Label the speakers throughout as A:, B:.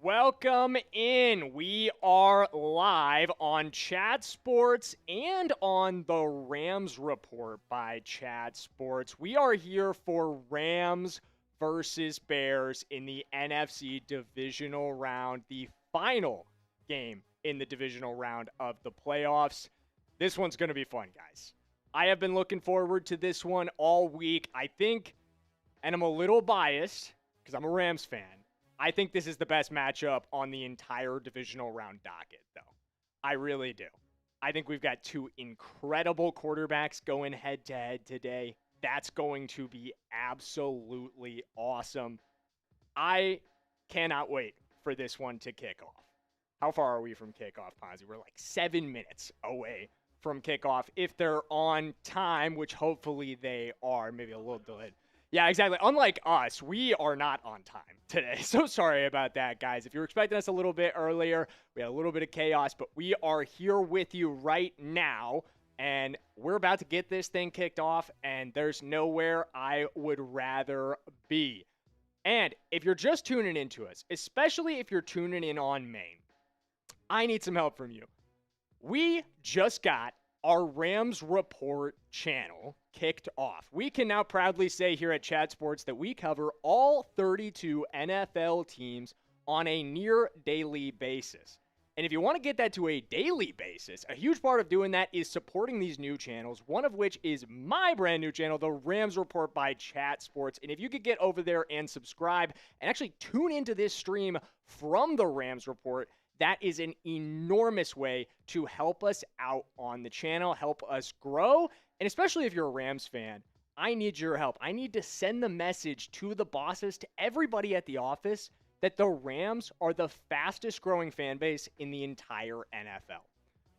A: Welcome in. We are live on Chat Sports and on the Rams Report by Chat Sports. We are here for Rams versus Bears in the NFC Divisional round, the final game in the divisional round of the playoffs. This one's going to be fun, guys. I have been looking forward to this one all week. I think, and I'm a little biased because I'm a Rams fan, I think this is the best matchup on the entire divisional round docket, though. I really do. I think we've got two incredible quarterbacks going head-to-head today. That's going to be absolutely awesome. I cannot wait for this one to kick off. How far are we from kickoff, Ponzi? We're like 7 minutes away from kickoff. If they're on time, which hopefully they are, maybe a little delayed. Yeah, exactly. Unlike us, we are not on time today. So sorry about that, guys. If you were expecting us a little bit earlier, we had a little bit of chaos, but we are here with you right now, and we're about to get this thing kicked off, and there's nowhere I would rather be. And if you're just tuning into us, especially if you're tuning in on Maine, I need some help from you. We just got our Rams Report channel kicked off. We can now proudly say here at Chat Sports that we cover all 32 NFL teams on a near daily basis. And if you want to get that to a daily basis, a huge part of doing that is supporting these new channels, one of which is my brand new channel, the Rams Report by Chat Sports. And if you could get over there and subscribe and actually tune into this stream from the Rams Report, that is an enormous way to help us out on the channel, help us grow. And especially if you're a Rams fan, I need your help. I need to send the message to the bosses, to everybody at the office, that the Rams are the fastest growing fan base in the entire NFL.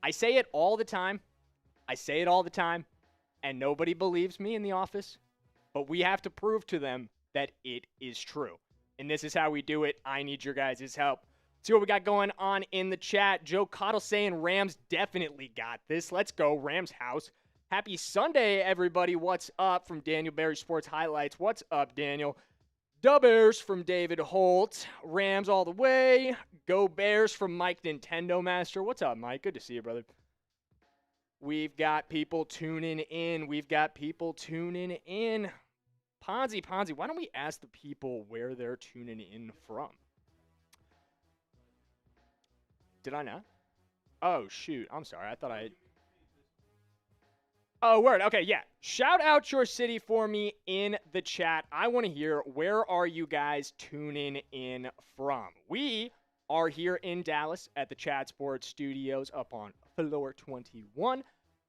A: I say it all the time. And nobody believes me in the office. But we have to prove to them that it is true. And this is how we do it. I need your guys' help. See what we got going on in the chat. Joe Cottle saying Rams definitely got this. Let's go, Rams house. Happy Sunday, everybody. What's up from Daniel Berry Sports Highlights? What's up, Daniel? Da Bears from David Holt. Rams all the way. Go Bears from Mike Nintendo Master. What's up, Mike? Good to see you, brother. We've got people tuning in. Ponzi, why don't we ask the people where they're tuning in from? Did I not? Oh, shoot. I'm sorry. I thought I... Oh, word. Okay, yeah. Shout out your city for me in the chat. I want to hear, where are you guys tuning in from? We are here in Dallas at the Chat Sports Studios up on floor 21.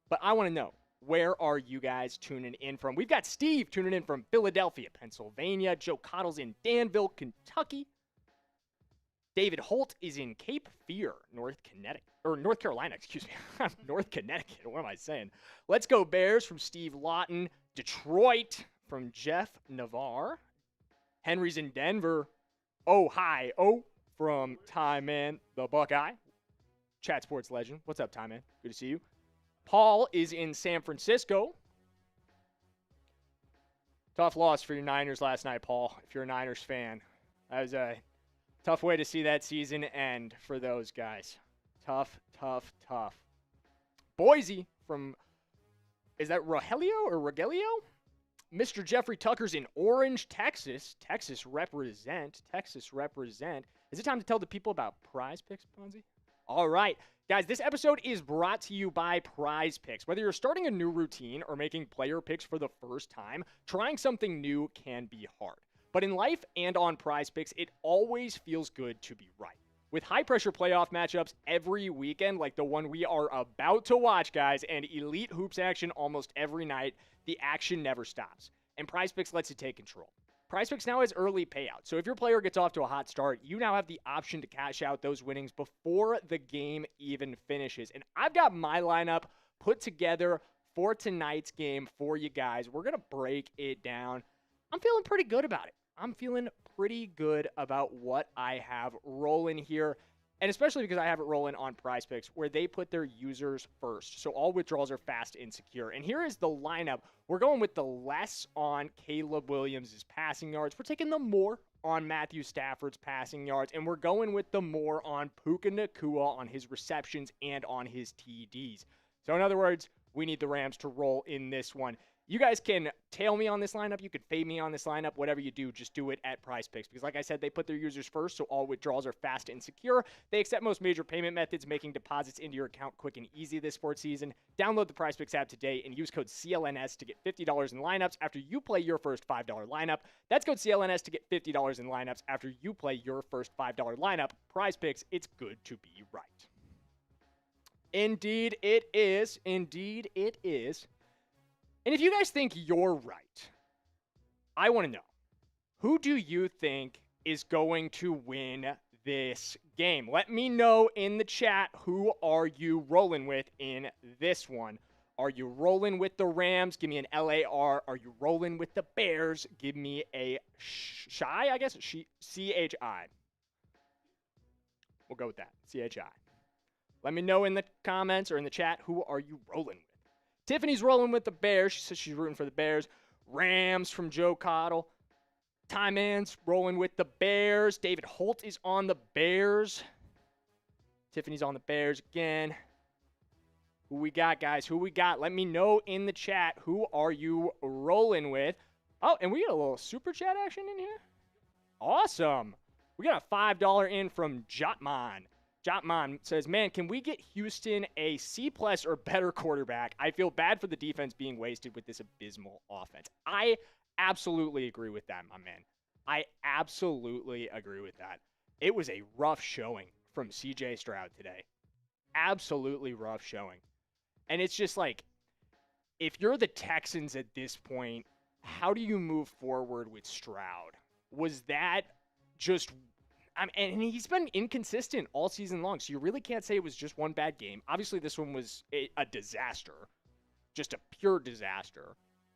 A: But I want to know, where are you guys tuning in from? We've got Steve tuning in from Philadelphia, Pennsylvania. Joe Cottle's in Danville, Kentucky. David Holt is in Cape Fear, North Carolina, excuse me. North Connecticut, what am I saying? Let's go Bears from Steve Lawton. Detroit from Jeff Navarre. Henry's in Denver. Ohio from Ty Man, the Buckeye. Chat Sports legend. What's up, Ty Man? Good to see you. Paul is in San Francisco. Tough loss for your Niners last night, Paul, if you're a Niners fan. That was a tough way to see that season end for those guys. Tough. Boise from, is that Rogelio or Rogelio? Mr. Jeffrey Tucker's in Orange, Texas. Texas represent. Is it time to tell the people about Prize Picks, Ponzi? All right. Guys, this episode is brought to you by Prize Picks. Whether you're starting a new routine or making player picks for the first time, trying something new can be hard. But in life and on Prize Picks, it always feels good to be right. With high-pressure playoff matchups every weekend, like the one we are about to watch, guys, and elite hoops action almost every night, the action never stops. And Prize Picks lets you take control. Prize Picks now has early payout, so if your player gets off to a hot start, you now have the option to cash out those winnings before the game even finishes. And I've got my lineup put together for tonight's game for you guys. We're going to break it down. I'm feeling pretty good about it. I'm feeling pretty good about what I have rolling here, and especially because I have it rolling on Prize Picks where they put their users first. So all withdrawals are fast and secure. And here is the lineup. We're going with the less on Caleb Williams' passing yards. We're taking the more on Matthew Stafford's passing yards, and we're going with the more on Puka Nacua on his receptions and on his TDs. So in other words, we need the Rams to roll in this one. You guys can tail me on this lineup. You can fade me on this lineup. Whatever you do, just do it at Prize Picks. Because like I said, they put their users first, so all withdrawals are fast and secure. They accept most major payment methods, making deposits into your account quick and easy this sports season. Download the Prize Picks app today and use code CLNS to get $50 in lineups after you play your first $5 lineup. That's code CLNS to get $50 in lineups after you play your first $5 lineup. Prize Picks, it's good to be right. Indeed it is. Indeed it is. And if you guys think you're right, I want to know, who do you think is going to win this game? Let me know in the chat, who are you rolling with in this one? Are you rolling with the Rams? Give me an LAR. Are you rolling with the Bears? Give me a CHI, I guess. CHI. We'll go with that. CHI. Let me know in the comments or in the chat, who are you rolling with? Tiffany's rolling with the Bears. She says she's rooting for the Bears. Rams from Joe Cottle. Ty Man's rolling with the Bears. David Holt is on the Bears. Tiffany's on the Bears again. Who we got, guys? Who we got? Let me know in the chat. Who are you rolling with? Oh, and we got a little super chat action in here. Awesome. We got a $5 in from Jotman. Jotman says, man, can we get Houston a C+ or better quarterback? I feel bad for the defense being wasted with this abysmal offense. I absolutely agree with that, my man. I absolutely agree with that. It was a rough showing from CJ Stroud today. Absolutely rough showing. And it's just like, if you're the Texans at this point, how do you move forward with Stroud? Was that just... and he's been inconsistent all season long, so you really can't say it was just one bad game. Obviously, this one was a disaster, just a pure disaster.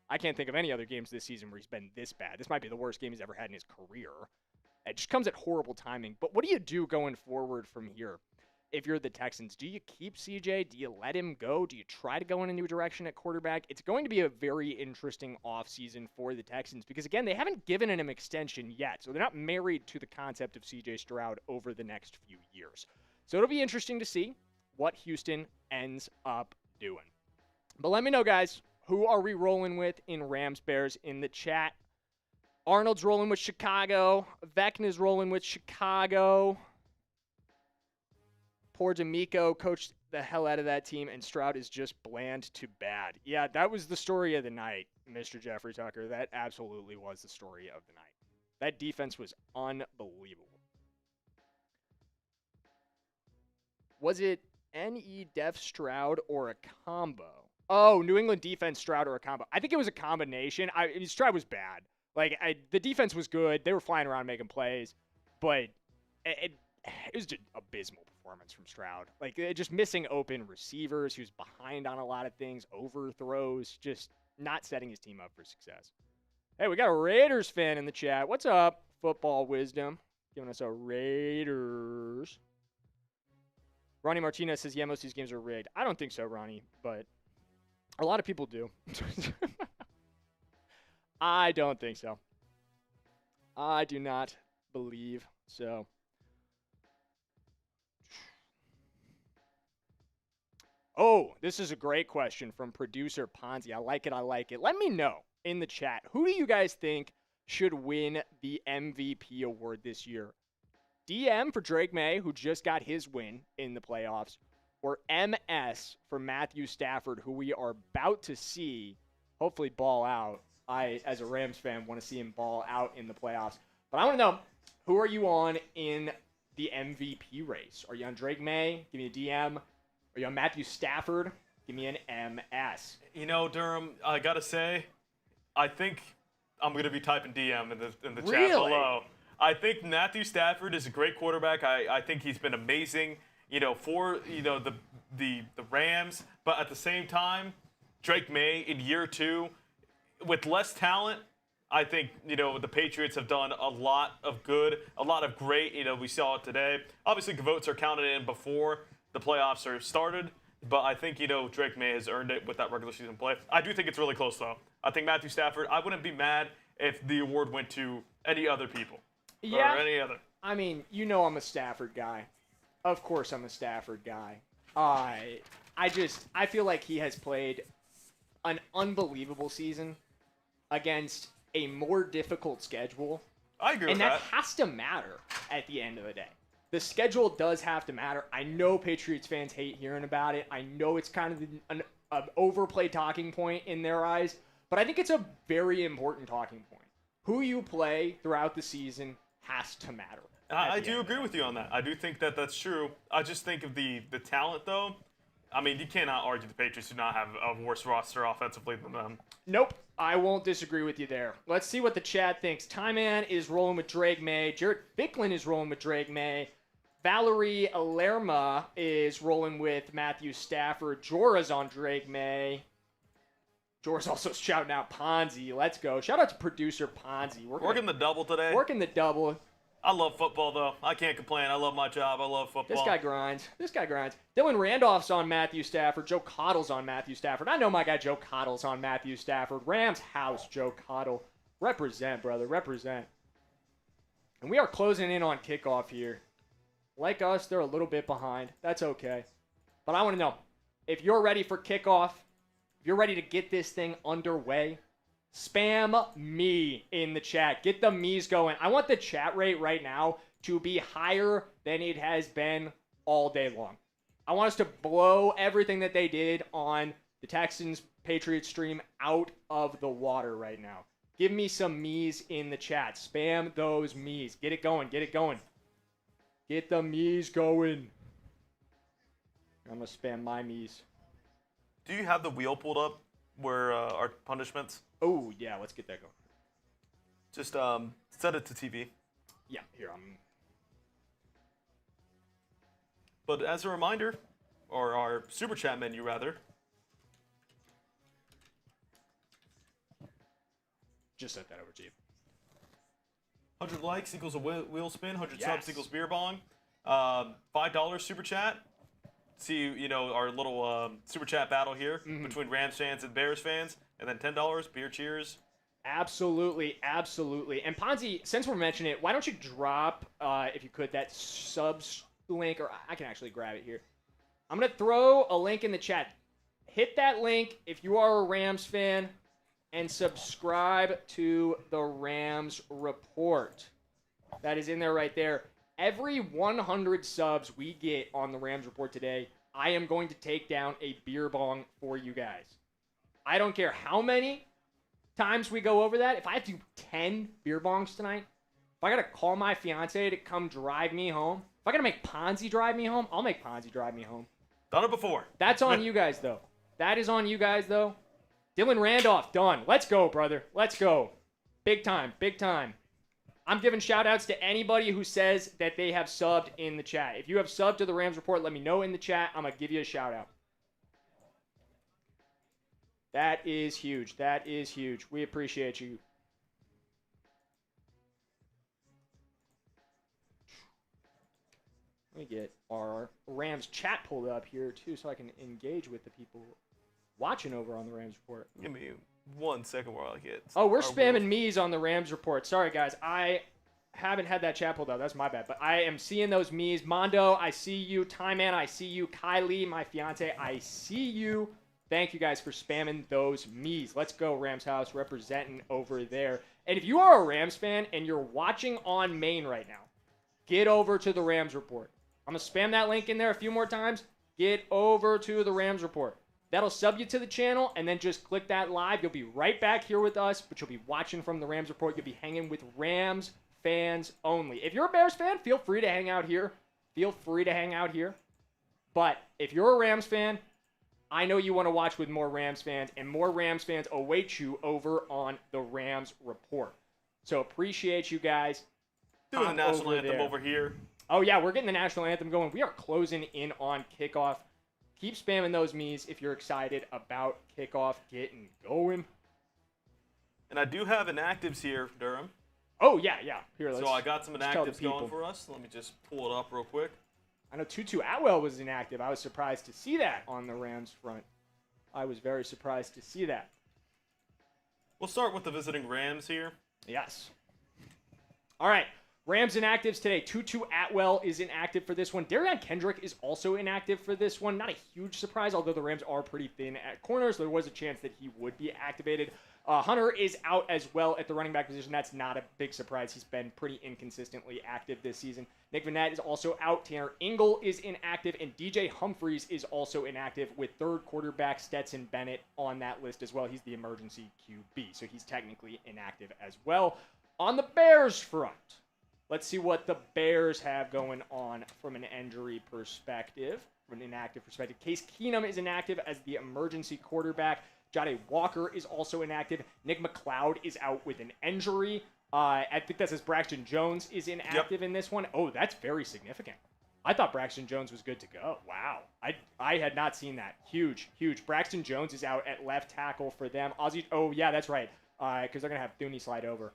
A: I can't think of any other games this season where he's been this bad. This might be the worst game he's ever had in his career. It just comes at horrible timing. But what do you do going forward from here? If you're the Texans, do you keep CJ? Do you let him go? Do you try to go in a new direction at quarterback? It's going to be a very interesting offseason for the Texans because, again, they haven't given him an extension yet. So they're not married to the concept of CJ Stroud over the next few years. So it'll be interesting to see what Houston ends up doing. But let me know, guys, who are we rolling with in Rams-Bears in the chat? Arnold's rolling with Chicago. Vecna's rolling with Chicago. Poor D'Amico coached the hell out of that team, and Stroud is just bland to bad. Yeah, that was the story of the night, Mr. Jeffrey Tucker. That absolutely was the story of the night. That defense was unbelievable. Was it NE Def Stroud or a combo? Oh, New England defense Stroud or a combo. I think it was a combination. Stroud was bad. The defense was good. They were flying around making plays, but it was just abysmal performance from Stroud. Just missing open receivers. He was behind on a lot of things, overthrows, just not setting his team up for success. Hey, we got a Raiders fan in the chat. What's up, Football Wisdom? Giving us a Raiders. Ronnie Martinez says, yeah, most of these games are rigged. I don't think so, Ronnie, but a lot of people do. I don't think so. I do not believe so. Oh, this is a great question from producer Ponzi. I like it. I like it. Let me know in the chat. Who do you guys think should win the MVP award this year? DM for Drake May, who just got his win in the playoffs, or MS for Matthew Stafford, who we are about to see hopefully ball out. I, as a Rams fan, want to see him ball out in the playoffs. But I want to know, who are you on in the MVP race? Are you on Drake May? Give me a DM. Are you on Matthew Stafford? Give me an MS.
B: You know, Durham, I got to say, I think I'm going to be typing DM in the chat below. I think Matthew Stafford is a great quarterback. I think he's been amazing, for, the Rams. But at the same time, Drake May in year 2, with less talent, I think, the Patriots have done a lot of good, a lot of great. We saw it today. Obviously, votes are counted in before the playoffs are started. But I think, Drake May has earned it with that regular season play. I do think it's really close, though. I think Matthew Stafford, I wouldn't be mad if the award went to any other people.
A: Yeah.
B: or any other.
A: I mean, I'm a Stafford guy. Of course I'm a Stafford guy. I feel like he has played an unbelievable season against a more difficult schedule.
B: I agree with
A: that.
B: that.
A: And that has to matter at the end of the day. The schedule does have to matter. I know Patriots fans hate hearing about it. I know it's kind of an overplayed talking point in their eyes, but I think it's a very important talking point. Who you play throughout the season has to matter.
B: I do agree with you on that. I do think that that's true. I just think of the talent, though. I mean, you cannot argue the Patriots do not have a worse roster offensively than them.
A: Nope. I won't disagree with you there. Let's see what the chat thinks. Tyman is rolling with Drake May. Jared Bicklin is rolling with Drake May. Valerie Alerma is rolling with Matthew Stafford. Jorah's on Drake May. Jorah's also shouting out Ponzi. Let's go. Shout out to producer Ponzi.
B: Working the double today.
A: Working the double.
B: I love football, though. I can't complain. I love my job. I love football.
A: This guy grinds. Dylan Randolph's on Matthew Stafford. Joe Cottle's on Matthew Stafford. I know my guy Joe Cottle's on Matthew Stafford. Rams house, Joe Cottle. Represent, brother. Represent. And we are closing in on kickoff here. Like us, they're a little bit behind. That's okay. But I want to know, if you're ready for kickoff, if you're ready to get this thing underway, spam me in the chat. Get the me's going. I want the chat rate right now to be higher than it has been all day long. I want us to blow everything that they did on the Texans-Patriots stream out of the water right now. Give me some me's in the chat. Spam those me's. Get it going. Get it going. Get the me's going. I'm going to spam my me's.
B: Do you have the wheel pulled up where our punishments?
A: Oh, yeah. Let's get that going.
B: Just set it to TV.
A: Yeah, here.
B: But as a reminder, or our Super Chat menu, rather.
A: Just set that over to you.
B: 100 likes equals a wheel spin. 100
A: Yes.
B: subs equals beer bong. $5 super chat. See, our little super chat battle here between Rams fans and Bears fans. And then $10 beer cheers.
A: Absolutely, absolutely. And Ponzi, since we're mentioning it, why don't you drop, if you could, that subs link, or I can actually grab it here. I'm going to throw a link in the chat. Hit that link if you are a Rams fan, and subscribe to the Rams Report. That is in there right there. Every 100 subs we get on the Rams Report today, I am going to take down a beer bong for you guys. I don't care how many times we go over that. If I have to do 10 beer bongs tonight, if I got to call my fiance to come drive me home, if I got to make Ponzi drive me home, I'll make Ponzi drive me home.
B: Done it before.
A: That's on you guys, though. That is on you guys, though. Dylan Randolph, done. Let's go, brother. Let's go. Big time. Big time. I'm giving shout-outs to anybody who says that they have subbed in the chat. If you have subbed to the Rams Report, let me know in the chat. I'm going to give you a shout-out. That is huge. That is huge. We appreciate you. Let me get our Rams chat pulled up here, too, so I can engage with the people watching over on the Rams Report.
B: Give me 1 second while I get.
A: Oh, we're spamming me's on the Rams Report. Sorry, guys. I haven't had that chat pulled up. That's my bad. But I am seeing those me's. Mondo, I see you. Tyman, I see you. Kylie, my fiance, I see you. Thank you guys for spamming those me's. Let's go, Rams House, representing over there. And if you are a Rams fan and you're watching on Main right now, get over to the Rams Report. I'm going to spam that link in there a few more times. Get over to the Rams Report. That'll sub you to the channel, and then just click that live. You'll be right back here with us, but you'll be watching from the Rams Report. You'll be hanging with Rams fans only. If you're a Bears fan, feel free to hang out here. Feel free to hang out here. But if you're a Rams fan, I know you want to watch with more Rams fans, and more Rams fans await you over on the Rams Report. So appreciate you guys.
B: Doing the national anthem over here.
A: Oh, yeah, we're getting the national anthem going. We are closing in on kickoff. Keep spamming those me's if you're excited about kickoff getting going.
B: And I do have inactives here, Durham.
A: Oh, yeah. Here,
B: so I got some inactives going for us. Let me just pull it up real quick.
A: I know Tutu Atwell was inactive. I was surprised to see that on the Rams front. I was very surprised to see that.
B: We'll start with the visiting Rams here.
A: Yes. All right. Rams inactives today. Tutu Atwell is inactive for this one. Darion Kendrick is also inactive for this one. Not a huge surprise, although the Rams are pretty thin at corners. There was a chance that he would be activated. Hunter is out as well at the running back position. That's not a big surprise. He's been pretty inconsistently active this season. Nick Vannett is also out. Tanner Ingle is inactive. And DJ Humphries is also inactive with third quarterback Stetson Bennett on that list as well. He's the emergency QB, so he's technically inactive as well. On the Bears front, let's see what the Bears have going on from an injury perspective, from an inactive perspective. Case Keenum is inactive as the emergency quarterback. Jade Walker is also inactive. Nick McLeod is out with an injury. I think that says Braxton Jones is inactive in this one. Oh, that's very significant. I thought Braxton Jones was good to go. Wow. I had not seen that. Huge. Braxton Jones is out at left tackle for them. Oh, yeah, that's right. Because they're going to have Thuney slide over.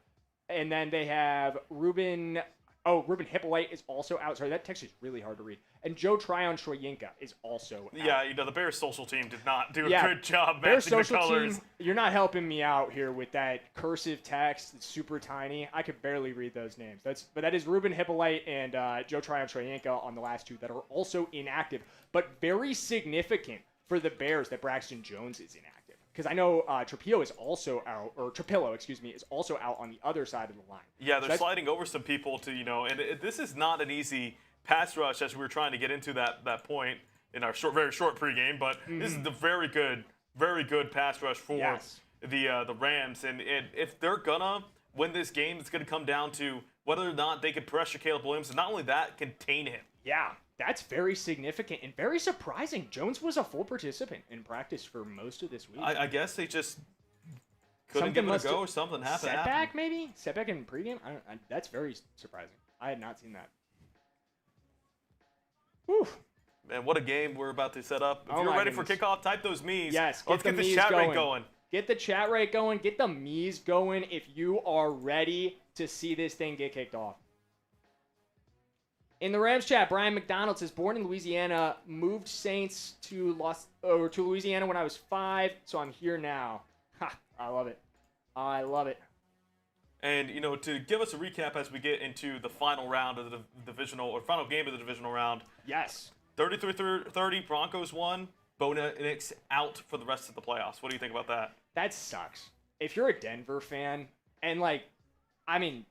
A: And then they have Ruben Hippolyte is also out. Sorry, that text is really hard to read. And Joe Tryon-Shoyinka is also out.
B: Yeah, the Bears social team did not do a good job
A: Bears
B: matching the colors.
A: Team, you're not helping me out here with that cursive text. It's super tiny. I could barely read those names. But that is Ruben Hippolyte and Joe Tryon-Shoyinka on the last two that are also inactive. But very significant for the Bears that Braxton Jones is inactive. Because I know Trapillo is also out, or Trapillo, is also out on the other side of the line.
B: Yeah, they're sliding over some people to, and this is not an easy pass rush as we were trying to get into that point in our very short pregame, but this is the very good pass rush for the Rams. And if they're gonna win this game, it's gonna come down to whether or not they can pressure Caleb Williams, and not only that, contain him.
A: Yeah. That's very significant and very surprising. Jones was a full participant in practice for most of this week.
B: I guess they just couldn't give it a go or something happened.
A: Setback, maybe? Setback in pregame? That's very surprising. I had not seen that. Whew.
B: Man, what a game we're about to set up. If you're ready for kickoff, type those me's.
A: Yes,
B: let's get the chat rate going.
A: Get the chat rate going. Get the me's going if you are ready to see this thing get kicked off. In the Rams chat, Brian McDonald says, born in Louisiana, moved Saints to Louisiana when I was 5, so I'm here now. Ha, I love it. I love it.
B: And, to give us a recap as we get into the final round of the divisional, or final game of the divisional round.
A: Yes.
B: 33-30, Broncos won. Bo Nix out for the rest of the playoffs. What do you think about that?
A: That sucks. If you're a Denver fan, and I'm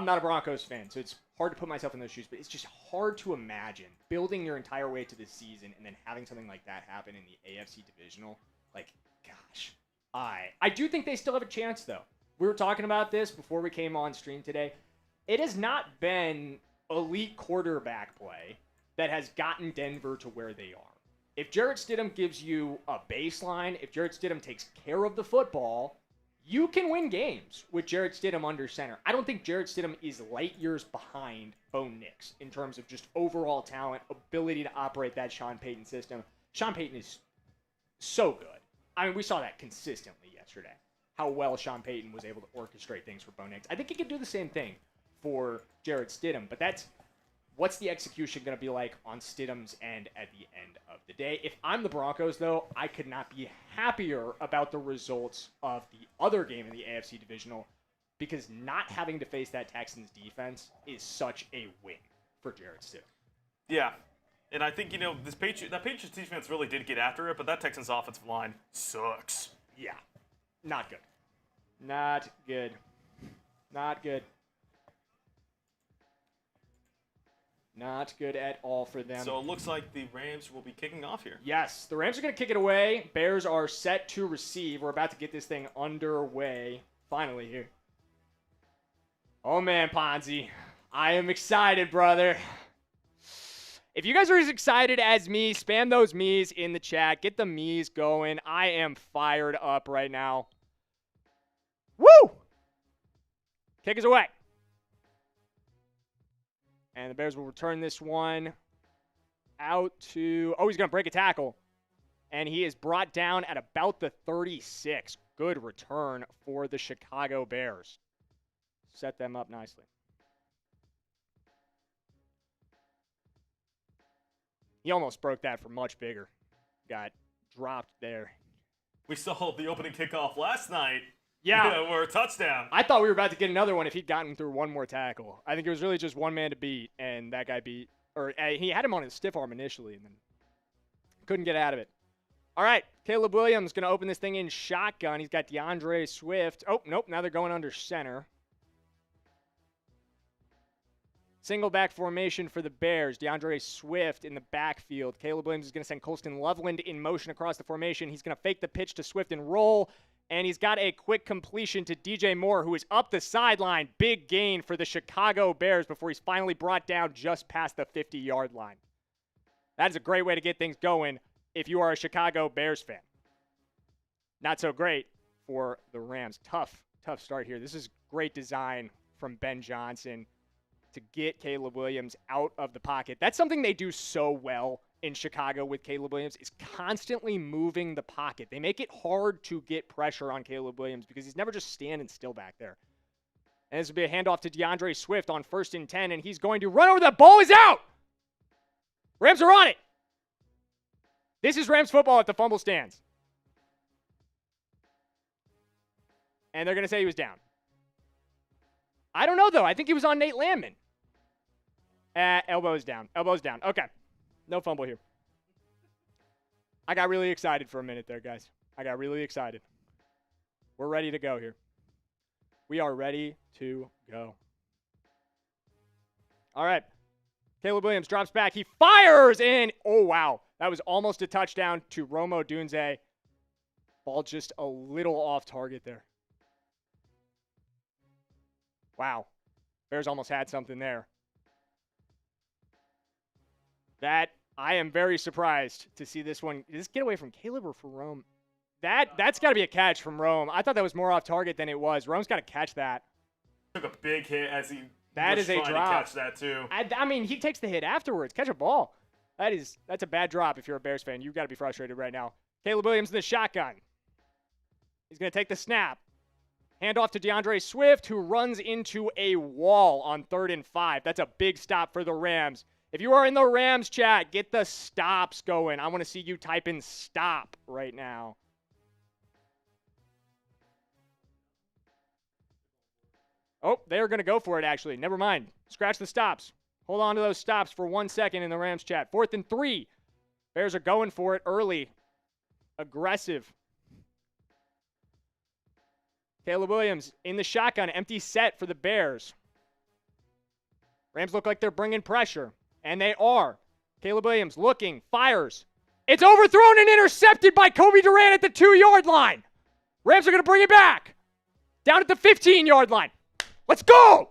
A: not a Broncos fan, so it's hard to put myself in those shoes, but it's just hard to imagine building your entire way to the season and then having something like that happen in the AFC Divisional. Gosh. I do think they still have a chance, though. We were talking about this before we came on stream today. It has not been elite quarterback play that has gotten Denver to where they are. If Jarrett Stidham gives you a baseline, if Jarrett Stidham takes care of the football, you can win games with Jarrett Stidham under center. I don't think Jarrett Stidham is light years behind Bo Nix in terms of just overall talent, ability to operate that Sean Payton system. Sean Payton is so good. We saw that consistently yesterday, how well Sean Payton was able to orchestrate things for Bo Nix. I think he could do the same thing for Jarrett Stidham, but what's the execution going to be like on Stidham's end at the end of the day? If I'm the Broncos, though, I could not be happier about the results of the other game in the AFC Divisional, because not having to face that Texans defense is such a win for Jarrett Stidham.
B: Yeah. And I think, that Patriots defense really did get after it, but that Texans offensive line sucks.
A: Yeah. Not good. Not good. Not good. Not good at all for them.
B: So it looks like the Rams will be kicking off here.
A: Yes, the Rams are going to kick it away. Bears are set to receive. We're about to get this thing underway. Finally here. Oh, man, Ponzi. I am excited, brother. If you guys are as excited as me, spam those me's in the chat. Get the me's going. I am fired up right now. Woo! Kick us away. And the Bears will return this one out to... Oh, he's going to break a tackle. And he is brought down at about the 36. Good return for the Chicago Bears. Set them up nicely. He almost broke that for much bigger. Got dropped there.
B: We saw the opening kickoff last night
A: Yeah.
B: Or a touchdown.
A: I thought we were about to get another one if he'd gotten through one more tackle. I think it was really just one man to beat, and that guy beat. Or he had him on his stiff arm initially, and then couldn't get out of it. All right, Caleb Williams going to open this thing in shotgun. He's got DeAndre Swift. Oh, nope, now they're going under center. Single back formation for the Bears. DeAndre Swift in the backfield. Caleb Williams is going to send Colston Loveland in motion across the formation. He's going to fake the pitch to Swift and roll. And he's got a quick completion to DJ Moore, who is up the sideline. Big gain for the Chicago Bears before he's finally brought down just past the 50-yard line. That is a great way to get things going if you are a Chicago Bears fan. Not so great for the Rams. Tough start here. This is great design from Ben Johnson to get Caleb Williams out of the pocket. That's something they do so well in Chicago with Caleb Williams, is constantly moving the pocket. They make it hard to get pressure on Caleb Williams because he's never just standing still back there. And this will be a handoff to DeAndre Swift on 1st and 10, and he's going to run over. The ball is out! Rams are on it! This is Rams football at the fumble stands. And they're going to say he was down. I don't know, though. I think he was on Nate Landman. Elbows down. Elbows down. Okay. No fumble here. I got really excited for a minute there, guys. I got really excited. We're ready to go here. We are ready to go. All right. Caleb Williams drops back. He fires in. Oh, wow. That was almost a touchdown to Rome Odunze. Ball just a little off target there. Wow. Bears almost had something there. I am very surprised to see this one. Did this get away from Caleb or from Rome? That's got to be a catch from Rome. I thought that was more off target than it was. Rome's got to catch that.
B: Took a big hit as he
A: that
B: was
A: is a
B: trying
A: drop.
B: to catch that too.
A: I mean, he takes the hit afterwards. Catch a ball. That's a bad drop if you're a Bears fan. You've got to be frustrated right now. Caleb Williams in the shotgun. He's going to take the snap. Hand off to DeAndre Swift, who runs into a wall on 3rd and 5. That's a big stop for the Rams. If you are in the Rams chat, get the stops going. I want to see you type in stop right now. Oh, they're going to go for it, actually. Never mind. Scratch the stops. Hold on to those stops for 1 second in the Rams chat. 4th and 3. Bears are going for it early. Aggressive. Caleb Williams in the shotgun. Empty set for the Bears. Rams look like they're bringing pressure. And they are. Caleb Williams looking, fires. It's overthrown and intercepted by Kobe Durant at the 2-yard line. Rams are going to bring it back. Down at the 15-yard line. Let's go!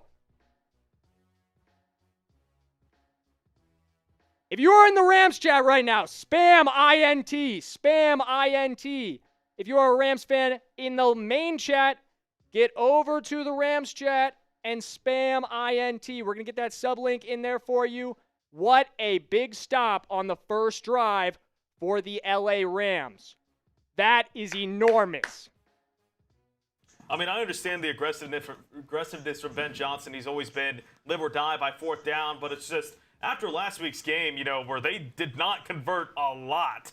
A: If you are in the Rams chat right now, spam INT. Spam INT. If you are a Rams fan in the main chat, get over to the Rams chat and spam INT. We're going to get that sub link in there for you. What a big stop on the first drive for the LA Rams. That is enormous.
B: I mean, I understand the aggressiveness from Ben Johnson. He's always been live or die by 4th down, but it's just after last week's game, where they did not convert a lot.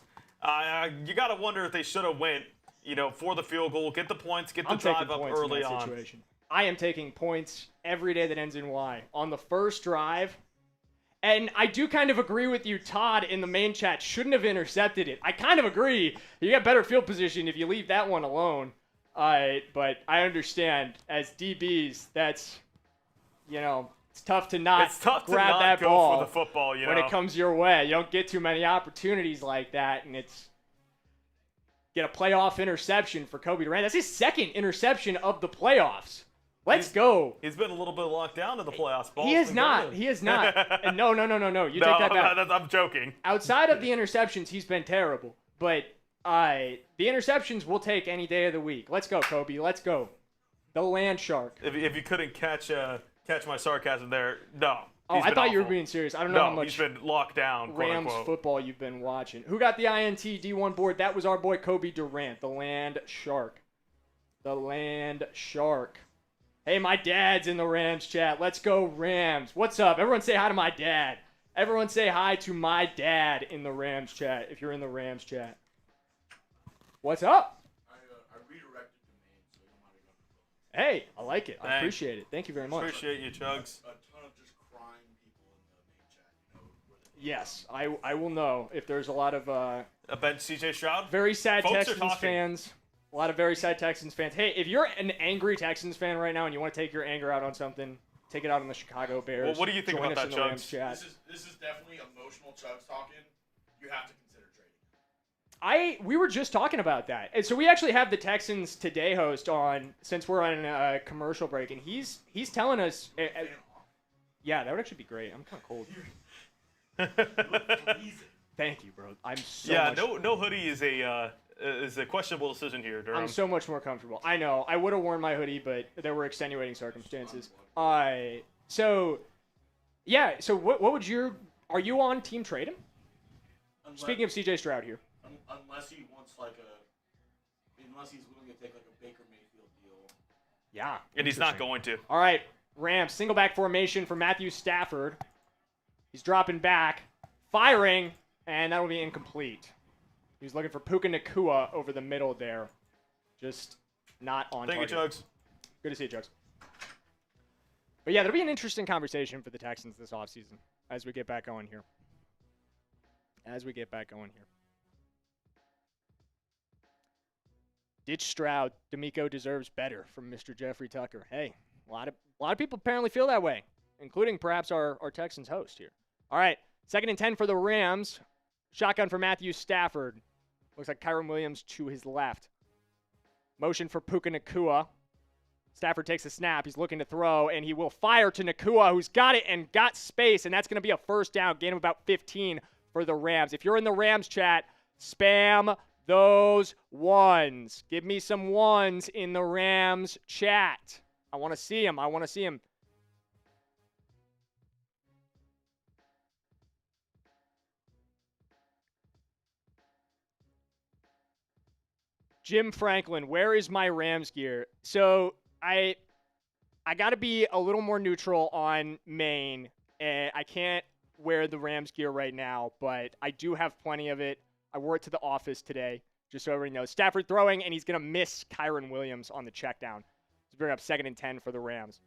B: You got to wonder if they should have went, for the field goal, get the points, get the drive up early on.
A: I am taking points every day that ends in Y. On the first drive, and I do kind of agree with you, Todd, in the main chat, shouldn't have intercepted it. I kind of agree. You get better field position if you leave that one alone. But I understand, as DBs, that's, it's tough to not grab that ball
B: for the football,
A: when it comes your way. You don't get too many opportunities like that, and get a playoff interception for Kobe Durant. That's his 2nd interception of the playoffs. Let's go.
B: He's been a little bit locked down to the playoffs.
A: He is not. He is not. No. You take that back.
B: I'm joking.
A: Outside of the interceptions, he's been terrible. But the interceptions we'll take any day of the week. Let's go, Kobe. Let's go. The land shark.
B: If you couldn't catch my sarcasm there, no.
A: Oh, I thought you were being serious. I don't know how much
B: he's been locked down,
A: Rams football you've been watching. Who got the INT D1 board? That was our boy Kobe Durant, the land shark. The land shark. Hey, my dad's in the Rams chat. Let's go, Rams. What's up? Everyone say hi to my dad. Everyone say hi to my dad in the Rams chat if you're in the Rams chat. What's up?
C: I redirected the name, so you don't want to go
A: Hey, I like it. I
B: Thanks.
A: appreciate it. Thank you very much.
B: Appreciate you, Chugs.
C: A ton of just crying people in the main chat.
A: Yes, I will know if there's a lot of
B: I bet CJ Stroud.
A: very sad
B: Folks are
A: Texans
B: talking.
A: fans. A lot of very sad Texans fans. Hey, if you're an angry Texans fan right now and you want to take your anger out on something, take it out on the Chicago Bears.
B: Well, what do you think
A: Join
B: about
A: us
B: that,
A: in the Rams
B: Chugs?
A: chat.
C: This is definitely emotional Chugs talking. You have to consider trading.
A: We were just talking about that. And so we actually have the Texans Today host on since we're on a commercial break, and he's telling us. Yeah, that would actually be great. I'm kind of cold. Thank you, bro. I'm so
B: no hoodie is a questionable decision here, Durham.
A: I'm so much more comfortable. I know. I would have worn my hoodie, but there were extenuating circumstances. So what would your – are you on Team Trade him? Speaking of CJ Stroud here.
C: Unless he wants unless he's willing to take like a Baker Mayfield deal.
A: Yeah.
B: And he's not going to.
A: All right, Rams, single back formation for Matthew Stafford. He's dropping back, firing, and that'll be incomplete. He was looking for Puka Nacua over the middle there. Just not on target.
B: Thank you, Chugs.
A: Good to see you, Chugs. But yeah, there'll be an interesting conversation for the Texans this offseason as we get back going here. Ditch Stroud. D'Amico deserves better from Mr. Jeffrey Tucker. Hey, a lot of people apparently feel that way, including perhaps our Texans host here. All right, 2nd and 10 for the Rams. Shotgun for Matthew Stafford. Looks like Kyren Williams to his left. Motion for Puka Nacua. Stafford takes a snap. He's looking to throw, and he will fire to Nacua, who's got it and got space, and that's going to be a first down, gain of about 15 for the Rams. If you're in the Rams chat, spam those ones. Give me some ones in the Rams chat. I want to see them. Jim Franklin, where is my Rams gear? So I got to be a little more neutral on Maine, and I can't wear the Rams gear right now, but I do have plenty of it. I wore it to the office today, just so everybody knows. Stafford throwing, and he's going to miss Kyren Williams on the check down to bring up 2nd and 10 for the Rams.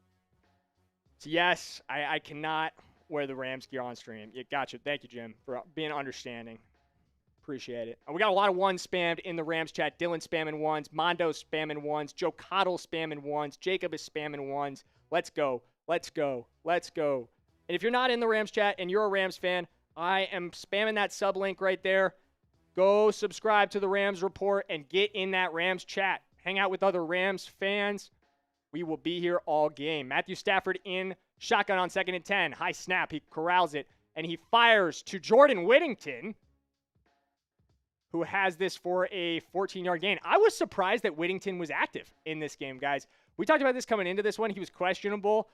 A: So, yes, I cannot wear the Rams gear on stream. Yeah, gotcha. Thank you, Jim, for being understanding. Appreciate it. And we got a lot of ones spammed in the Rams chat. Dylan spamming ones. Mondo spamming ones. Joe Cottle spamming ones. Jacob is spamming ones. Let's go. And if you're not in the Rams chat and you're a Rams fan, I am spamming that sub link right there. Go subscribe to the Rams Report and get in that Rams chat. Hang out with other Rams fans. We will be here all game. Matthew Stafford in shotgun on 2nd and 10. High snap. He corrals it, and he fires to Jordan Whittington, who has this for a 14-yard gain. I was surprised that Whittington was active in this game, guys. We talked about this coming into this one. He was questionable.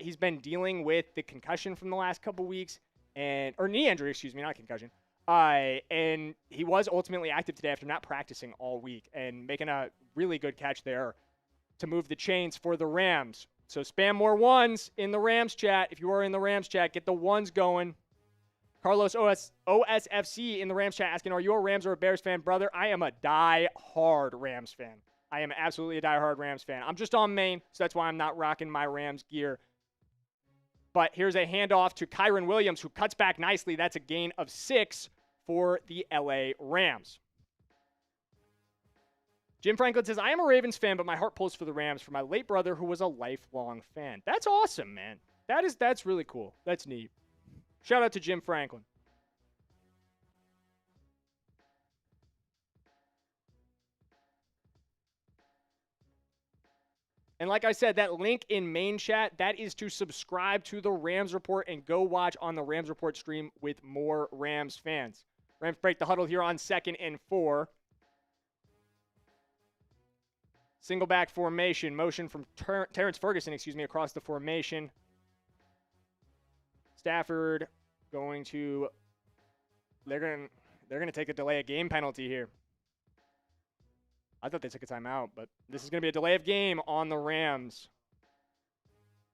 A: He's been dealing with the concussion from the last couple weeks, or knee injury, not concussion. And he was ultimately active today after not practicing all week and making a really good catch there to move the chains for the Rams. So spam more ones in the Rams chat. If you are in the Rams chat, get the ones going. Carlos OSFC in the Rams chat asking, are you a Rams or a Bears fan? Brother, I am a die-hard Rams fan. I am absolutely a die-hard Rams fan. I'm just on Maine, so that's why I'm not rocking my Rams gear. But here's a handoff to Kyren Williams, who cuts back nicely. That's a gain of 6 for the LA Rams. Jim Franklin says, I am a Ravens fan, but my heart pulls for the Rams for my late brother, who was a lifelong fan. That's awesome, man. That's really cool. That's neat. Shout out to Jim Franklin. And like I said, that link in main chat, that is to subscribe to the Rams Report and go watch on the Rams Report stream with more Rams fans. Rams break the huddle here on 2nd and 4. Single back formation. Motion from Terrence Ferguson, across the formation. Stafford going to they're going to take a delay of game penalty here. I thought they took a timeout, but this is going to be a delay of game on the Rams.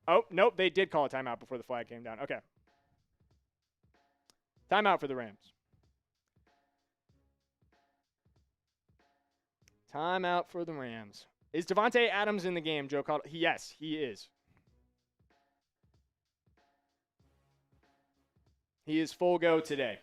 A: Oh, nope, they did call a timeout before the flag came down. Okay. Timeout for the Rams. Timeout for the Rams. Is Davante Adams in the game, Joe called? Yes, he is. He is full go today.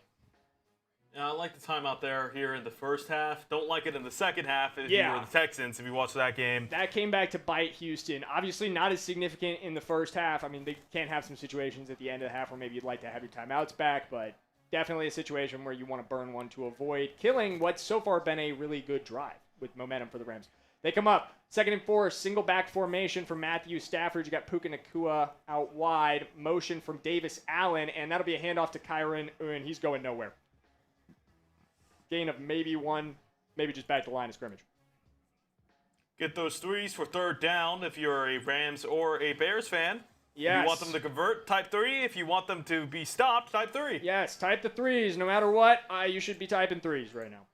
B: Yeah, I like the timeout there here in the first half. Don't like it in the second half if
A: Yeah.
B: you were the Texans, if you watch that game.
A: That came back to bite Houston. Obviously not as significant in the first half. I mean, they can't have some situations at the end of the half where maybe you'd like to have your timeouts back, but definitely a situation where you want to burn one to avoid killing what's so far been a really good drive with momentum for the Rams. They come up, 2nd and 4, single back formation from Matthew Stafford. You got Puka Nacua out wide, motion from Davis Allen, and that'll be a handoff to Kyren, and he's going nowhere. Gain of maybe one, maybe just back to line of scrimmage.
B: Get those threes for third down if you're a Rams or a Bears fan.
A: Yes.
B: If you want them to convert, type 3. If you want them to be stopped, type 3.
A: Yes, type the threes. No matter what, you should be typing threes right now.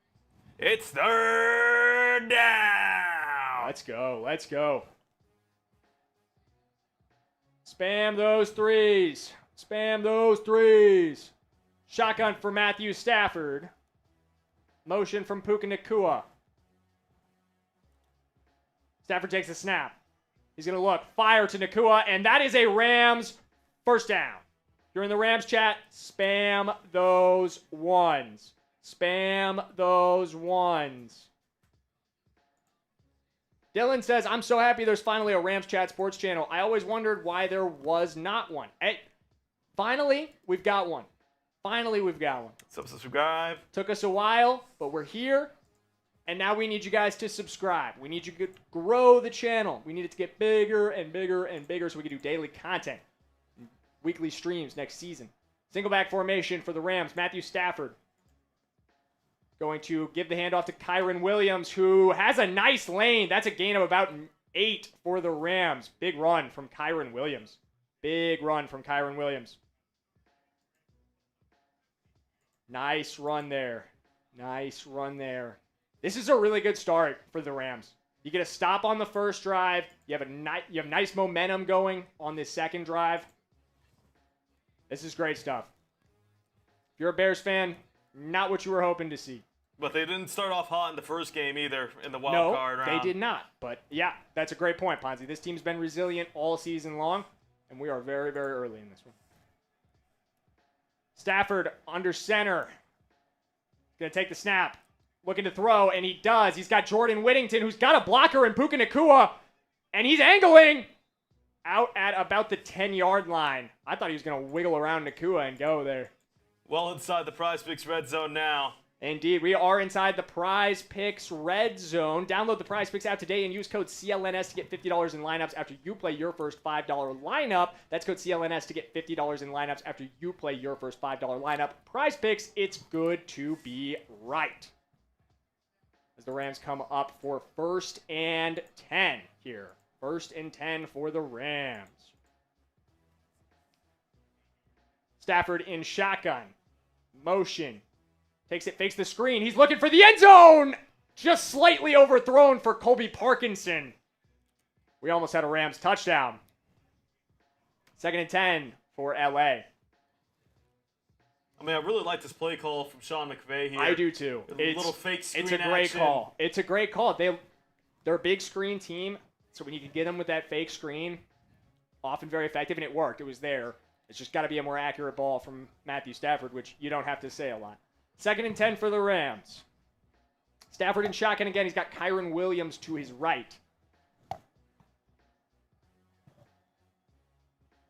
B: It's third down.
A: Let's go. Let's go. Spam those threes. Spam those threes. Shotgun for Matthew Stafford. Motion from Puka Nacua. Stafford takes a snap. He's going to look. Fire to Nacua, and that is a Rams first down. If you're in the Rams chat, spam those ones. Spam those ones. Dylan says, I'm so happy there's finally a Rams Chat Sports channel. I always wondered why there was not one. Hey, finally, we've got one. Finally, we've got one.
B: Subscribe.
A: Took us a while, but we're here. And now we need you guys to subscribe. We need you to grow the channel. We need it to get bigger and bigger and bigger so we can do daily content. Weekly streams next season. Single back formation for the Rams. Matthew Stafford going to give the handoff to Kyren Williams, who has a nice lane. That's a gain of about 8 for the Rams. Big run from Kyren Williams. Big run from Kyren Williams. Nice run there. Nice run there. This is a really good start for the Rams. You get a stop on the first drive. You have nice momentum going on this second drive. This is great stuff. If you're a Bears fan, not what you were hoping to see.
B: But they didn't start off hot in the first game either in the wild card round.
A: No, they did not. But yeah, that's a great point, Ponzi. This team's been resilient all season long, and we are very, very early in this one. Stafford under center. Going to take the snap. Looking to throw, and he does. He's got Jordan Whittington, who's got a blocker in Puka Nacua, and he's angling out at about the 10-yard line. I thought he was going to wiggle around Nacua and go there.
B: Well inside the Prize Picks red zone now.
A: Indeed, we are inside the Prize Picks red zone. Download the Prize Picks app today and use code CLNS to get $50 in lineups after you play your first $5 lineup. That's code CLNS to get $50 in lineups after you play your first $5 lineup. Prize Picks, it's good to be right. As the Rams come up for 1st and 10 here. 1st and 10 for the Rams. Stafford in shotgun. Motion. Takes it, fakes the screen. He's looking for the end zone. Just slightly overthrown for Colby Parkinson. We almost had a Rams touchdown. 2nd and 10 for LA.
B: I mean, I really like this play call from Sean McVay here.
A: I do too.
B: A little fake screen
A: It's a great
B: action.
A: call. It's a great call. They're a big screen team, so when you can get them with that fake screen, often very effective, and it worked. It was there. It's just got to be a more accurate ball from Matthew Stafford, which you don't have to say a lot. 2nd and 10 for the Rams. Stafford in shotgun again. He's got Kyren Williams to his right.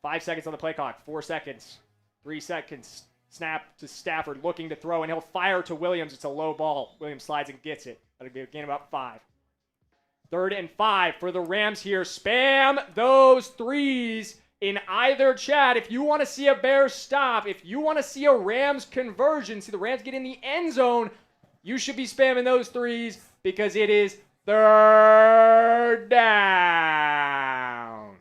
A: 5 seconds on the play clock. 4 seconds. 3 seconds. Snap to Stafford looking to throw, and he'll fire to Williams. It's a low ball. Williams slides and gets it. That'll be a gain about 5. 3rd and 5 for the Rams here. Spam those threes in either chat. If you want to see a Bears stop, if you want to see a Rams conversion, see the Rams get in the end zone, you should be spamming those threes because it is 3rd down.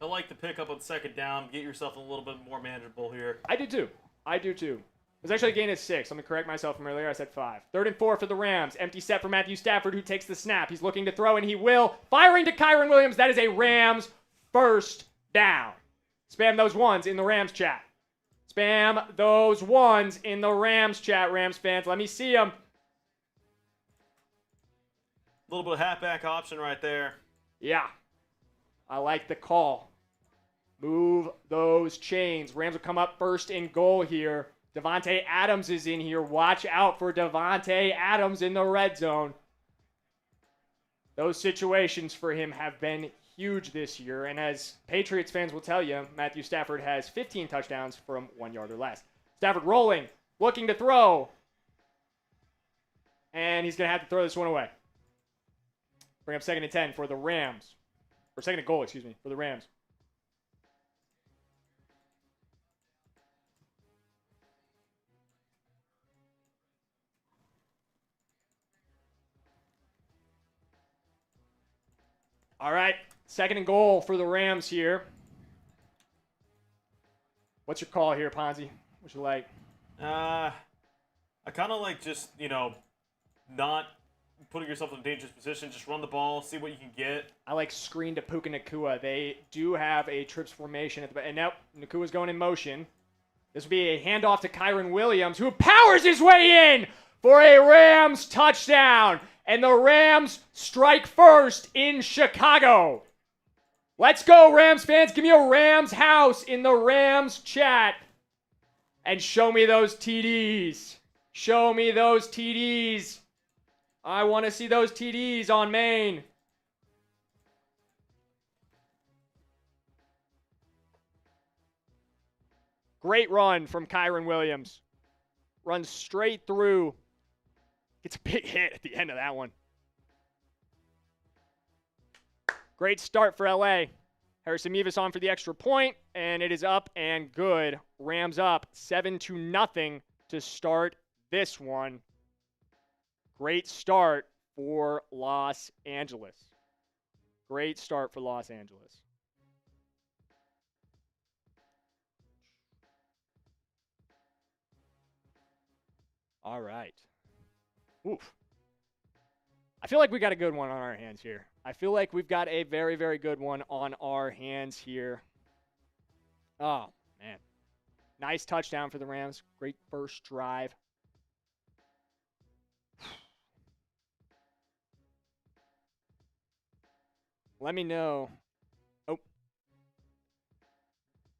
B: I like the pickup on 2nd down. Get yourself a little bit more manageable here.
A: I do too. It was actually a gain of 6. Let me correct myself from earlier. I said 5. 3rd and 4 for the Rams. Empty set for Matthew Stafford, who takes the snap. He's looking to throw, and he will. Firing to Kyren Williams. That is a Rams first down. Spam those ones in the Rams chat. Spam those ones in the Rams chat, Rams fans. Let me see them.
B: little bit of halfback option right there.
A: Yeah. I like the call. Move those chains. Rams will come up first in goal here. Davante Adams is in here. Watch out for Davante Adams in the red zone. Those situations for him have been huge this year. And as Patriots fans will tell you, Matthew Stafford has 15 touchdowns from 1 yard or less. Stafford rolling, looking to throw. And he's going to have to throw this one away. Bring up 2nd and 10 for the Rams. Or 2nd and goal, for the Rams. All right, 2nd and goal for the Rams here. What's your call here, Ponzi? What you like?
B: I kind of like just, not putting yourself in a dangerous position. Just run the ball, see what you can get.
A: I like screen to Puka Nacua. They do have a trips formation at the and now Nakua's going in motion. This will be a handoff to Kyren Williams, who powers his way in for a Rams touchdown. And the Rams strike first in Chicago. Let's go, Rams fans. Give me a Rams house in the Rams chat. And show me those TDs. Show me those TDs. I want to see those TDs on Maine. Great run from Kyren Williams. Runs straight through. Gets a big hit at the end of that one. Great start for LA. Harrison Mevis on for the extra point, and it is up and good. Rams up 7-0 to start this one. Great start for Los Angeles. Great start for Los Angeles. All right. Oof. I feel like we got a good one on our hands here. I feel like we've got a very, very good one on our hands here. Oh, man. Nice touchdown for the Rams. Great first drive. Let me know. Oh.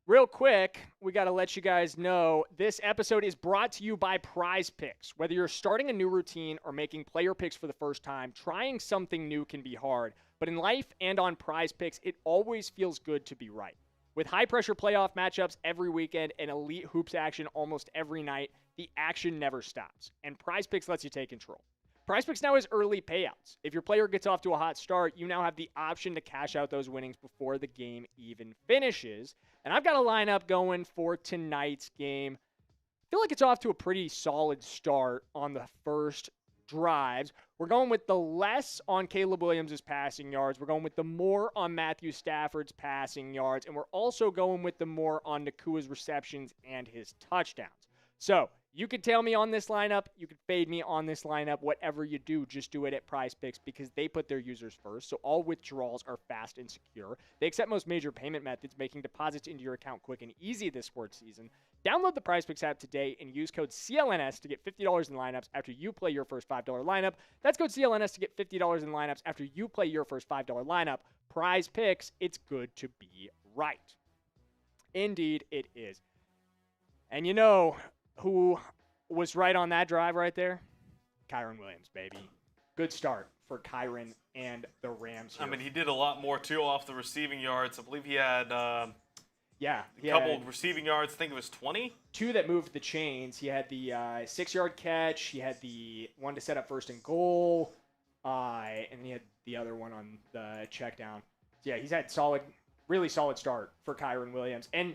A: Real quick, we got to let you guys know this episode is brought to you by Prize Picks. Whether you're starting a new routine or making player picks for the first time, trying something new can be hard. But in life and on Prize Picks, it always feels good to be right. With high-pressure playoff matchups every weekend and elite hoops action almost every night, the action never stops. And Prize Picks lets you take control. Prize Picks now has early payouts. If your player gets off to a hot start, you now have the option to cash out those winnings before the game even finishes. And I've got a lineup going for tonight's game. I feel like it's off to a pretty solid start on the first drives. We're going with the less on Caleb Williams' passing yards. We're going with the more on Matthew Stafford's passing yards. And we're also going with the more on Nacua's receptions and his touchdowns. So you could tail me on this lineup. You could fade me on this lineup. Whatever you do, just do it at Prize Picks because they put their users first. So all withdrawals are fast and secure. They accept most major payment methods, making deposits into your account quick and easy this sports season. Download the Prize Picks app today and use code CLNS to get $50 in lineups after you play your first $5 lineup. That's code CLNS to get $50 in lineups after you play your first $5 lineup. Prize Picks, it's good to be right. Indeed, it is. And you know who was right on that drive right there? Kyren Williams, baby. Good start for Kyren and the Rams here.
B: I mean, he did a lot more, too, off the receiving yards. I believe he had a couple receiving yards. I think it was 20.
A: 2 that moved the chains. He had the 6-yard catch. He had the one to set up first and goal. And he had the other one on the check down. So, yeah, he's had really solid start for Kyren Williams. And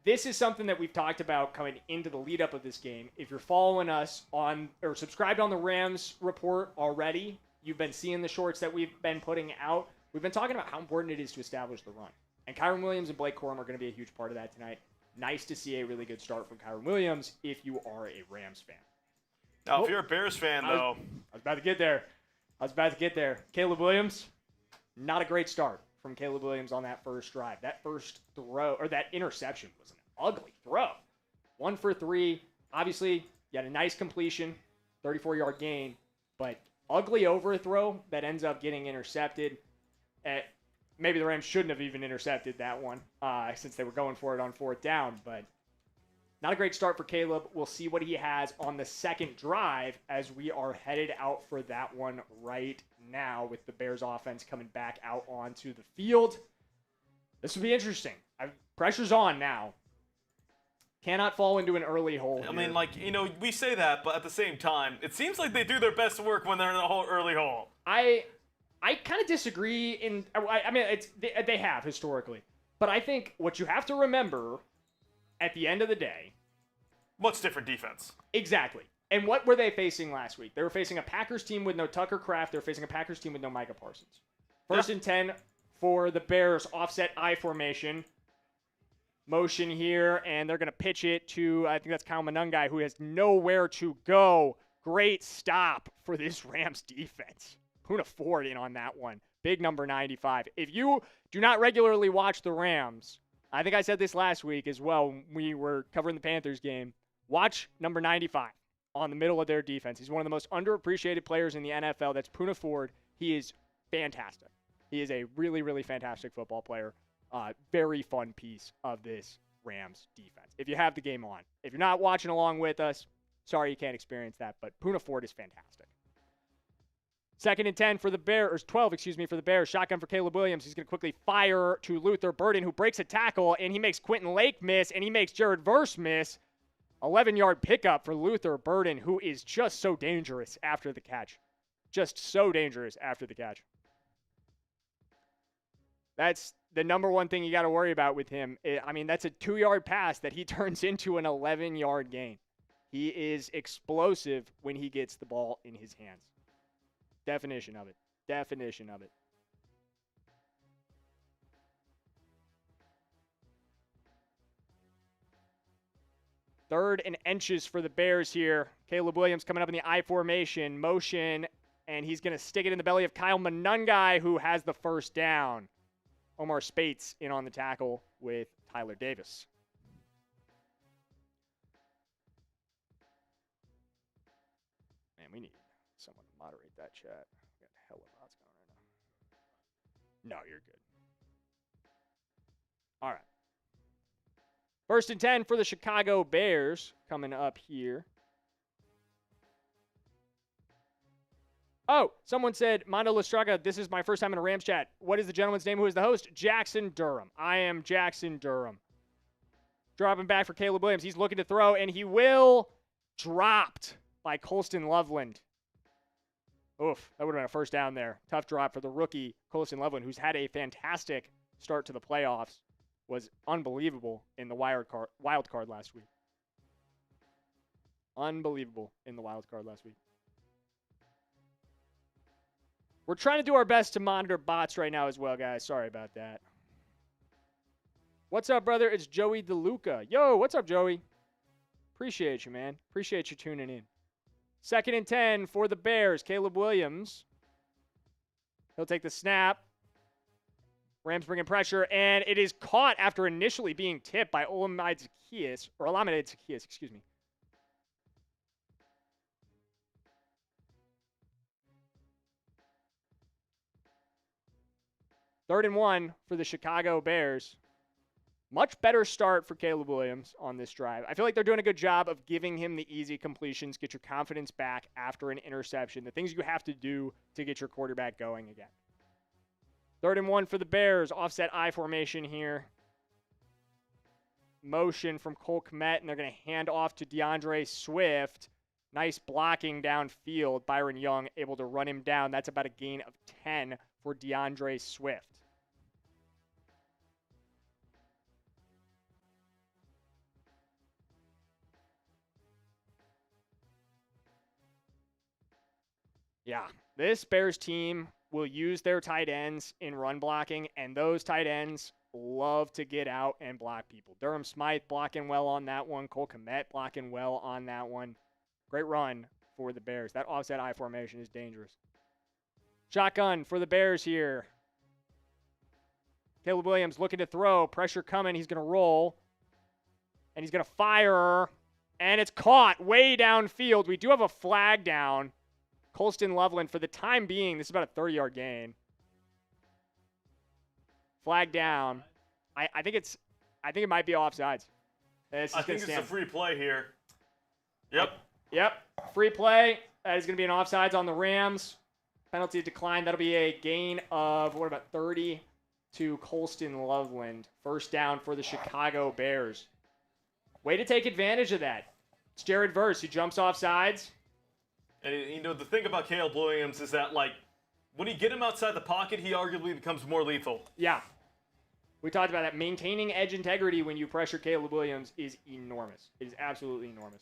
A: this is something that we've talked about coming into the lead up of this game. If you're following us on or subscribed on the Rams report already, you've been seeing the shorts that we've been putting out. We've been talking about how important it is to establish the run. And Kyren Williams and Blake Corum are going to be a huge part of that tonight. Nice to see a really good start from Kyren Williams if you are a Rams fan.
B: Now, if you're a Bears fan, though.
A: I was about to get there. Caleb Williams, not a great start from Caleb Williams on that first drive. That first throw, or that interception was an ugly throw. 1 for 3. Obviously, you had a nice completion, 34-yard gain, but ugly overthrow that ends up getting intercepted. Maybe the Rams shouldn't have even intercepted that one since they were going for it on 4th down, but not a great start for Caleb. We'll see what he has on the second drive as we are headed out for that one right now with the Bears offense coming back out onto the field. This will be interesting. Pressure's on now. Cannot fall into an early hole here.
B: I mean, like, we say that, but at the same time, it seems like they do their best work when they're in a early hole.
A: I kind of disagree. I mean, they have historically. But I think what you have to remember at the end of the day.
B: Much different defense.
A: Exactly. And what were they facing last week? They were facing a Packers team with no Tucker Kraft. They were facing a Packers team with no Micah Parsons. First and 10 for the Bears, offset I formation. Motion here, and they're going to pitch it to, I think that's Kyle Monangai, who has nowhere to go. Great stop for this Rams defense. Puka Nacua in on that one. Big number 95. If you do not regularly watch the Rams, I think I said this last week as well when we were covering the Panthers game, watch number 95 on the middle of their defense. He's one of the most underappreciated players in the NFL. That's Puka Nacua. He is fantastic. He is a really, really fantastic football player. Very fun piece of this Rams defense. If you have the game on. If you're not watching along with us, sorry you can't experience that, but Puka Nacua is fantastic. 2nd and 10 for the Bears, 12, for the Bears. Shotgun for Caleb Williams. He's going to quickly fire to Luther Burden, who breaks a tackle, and he makes Quentin Lake miss, and he makes Jared Verse miss. 11-yard pickup for Luther Burden, who is just so dangerous after the catch. Just so dangerous after the catch. That's the number one thing you got to worry about with him. I mean, that's a 2-yard pass that he turns into an 11-yard gain. He is explosive when he gets the ball in his hands. Definition of it. Definition of it. Third and inches for the Bears here. Caleb Williams coming up in the I formation. Motion, and he's going to stick it in the belly of Kyle Monangai, who has the first down. Omar Spates in on the tackle with Tyler Davis. Man, we need someone to moderate that chat. We got hella bots going right now. No, you're good. All right. 1st and 10 for the Chicago Bears coming up here. Oh, someone said, Mondo Lestraga, this is my first time in a Rams chat. What is the gentleman's name who is the host? Jackson Durham. I am Jackson Durham. Dropping back for Caleb Williams. He's looking to throw, and he will. Dropped by Colston Loveland. Oof, that would have been a first down there. Tough drop for the rookie, Colston Loveland, who's had a fantastic start to the playoffs. Was unbelievable in the wild card last week. Unbelievable in the wild card last week. We're trying to do our best to monitor bots right now as well, guys. Sorry about that. What's up, brother? It's Joey DeLuca. Yo, what's up, Joey? Appreciate you, man. Appreciate you tuning in. 2nd and 10 for the Bears. Caleb Williams. He'll take the snap. Rams bringing pressure, and it is caught after initially being tipped by Olamide Zaccheaus, excuse me. Third and 1 for the Chicago Bears. Much better start for Caleb Williams on this drive. I feel like they're doing a good job of giving him the easy completions, get your confidence back after an interception, the things you have to do to get your quarterback going again. 3rd and 1 for the Bears. Offset I formation here. Motion from Cole Kmet, and they're going to hand off to DeAndre Swift. Nice blocking downfield. Byron Young able to run him down. That's about a gain of 10 for DeAndre Swift. Yeah, this Bears team will use their tight ends in run blocking, and those tight ends love to get out and block people. Durham Smythe blocking well on that one. Cole Kmet blocking well on that one. Great run for the Bears. That offset I formation is dangerous. Shotgun for the Bears here. Caleb Williams looking to throw. Pressure coming. He's going to roll. And he's going to fire. And it's caught way downfield. We do have a flag down Colston Loveland, for the time being, this is about a 30-yard gain. Flag down. I think it might be offsides.
B: I think it's a free play here. Yep.
A: Yep. Free play. That is going to be an offsides on the Rams. Penalty decline. That'll be a gain of, 30 to Colston Loveland. First down for the Chicago Bears. Way to take advantage of that. It's Jared Verse who jumps off sides.
B: And, the thing about Caleb Williams is that, when you get him outside the pocket, he arguably becomes more lethal.
A: Yeah. We talked about that. Maintaining edge integrity when you pressure Caleb Williams is enormous. It is absolutely enormous.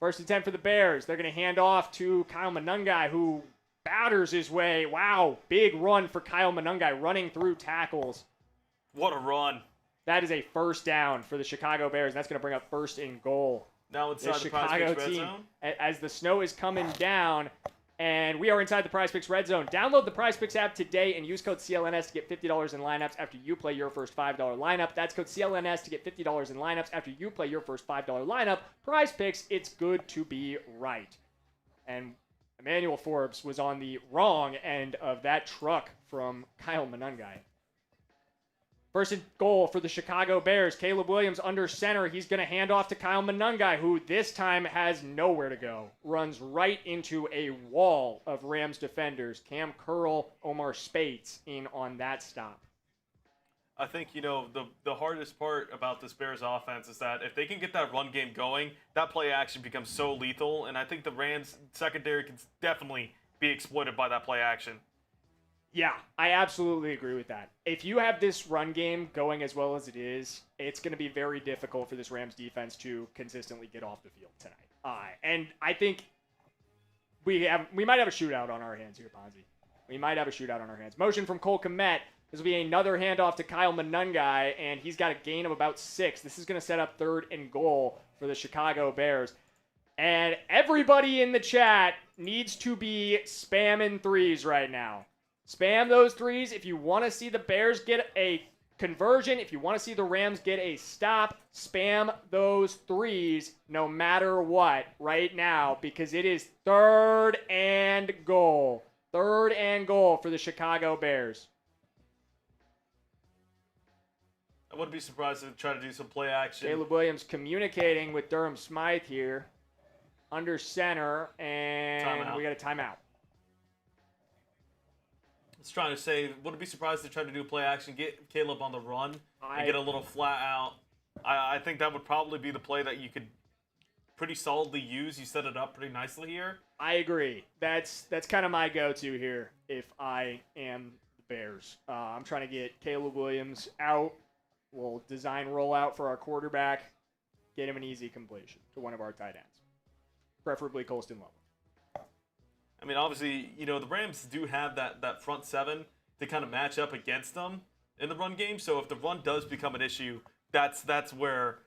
A: First and 10 for the Bears. They're going to hand off to Kyle Monungai, who batters his way. Wow, big run for Kyle Monungai, running through tackles.
B: What a run.
A: That is a first down for the Chicago Bears, and that's going to bring up first and goal.
B: Now inside the
A: Chicago
B: Prize Picks Red
A: team,
B: Zone.
A: as the snow is coming down, and we are inside the Prize Picks Red Zone. Download the Prize Picks app today and use code CLNS to get $50 in lineups after you play your first $5 lineup. That's code CLNS to get $50 in lineups after you play your first $5 lineup. Prize Picks, it's good to be right. And Emmanuel Forbes was on the wrong end of that truck from Kyle Monungai. First and goal for the Chicago Bears. Caleb Williams under center. He's going to hand off to Kyle Monungai, who this time has nowhere to go. Runs right into a wall of Rams defenders. Cam Curl, Omar Spates in on that stop.
B: I think, the hardest part about this Bears offense is that if they can get that run game going, that play action becomes so lethal. And I think the Rams secondary can definitely be exploited by that play action.
A: Yeah, I absolutely agree with that. If you have this run game going as well as it is, it's going to be very difficult for this Rams defense to consistently get off the field tonight. And I think we might have a shootout on our hands here, Ponzi. We might have a shootout on our hands. Motion from Cole Kmet. This will be another handoff to Kyle Monungai, and he's got a gain of about 6. This is going to set up third and goal for the Chicago Bears. And everybody in the chat needs to be spamming threes right now. Spam those threes if you want to see the Bears get a conversion. If you want to see the Rams get a stop, spam those threes no matter what right now, because it is third and goal. Third and goal for the Chicago Bears.
B: I wouldn't be surprised if they try to do some play action.
A: Caleb Williams communicating with Durham Smythe here. Under center, and
B: timeout.
A: We got a timeout.
B: I was trying to say, wouldn't be surprised if they tried to do play action, get Caleb on the run, and get a little flat out. I think that would probably be the play that you could pretty solidly use. You set it up pretty nicely here.
A: I agree. That's kind of my go-to here if I am the Bears. I'm trying to get Caleb Williams out. We'll design rollout for our quarterback, get him an easy completion to one of our tight ends, preferably Colston Loveland.
B: I mean, obviously, the Rams do have that front seven to kind of match up against them in the run game. So if the run does become an issue, that's where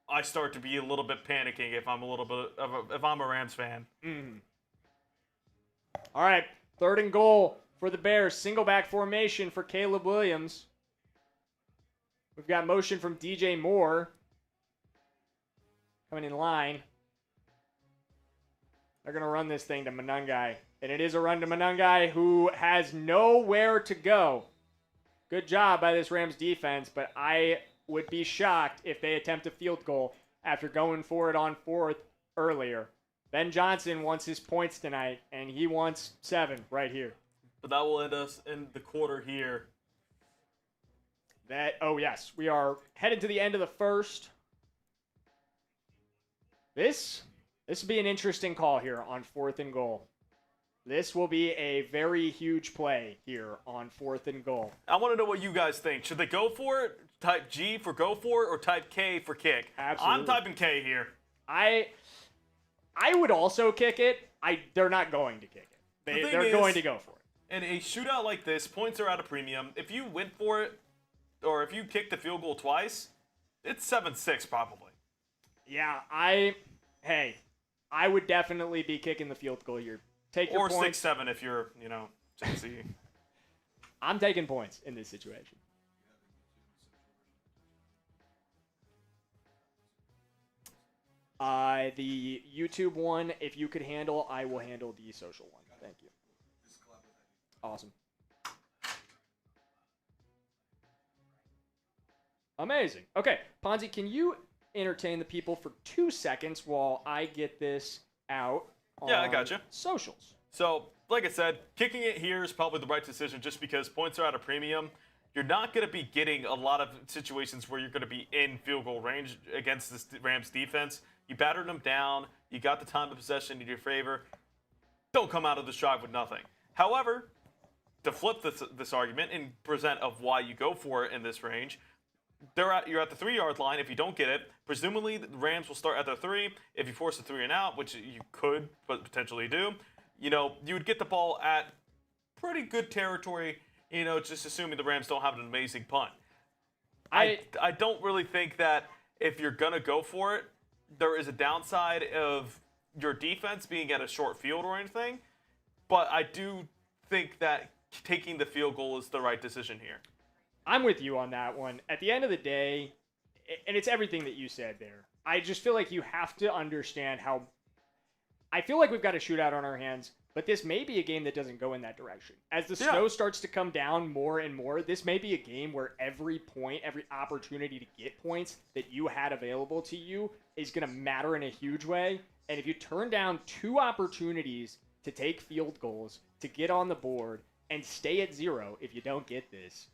B: I start to be a little bit panicking if I'm a Rams fan.
A: Mm. All right, third and goal for the Bears. Single back formation for Caleb Williams. We've got motion from DJ Moore coming in line. They're going to run this thing to Monungai. And it is a run to Monungai, who has nowhere to go. Good job by this Rams defense, but I would be shocked if they attempt a field goal after going for it on fourth earlier. Ben Johnson wants his points tonight, and he wants 7 right here.
B: But that will end us in the quarter here.
A: Yes, we are headed to the end of the first. This will be an interesting call here on fourth and goal. This will be a very huge play here on fourth and goal.
B: I want to know what you guys think. Should they go for it? Type G for go for it, or type K for kick?
A: Absolutely.
B: I'm typing K here.
A: I would also kick it. They're not going to kick it. They're going to go for it.
B: In a shootout like this, points are at a premium. If you went for it, or if you kick the field goal twice, it's 7-6 probably.
A: Yeah, I would definitely be kicking the field goal here. Take your points.
B: Or 6-7 if you're, JC.
A: I'm taking points in this situation. The YouTube one, if you could handle, I will handle the social one. Thank you. Awesome. Amazing. Okay, Ponzi, can you entertain the people for 2 seconds while I get this out on
B: Yeah, I gotcha.
A: socials?
B: So, like I said, kicking it here is probably the right decision just because points are at a premium. You're not going to be getting a lot of situations where you're going to be in field goal range against this Rams defense. You battered them down. You got the time of possession in your favor. Don't come out of this drive with nothing. However, to flip this argument and present of why you go for it in this range, you're at the 3-yard line. If you don't get it, presumably the Rams will start at the 3. If you force a 3 and out, which you could but potentially do, you would get the ball at pretty good territory, just assuming the Rams don't have an amazing punt. I don't really think that if you're going to go for it, there is a downside of your defense being at a short field or anything, but I do think that taking the field goal is the right decision here.
A: I'm with you on that one. At the end of the day, and it's everything that you said there, I just feel like you have to understand how I feel like we've got a shootout on our hands, but this may be a game that doesn't go in that direction. As the snow starts to come down more and more, this may be a game where every point, every opportunity to get points that you had available to you is going to matter in a huge way. And if you turn down 2 opportunities to take field goals, to get on the board, and stay at 0 if you don't get this,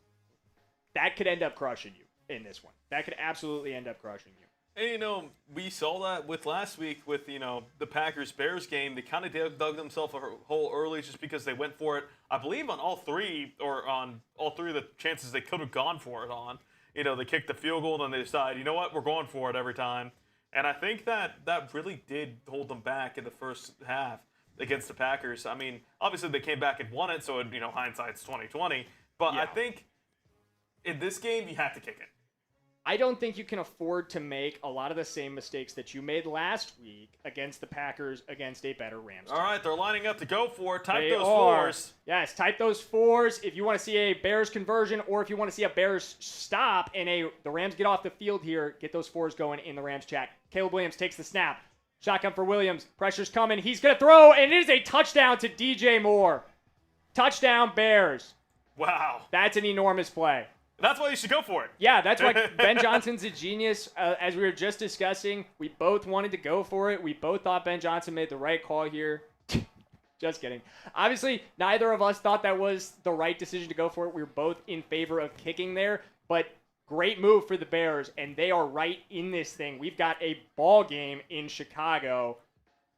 A: that could end up crushing you in this one. That could absolutely end up crushing you.
B: And, we saw that with last week with, the Packers-Bears game. They kind of dug themselves a hole early just because they went for it, I believe, on all 3 of the chances they could have gone for it on. They kicked the field goal, and then they decide, you know what, we're going for it every time. And I think that really did hold them back in the first half against the Packers. I mean, obviously they came back and won it, so, hindsight's 20/20. But yeah. I think in this game, you have to kick it.
A: I don't think you can afford to make a lot of the same mistakes that you made last week against the Packers against a better Rams team.
B: All right, they're lining up to go for it. Type those 4s.
A: Yes, type those 4s if you want to see a Bears conversion or if you want to see a Bears stop and the Rams get off the field here, get those 4s going in the Rams chat. Caleb Williams takes the snap. Shotgun for Williams. Pressure's coming. He's going to throw, and it is a touchdown to DJ Moore. Touchdown, Bears.
B: Wow.
A: That's an enormous play.
B: That's why you should go for it.
A: Yeah, that's why Ben Johnson's a genius. As we were just discussing, we both wanted to go for it. We both thought Ben Johnson made the right call here. Just kidding. Obviously, neither of us thought that was the right decision to go for it. We were both in favor of kicking there, but great move for the Bears, and they are right in this thing. We've got a ball game in Chicago.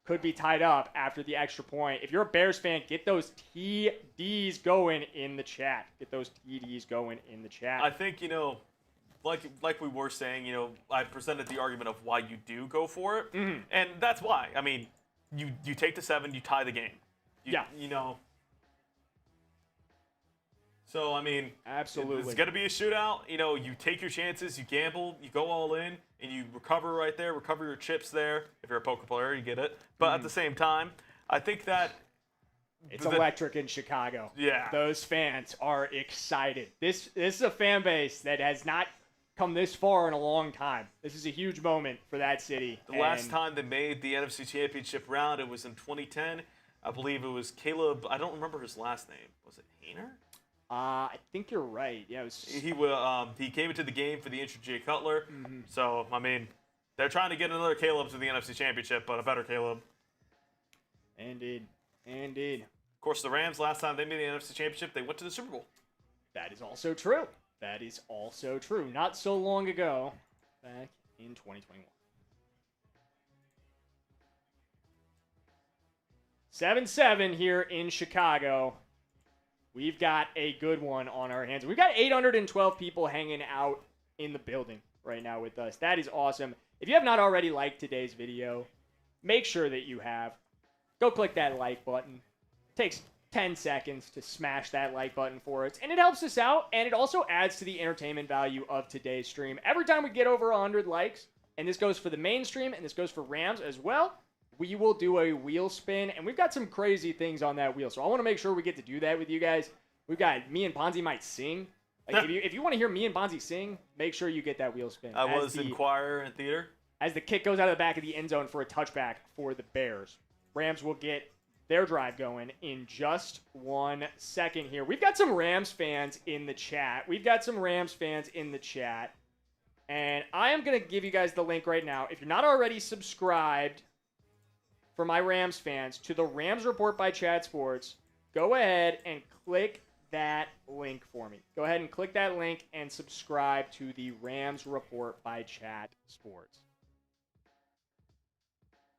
A: Could be tied up after the extra point. If you're a Bears fan, get those TDs going in the chat. Get those TDs going in the chat.
B: I think, like we were saying, I presented the argument of why you do go for it. Mm-hmm. And that's why. I mean, you take the 7, you tie the game. So, I mean,
A: absolutely,
B: it's going to be a shootout. You take your chances, you gamble, you go all in, and you recover right there, recover your chips there. If you're a poker player, you get it. But at the same time, I think that
A: it's electric in Chicago.
B: Yeah.
A: Those fans are excited. This is a fan base that has not come this far in a long time. This is a huge moment for that city.
B: The last time they made the NFC Championship round, it was in 2010. I believe it was Caleb. I don't remember his last name. Was it Hayner?
A: I think you're right. Yeah,
B: he came into the game for the injured Jay Cutler. Mm-hmm. So, I mean, they're trying to get another Caleb to the NFC Championship, but a better Caleb.
A: Indeed.
B: Of course, the Rams, last time they made the NFC Championship, they went to the Super Bowl.
A: That is also true. Not so long ago, back in 2021. 7-7 here in Chicago. We've got a good one on our hands. We've got 812 people hanging out in the building right now with us. That is awesome. If you have not already liked today's video, make sure that you have. Go click that like button. It takes 10 seconds to smash that like button for us, and it helps us out, and it also adds to the entertainment value of today's stream. Every time we get over 100 likes, and this goes for the main stream, and this goes for Rams as well, we will do a wheel spin, and we've got some crazy things on that wheel. So I want to make sure we get to do that with you guys. We've got me and Ponzi might sing. Like if you want to hear me and Ponzi sing, make sure you get that wheel spin.
B: I was in choir and theater.
A: as the kick goes out of the back of the end zone for a touchback for the Bears. Rams will get their drive going in just 1 second here. We've got some Rams fans in the chat. And I am going to give you guys the link right now. If you're not already subscribed, for my Rams fans, to the Rams Report by Chad Sports, go ahead and click that link for me. Go ahead and click that link and subscribe to the Rams Report by Chad Sports.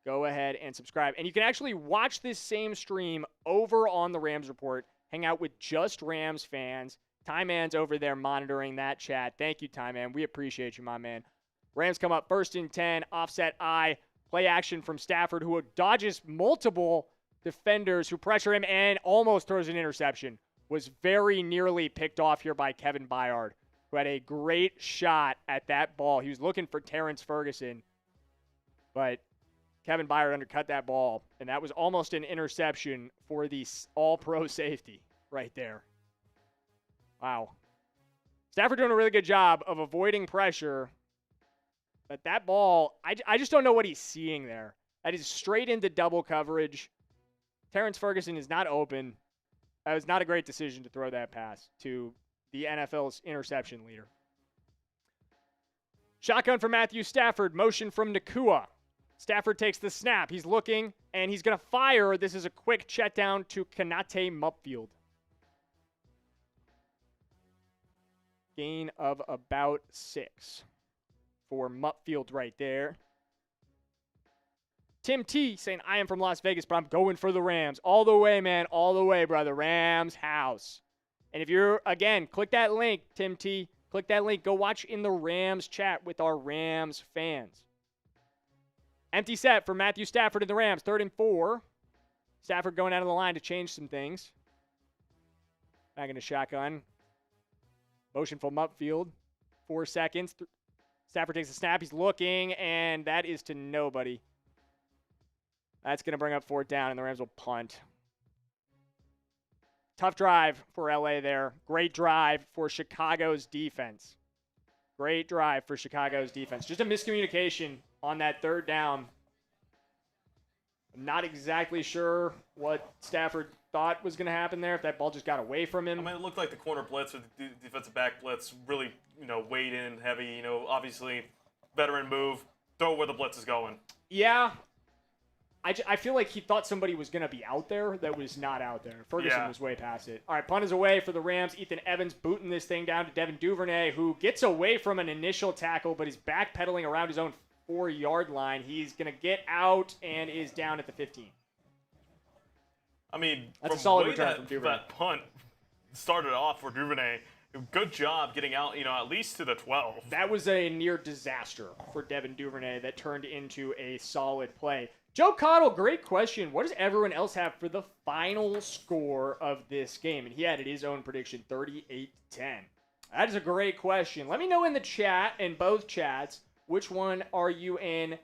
A: Go ahead and subscribe. And you can actually watch this same stream over on the Rams Report. Hang out with just Rams fans. Ty Man's over there monitoring that chat. Thank you, Ty Man. We appreciate you, my man. Rams come up 1st and 10, offset I. Play action from Stafford, who dodges multiple defenders who pressure him and almost throws an interception. Was very nearly picked off here by Kevin Byard, who had a great shot at that ball. He was looking for Terrence Ferguson, but Kevin Byard undercut that ball, and that was almost an interception for the all-pro safety right there. Wow. Stafford doing a really good job of avoiding pressure, but that ball, I just don't know what he's seeing there. That is straight into double coverage. Terrence Ferguson is not open. That was not a great decision to throw that pass to the NFL's interception leader. Shotgun from Matthew Stafford, motion from Nacua. Stafford takes the snap. He's looking, and he's going to fire. This is a quick check down to Kanate Mupfield. Gain of about 6 for Mupfield right there. Tim T saying, I am from Las Vegas, but I'm going for the Rams. All the way, man. All the way, brother. Rams house. And if you're, again, click that link, Tim T. Click that link. Go watch in the Rams chat with our Rams fans. Empty set for Matthew Stafford and the Rams. 3rd and 4. Stafford going out of the line to change some things. Back into shotgun. Motion from Mupfield. 4 seconds. Stafford takes a snap. He's looking, and that is to nobody. That's going to bring up 4th down, and the Rams will punt. Tough drive for LA there. Great drive for Chicago's defense. Great drive for Chicago's defense. Just a miscommunication on that 3rd down. I'm not exactly sure what Stafford thought was going to happen there, if that ball just got away from him.
B: I mean, it looked like the corner blitz or the defensive back blitz really, weighed in heavy. Obviously, veteran move. Throw where the blitz is going.
A: Yeah. I feel like he thought somebody was going to be out there that was not out there. Ferguson was way past it. All right, punt is away for the Rams. Ethan Evans booting this thing down to Devin Duvernay, who gets away from an initial tackle, but is backpedaling around his own 4-yard line. He's going to get out and is down at the 15.
B: I mean,
A: that's a solid return from Duvernay.
B: That punt started off for Duvernay. Good job getting out, at least to the 12.
A: That was a near disaster for Devin Duvernay that turned into a solid play. Joe Cottle, great question. What does everyone else have for the final score of this game? And he added his own prediction, 38-10. That is a great question. Let me know in the chat, in both chats, which one are you in?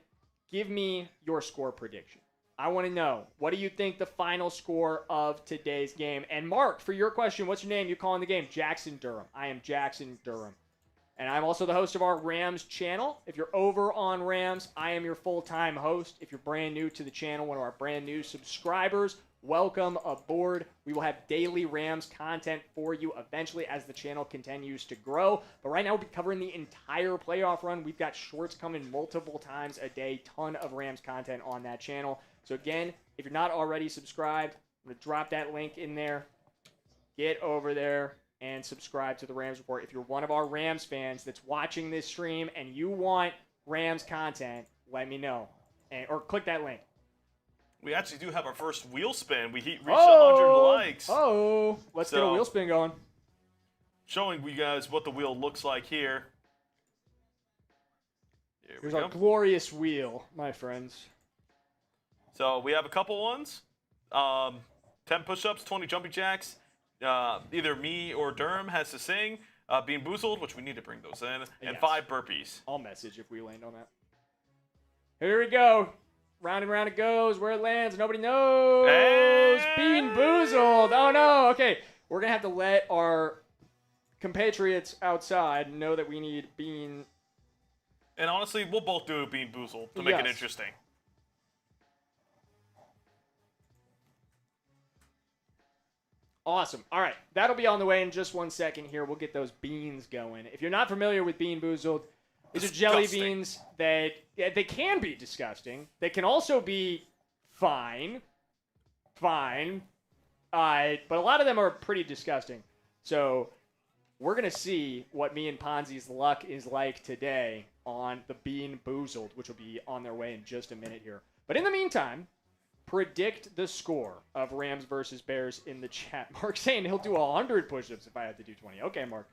A: Give me your score prediction. I want to know. What do you think the final score of today's game? And Mark, for your question, what's your name? You calling the game? Jackson Durham. I am Jackson Durham. And I'm also the host of our Rams channel. If you're over on Rams, I am your full-time host. If you're brand new to the channel, one of our brand new subscribers, welcome aboard. We will have daily Rams content for you eventually as the channel continues to grow. But right now, we'll be covering the entire playoff run. We've got shorts coming multiple times a day. Ton of Rams content on that channel. So again, if you're not already subscribed, I'm going to drop that link in there. Get over there and subscribe to the Rams Report. If you're one of our Rams fans that's watching this stream and you want Rams content, let me know. Or click that link.
B: We actually do have our first wheel spin. We reached 100 likes.
A: Let's get a wheel spin going.
B: Showing you guys what the wheel looks like here.
A: Here's our glorious wheel, my friends.
B: So we have a couple ones. 10 push-ups, 20 jumping jacks. Either me or Durham has to sing. Bean Boozled, which we need to bring those in. And 5 burpees.
A: I'll message if we land on that. Here we go. Round and round it goes. Where it lands, nobody knows.
B: Hey!
A: Bean Boozled. Oh, no. Okay. We're going to have to let our compatriots outside know that we need Bean
B: And honestly, we'll both do a Bean Boozled to make it interesting.
A: Awesome. All right. That'll be on the way in just 1 second here. We'll get those beans going. If you're not familiar with Bean Boozled, these are jelly beans that they can be disgusting. They can also be fine. But a lot of them are pretty disgusting. So we're going to see what me and Ponzi's luck is like today on the Bean Boozled, which will be on their way in just a minute here. But in the meantime, predict the score of Rams versus Bears in the chat. Mark's saying he'll do 100 push-ups if I had to do 20. Okay, Mark.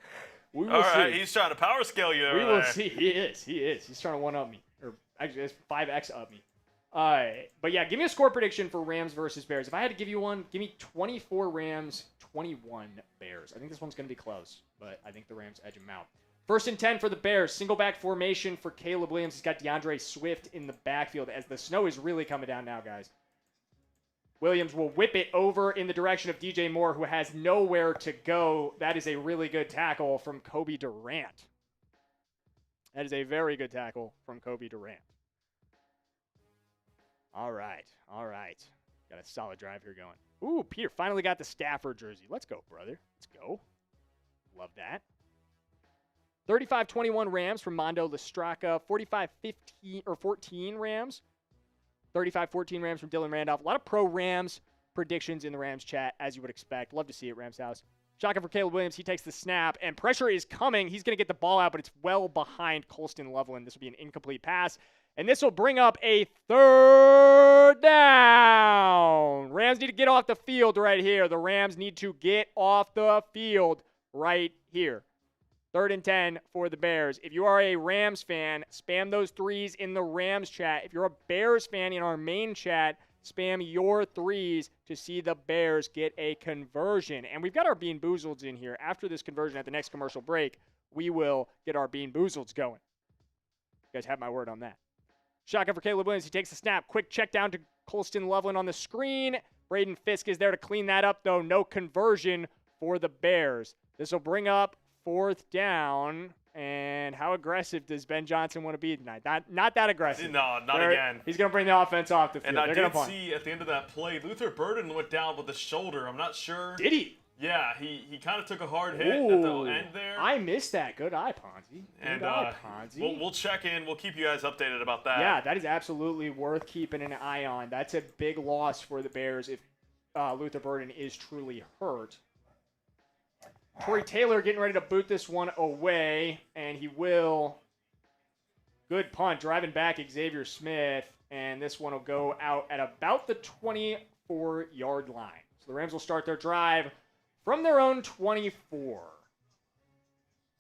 A: We will
B: All
A: see.
B: right, he's trying to power scale you.
A: We will see. He is. He's trying to one-up me. Or actually, it's 5x up me. But yeah, give me a score prediction for Rams versus Bears. If I had to give you one, give me 24 Rams, 21 Bears. I think this one's going to be close, but I think the Rams edge them out. 1st and 10 for the Bears. Single back formation for Caleb Williams. He's got DeAndre Swift in the backfield as the snow is really coming down now, guys. Williams will whip it over in the direction of DJ Moore, who has nowhere to go. That is a really good tackle from Kobe Durant. That is a very good tackle from Kobe Durant. All right. Got a solid drive here going. Ooh, Peter finally got the Stafford jersey. Let's go, brother. Let's go. Love that. 35-21 Rams from Mondo Lestraka. 45-14 Rams. 35-14 Rams from Dylan Randolph. A lot of pro Rams predictions in the Rams chat, as you would expect. Love to see it, Rams house. Shotgun for Caleb Williams. He takes the snap, and pressure is coming. He's going to get the ball out, but it's well behind Colston Loveland. This will be an incomplete pass, and this will bring up a 3rd down. Rams need to get off the field right here. The Rams need to get off the field right here. 3rd and 10 for the Bears. If you are a Rams fan, spam those 3s in the Rams chat. If you're a Bears fan in our main chat, spam your 3s to see the Bears get a conversion. And we've got our Bean Boozleds in here. After this conversion at the next commercial break, we will get our Bean Boozleds going. You guys have my word on that. Shotgun for Caleb Williams. He takes the snap. Quick check down to Colston Loveland on the screen. Braden Fisk is there to clean that up, though. No conversion for the Bears. This will bring up 4th down, and how aggressive does Ben Johnson want to be tonight? Not that aggressive.
B: No, not again.
A: He's going to bring the offense off the field.
B: And I did see at the end of that play, Luther Burden went down with his shoulder. I'm not sure.
A: Did he?
B: Yeah, he kind of took a hard hit at the end there.
A: I missed that. Good eye, Ponzi. Good eye, Ponzi.
B: We'll check in. We'll keep you guys updated about that.
A: Yeah, that is absolutely worth keeping an eye on. That's a big loss for the Bears if Luther Burden is truly hurt. Torrey Taylor getting ready to boot this one away, and he will. Good punt, driving back Xavier Smith, and this one will go out at about the 24-yard line. So the Rams will start their drive from their own 24.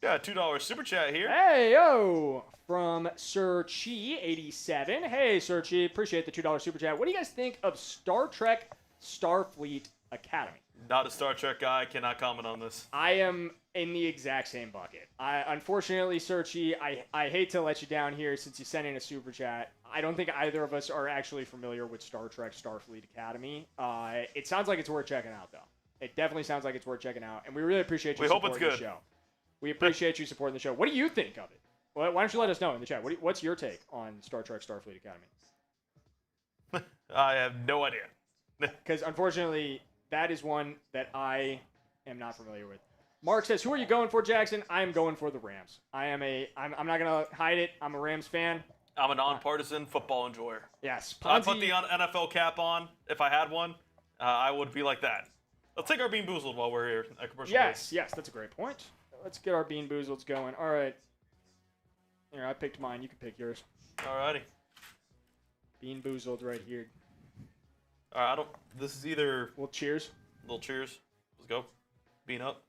B: Yeah, $2 super chat here.
A: Hey, yo, from Sir Chi 87. Hey, Sir Chi, appreciate the $2 super chat. What do you guys think of Star Trek Starfleet Academy?
B: Not a Star Trek guy. Cannot comment on this.
A: I am in the exact same bucket. Unfortunately, Searchy, I hate to let you down here since you sent in a super chat. I don't think either of us are actually familiar with Star Trek Starfleet Academy. It sounds like it's worth checking out, though. It definitely sounds like it's worth checking out, and we really appreciate you supporting the show. We appreciate you supporting the show. What do you think of it? Why don't you let us know in the chat? What's your take on Star Trek Starfleet Academy?
B: I have no idea.
A: Because unfortunately, that is one that I am not familiar with. Mark says, "Who are you going for, Jackson?" I am going for the Rams. I'm not gonna hide it. I'm a Rams fan.
B: I'm a nonpartisan football enjoyer.
A: Yes,
B: I'd put the NFL cap on if I had one. I would be like that. Let's take our Bean Boozled while we're here at commercial break.
A: Yes, that's a great point. Let's get our Bean Boozleds going. All right. Here, I picked mine. You can pick yours.
B: Alrighty.
A: Bean Boozled right here.
B: All right, this is either...
A: Well, cheers.
B: Little cheers. Let's go. Bean up.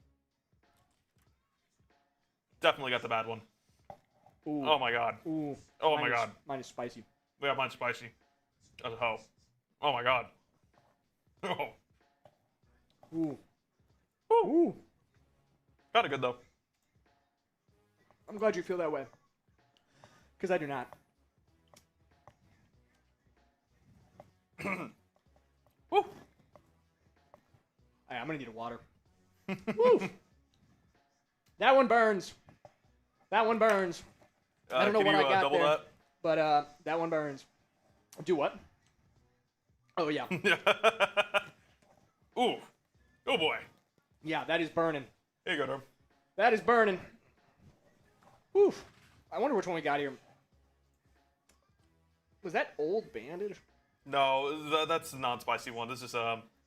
B: Definitely got the bad one.
A: Ooh.
B: Oh, my God.
A: Ooh.
B: Oh, my God.
A: Mine is spicy.
B: Yeah, mine's spicy. As a hoe. Oh, my God. Oh.
A: Ooh.
B: Ooh. Kind of good, though.
A: I'm glad you feel that way. Because I do not.
B: Woo.
A: I'm going to need a water. Woo. That one burns. That one burns. I don't know what I got
B: double
A: there,
B: that?
A: but that one burns. Do what? Oh, yeah.
B: Ooh. Oh, boy.
A: Yeah, that is burning.
B: Here you go, Norm.
A: That is burning. Whew. I wonder which one we got here. Was that Old Bandit?
B: No, that's the non-spicy one. This is,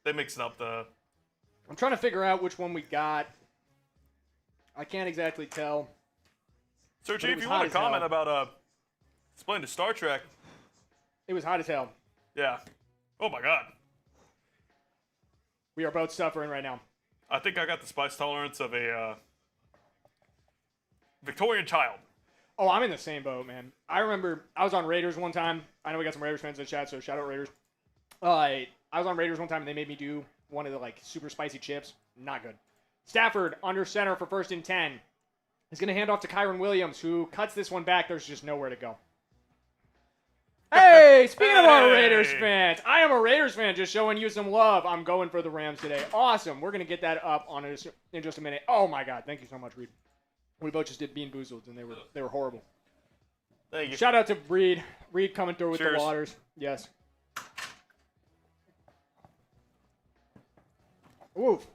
B: they mixed up the...
A: I'm trying to figure out which one we got. I can't exactly tell.
B: Sergey, if you want to comment about, explain to Star Trek.
A: It was hot as hell.
B: Yeah. Oh, my God.
A: We are both suffering right now.
B: I think I got the spice tolerance of a Victorian child.
A: Oh, I'm in the same boat, man. I remember I was on Raiders one time. I know we got some Raiders fans in the chat, so shout out Raiders. I was on Raiders one time, and they made me do one of the, super spicy chips. Not good. Stafford, under center for 1st and 10. He's going to hand off to Kyren Williams, who cuts this one back. There's just nowhere to go. Hey, speaking of our Raiders fans, I am a Raiders fan, just showing you some love. I'm going for the Rams today. Awesome. We're going to get that up in just a minute. Oh, my God. Thank you so much, Reed. We both just did Bean Boozled, and they were horrible.
B: Thank you.
A: Shout out to Reed. Reed coming through with
B: Cheers.
A: the waters. Yes. Woof.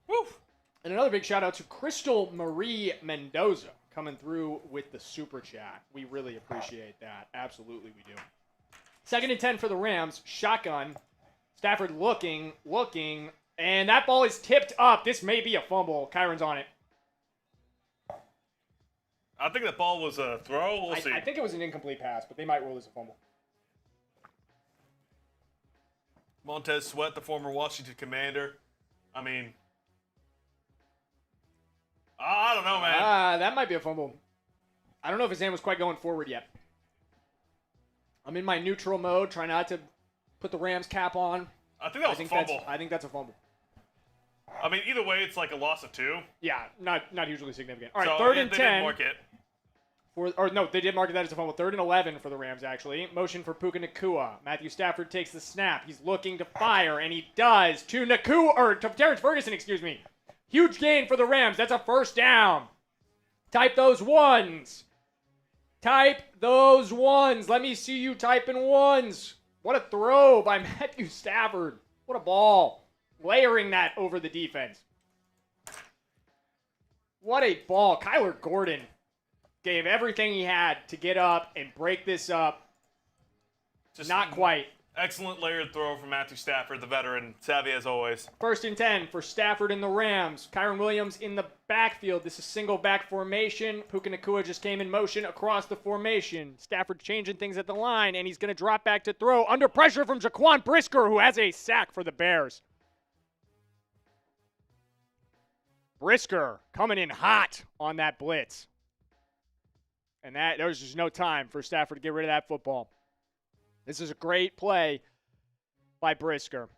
B: Woof. And
A: another big shout out to Crystal Marie Mendoza coming through with the super chat. We really appreciate that. Absolutely we do. 2nd and 10 for the Rams. Shotgun. Stafford looking, and that ball is tipped up. This may be a fumble. Kyron's on it.
B: I think that ball was a throw. We'll see.
A: I think it was an incomplete pass, but they might rule as a fumble.
B: Montez Sweat, the former Washington Commander. I mean, I don't know, man.
A: That might be a fumble. I don't know if his hand was quite going forward yet. I'm in my neutral mode, trying not to put the Rams cap on.
B: I think that was a fumble.
A: I think that's a fumble.
B: I mean, either way, it's like a loss of 2.
A: Yeah, not hugely significant. All right,
B: so
A: 3rd and
B: they
A: 10.
B: Did mark it.
A: They did mark it that as a fumble. 3rd and 11 for the Rams, actually. Motion for Puka Nacua. Matthew Stafford takes the snap. He's looking to fire, and he does to Terrence Ferguson, excuse me. Huge gain for the Rams. That's a 1st down. Type those ones. Type those ones. Let me see you typing ones. What a throw by Matthew Stafford. What a ball. Layering that over the defense. What a ball. Kyler Gordon gave everything he had to get up and break this up. Just not quite.
B: Excellent layered throw from Matthew Stafford, the veteran. Savvy as always.
A: 1st and 10 for Stafford and the Rams. Kyren Williams in the backfield. This is single back formation. Puka Nacua just came in motion across the formation. Stafford changing things at the line, and he's going to drop back to throw. Under pressure from Jaquan Brisker, who has a sack for the Bears. Brisker coming in hot on that blitz. And there was just no time for Stafford to get rid of that football. This is a great play by Brisker.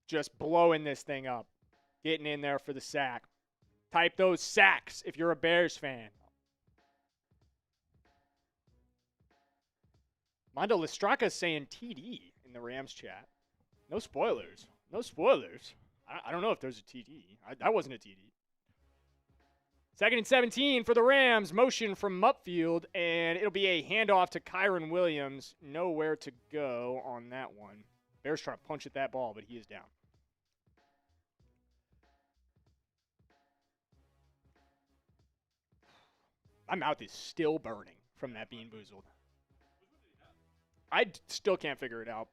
A: Just blowing this thing up. Getting in there for the sack. Type those sacks if you're a Bears fan. Mondo Listraka saying TD in the Rams chat. No spoilers. No spoilers. I don't know if there's a TD. That wasn't a TD. 2nd and 17 for the Rams. Motion from upfield, and it'll be a handoff to Kyren Williams. Nowhere to go on that one. Bears trying to punch at that ball, but he is down. My mouth is still burning from that Bean Boozled. I still can't figure it out.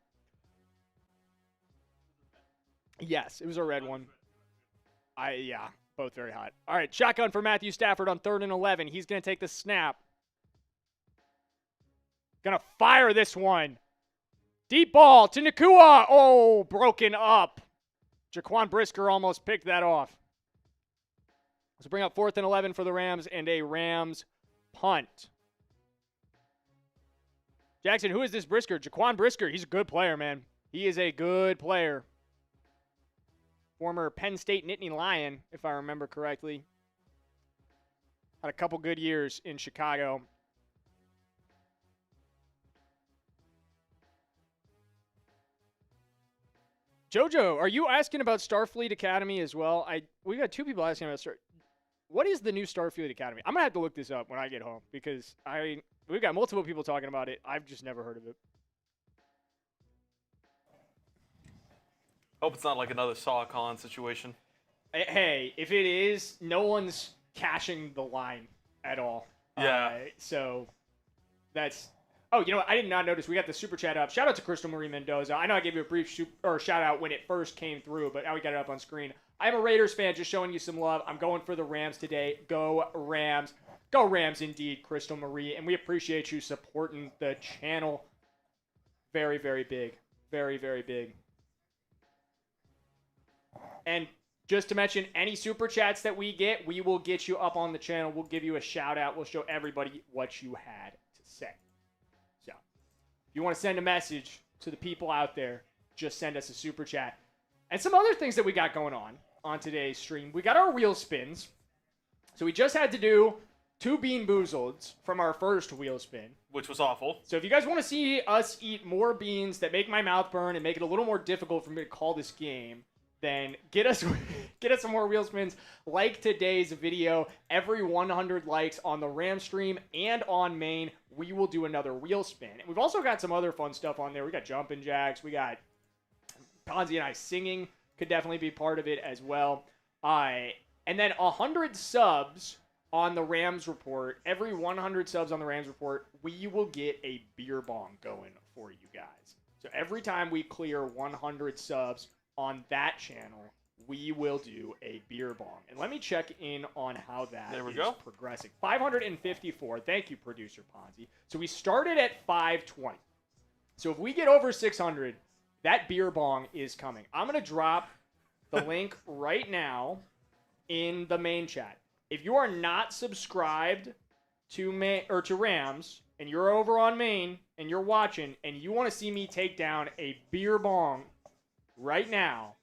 A: Yes, it was a red one. Yeah, both very hot. All right, shotgun for Matthew Stafford on 3rd and 11. He's going to take the snap. Going to fire this one. Deep ball to Nacua. Oh, broken up. Jaquan Brisker almost picked that off. Let's bring up 4th and 11 for the Rams and a Rams punt. Jackson, who is this Brisker? Jaquan Brisker. He's a good player, man. He is a good player. Former Penn State Nittany Lion, if I remember correctly. Had a couple good years in Chicago. Jojo, are you asking about Starfleet Academy as well? We got 2 people asking about what is the new Starfield Academy? I'm going to have to look this up when I get home because we've got multiple people talking about it. I've just never heard of it.
B: Hope it's not like another SawCon situation.
A: Hey, if it is, no one's cashing the line at all.
B: Yeah.
A: So that's. Oh, you know what? I did not notice. We got the super chat up. Shout out to Crystal Marie Mendoza. I know I gave you a brief shout out when it first came through, but now we got it up on screen. I'm a Raiders fan, just showing you some love. I'm going for the Rams today. Go Rams. Go Rams indeed, Crystal Marie. And we appreciate you supporting the channel. Very, very big. Very, very big. And just to mention, any super chats that we get, we will get you up on the channel. We'll give you a shout out. We'll show everybody what you had to say. So, if you want to send a message to the people out there, just send us a super chat. And some other things that we got going on today's stream. We got our wheel spins. So we just had to do 2 Bean Boozleds from our first wheel spin.
B: Which was awful.
A: So if you guys want to see us eat more beans that make my mouth burn and make it a little more difficult for me to call this game, then get us some more wheel spins like today's video. Every 100 likes on the Ram stream and on main, we will do another wheel spin. And we've also got some other fun stuff on there. We got jumping jacks. We got Ponzi and I singing could definitely be part of it as well. And then 100 subs on the Rams report. Every 100 subs on the Rams report, we will get a beer bong going for you guys. So every time we clear 100 subs on that channel, we will do a beer bong. And let me check in on how that is progressing. 554. Thank you, producer Ponzi. So we started at 520. So if we get over 600, that beer bong is coming. I'm going to drop the link right now in the main chat. If you are not subscribed to Rams and you're over on main and you're watching and you want to see me take down a beer bong right now,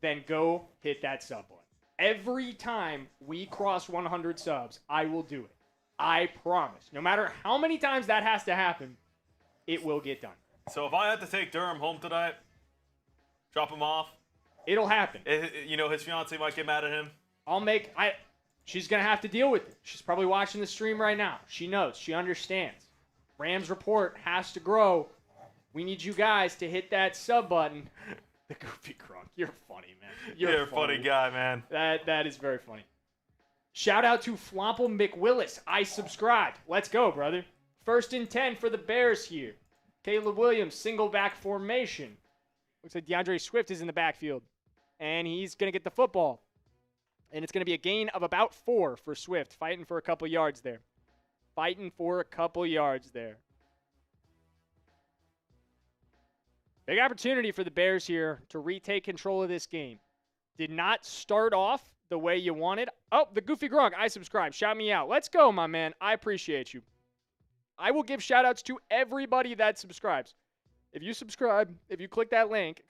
A: then go hit that sub button. Every time we cross 100 subs, I will do it. I promise. No matter how many times that has to happen, it will get done.
B: So if I had to take Durham home tonight, drop him off,
A: it'll happen.
B: His fiance might get mad at him.
A: She's going to have to deal with it. She's probably watching the stream right now. She knows. She understands. Rams report has to grow. We need you guys to hit that sub button. The Goofy Crunk. You're funny, man.
B: You're a funny guy, man.
A: That is very funny. Shout out to Flomple McWillis. I subscribed. Let's go, brother. 1st and 10 for the Bears here. Caleb Williams, single back formation. Looks like DeAndre Swift is in the backfield. And he's going to get the football. And it's going to be a gain of about 4 for Swift. Fighting for a couple yards there. Big opportunity for the Bears here to retake control of this game. Did not start off the way you wanted. Oh, the Goofy Grog, I subscribe. Shout me out. Let's go, my man. I appreciate you. I will give shout-outs to everybody that subscribes. If you subscribe, if you click that link,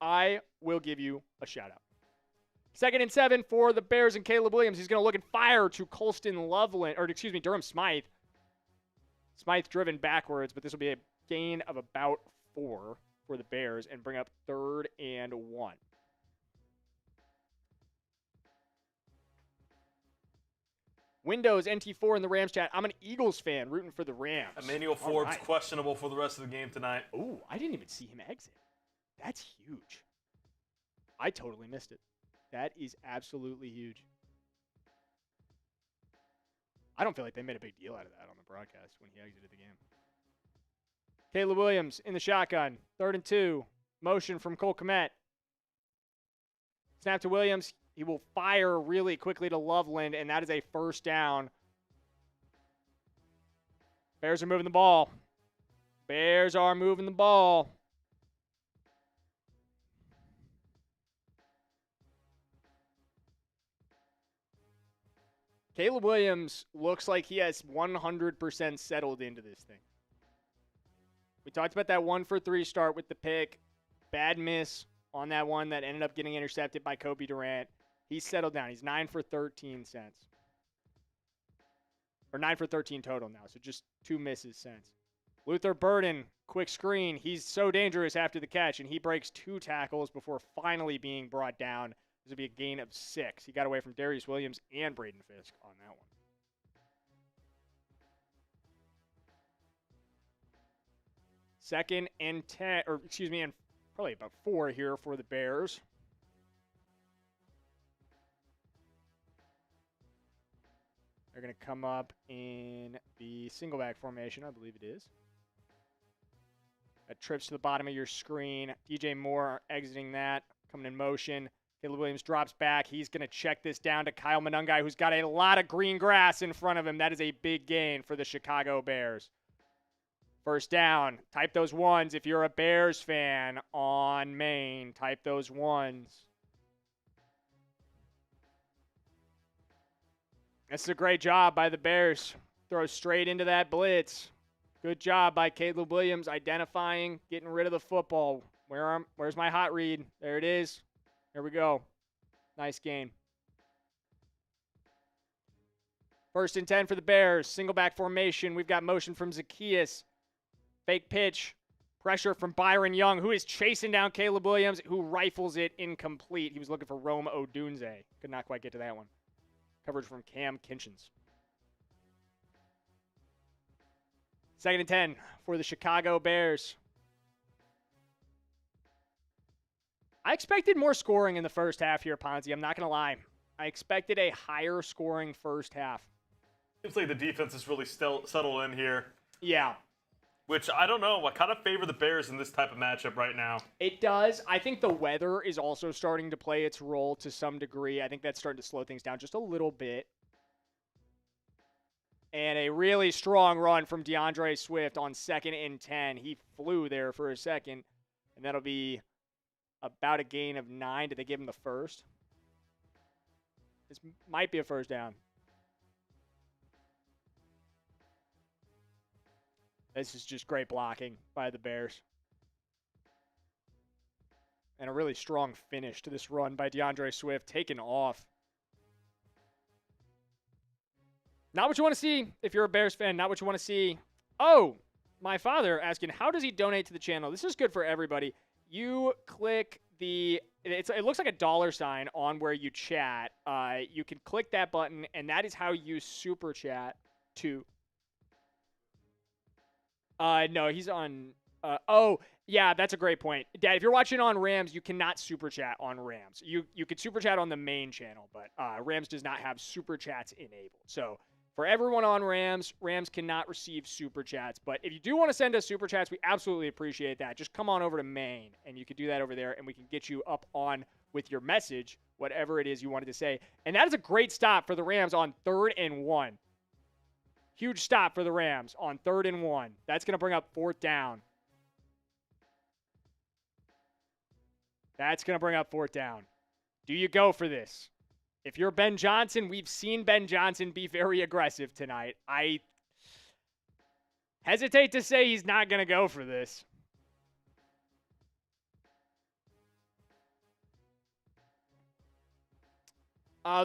A: I will give you a shout-out. 2nd and 7 for the Bears and Caleb Williams. He's going to look and fire to Durham Smythe. Smythe driven backwards, but this will be a gain of about 4 for the Bears and bring up 3rd and 1. Windows NT4 in the Rams chat. I'm an Eagles fan rooting for the Rams.
B: Emmanuel Forbes questionable for the rest of the game tonight.
A: Ooh, I didn't even see him exit. That's huge. I totally missed it. That is absolutely huge. I don't feel like they made a big deal out of that on the broadcast when he exited the game. Caleb Williams in the shotgun. 3rd and 2. Motion from Cole Kmet. Snap to Williams. He will fire really quickly to Loveland, and that is a 1st down. Bears are moving the ball. Caleb Williams looks like he has 100% settled into this thing. We talked about that 1-for-3 start with the pick. Bad miss on that one that ended up getting intercepted by Kobe Durant. He's settled down. He's 9 for 13 since. Or 9 for 13 total now, so just 2 misses since. Luther Burden, quick screen. He's so dangerous after the catch, and he breaks 2 tackles before finally being brought down. This would be a gain of 6. He got away from Darius Williams and Braden Fisk on that one. Second and 10, or excuse me, and probably about 4 here for the Bears. They're going to come up in the single back formation, I believe it is. That trips to the bottom of your screen. DJ Moore exiting that, coming in motion. Caleb Williams drops back. He's going to check this down to Kyle Monungai, who's got a lot of green grass in front of him. That is a big gain for the Chicago Bears. First down. Type those ones if you're a Bears fan on Main. Type those ones. This is a great job by the Bears. Throw straight into that blitz. Good job by Caleb Williams identifying, getting rid of the football. Where's my hot read? There it is. Here we go. Nice gain. First and 10 for the Bears. Single back formation. We've got motion from Zacchaeus. Fake pitch. Pressure from Byron Young, who is chasing down Caleb Williams, who rifles it incomplete. He was looking for Rome Odunze. Could not quite get to that one. Coverage from Cam Kinchens. Second and 10 for the Chicago Bears. I expected more scoring in the first half here, Ponzi. I'm not going to lie. I expected a higher scoring first half.
B: Seems like the defense is really settled in here.
A: Yeah.
B: Which, I don't know, I kind of favor the Bears in this type of matchup right now.
A: It does. I think the weather is also starting to play its role to some degree. I think that's starting to slow things down just a little bit. And a really strong run from DeAndre Swift on 2nd and 10. He flew there for a second, and that'll be about a gain of 9. Did they give him the first? This might be a first down. This is just great blocking by the Bears. And a really strong finish to this run by DeAndre Swift, taken off. Not what you want to see if you're a Bears fan. Not what you want to see. Oh, my father asking, how does he donate to the channel? This is good for everybody. You click the, it looks like a $ on where you chat. You can click that button, and that is how you super chat to. No, he's on. Oh, yeah, that's a great point. Dad, if you're watching on Rams, you cannot super chat on Rams. You could super chat on the main channel, but Rams does not have super chats enabled. So for everyone on Rams, Rams cannot receive super chats. But if you do want to send us super chats, we absolutely appreciate that. Just come on over to main, and you can do that over there, and we can get you up on with your message, whatever it is you wanted to say. And that is a great stop for the Rams on 3rd and 1. Huge stop for the Rams on 3rd and 1. That's going to bring up 4th down. That's going to bring up 4th down. Do you go for this? If you're Ben Johnson, we've seen Ben Johnson be very aggressive tonight. I hesitate to say he's not going to go for this.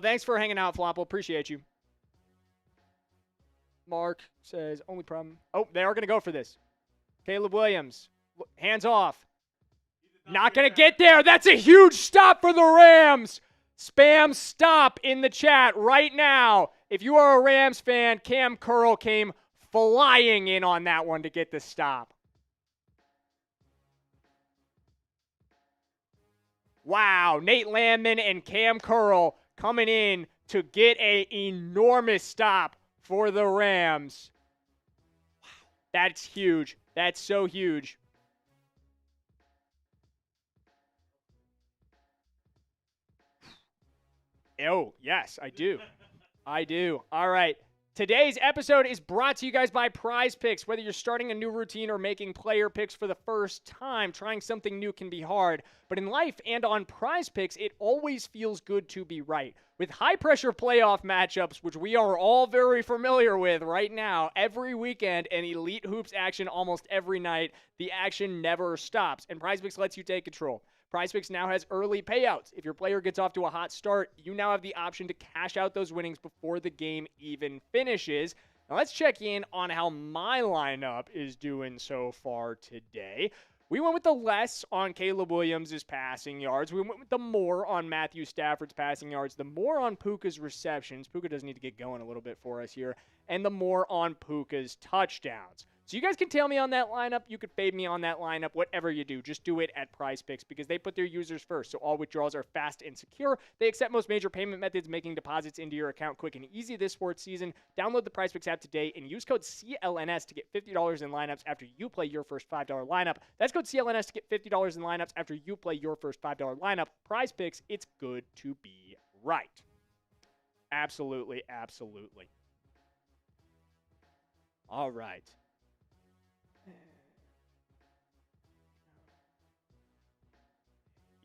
A: Thanks for hanging out, Flopple. Appreciate you. Mark says, only problem. Oh, they are going to go for this. Caleb Williams, hands off. Not going to get there. That's a huge stop for the Rams. Spam stop in the chat right now. If you are a Rams fan, Cam Curl came flying in on that one to get the stop. Wow, Nate Landman and Cam Curl coming in to get an enormous stop for the Rams. Wow, that's huge. That's so huge. Oh, yes, I do. I do. All right. Today's episode is brought to you guys by Prize Picks. Whether you're starting a new routine or making player picks for the first time, trying something new can be hard. But in life and on Prize Picks, it always feels good to be right. With high-pressure playoff matchups, which we are all very familiar with right now, every weekend, and elite hoops action almost every night, the action never stops. And Prize Picks lets you take control. PrizePicks now has early payouts. If your player gets off to a hot start, you now have the option to cash out those winnings before the game even finishes. Now let's check in on how my lineup is doing so far today. We went with the less on Caleb Williams' passing yards. We went with the more on Matthew Stafford's passing yards, the more on Puka's receptions. Puka does need to get going a little bit for us here. And the more on Puka's touchdowns. So you guys can tail me on that lineup. You could fade me on that lineup. Whatever you do, just do it at Prize Picks because they put their users first. So all withdrawals are fast and secure. They accept most major payment methods, making deposits into your account quick and easy this sports season. Download the Prize Picks app today and use code CLNS to get $50 in lineups after you play your first $5 lineup. That's code CLNS to get $50 in lineups after you play your first $5 lineup. Prize Picks, it's good to be right. Absolutely, absolutely. All right.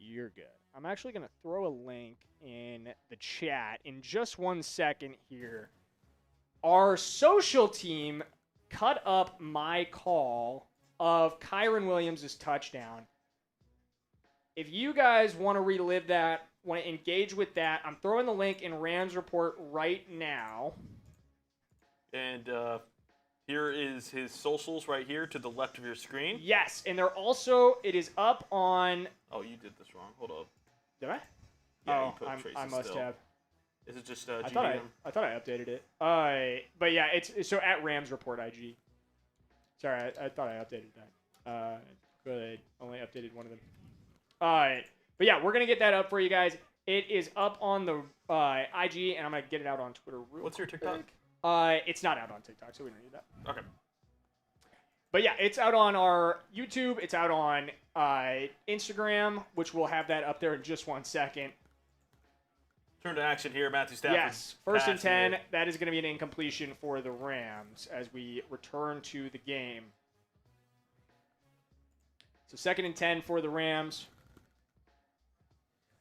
A: You're good. I'm actually going to throw a link in the chat in just 1 second here. Our social team cut up my call of Kyren Williams' touchdown. If you guys want to relive that, want to engage with that, I'm throwing the link in Rams Report right now.
B: And here is his socials right here to the left of your screen.
A: Yes, and they're also, it is up on...
B: Oh, you did this wrong. Hold up.
A: Did I?
B: Yeah,
A: oh,
B: you put Trace's
A: I must
B: still.
A: have.
B: Is it just
A: I
B: GDM?
A: thought I updated it. But yeah, it's so at Rams Report IG. Sorry, I thought I updated that. Good. Only updated one of them. But yeah, we're gonna get that up for you guys. It is up on the IG, and I'm gonna get it out on Twitter.
B: What's your TikTok?
A: It's not out on TikTok, so we don't need that.
B: Okay.
A: But yeah, it's out on our YouTube. It's out on Instagram, which we'll have that up there in just 1 second.
B: Turn to action here, Matthew Stafford.
A: Yes, first and 10. That is going to be an incompletion for the Rams as we return to the game. So second and 10 for the Rams.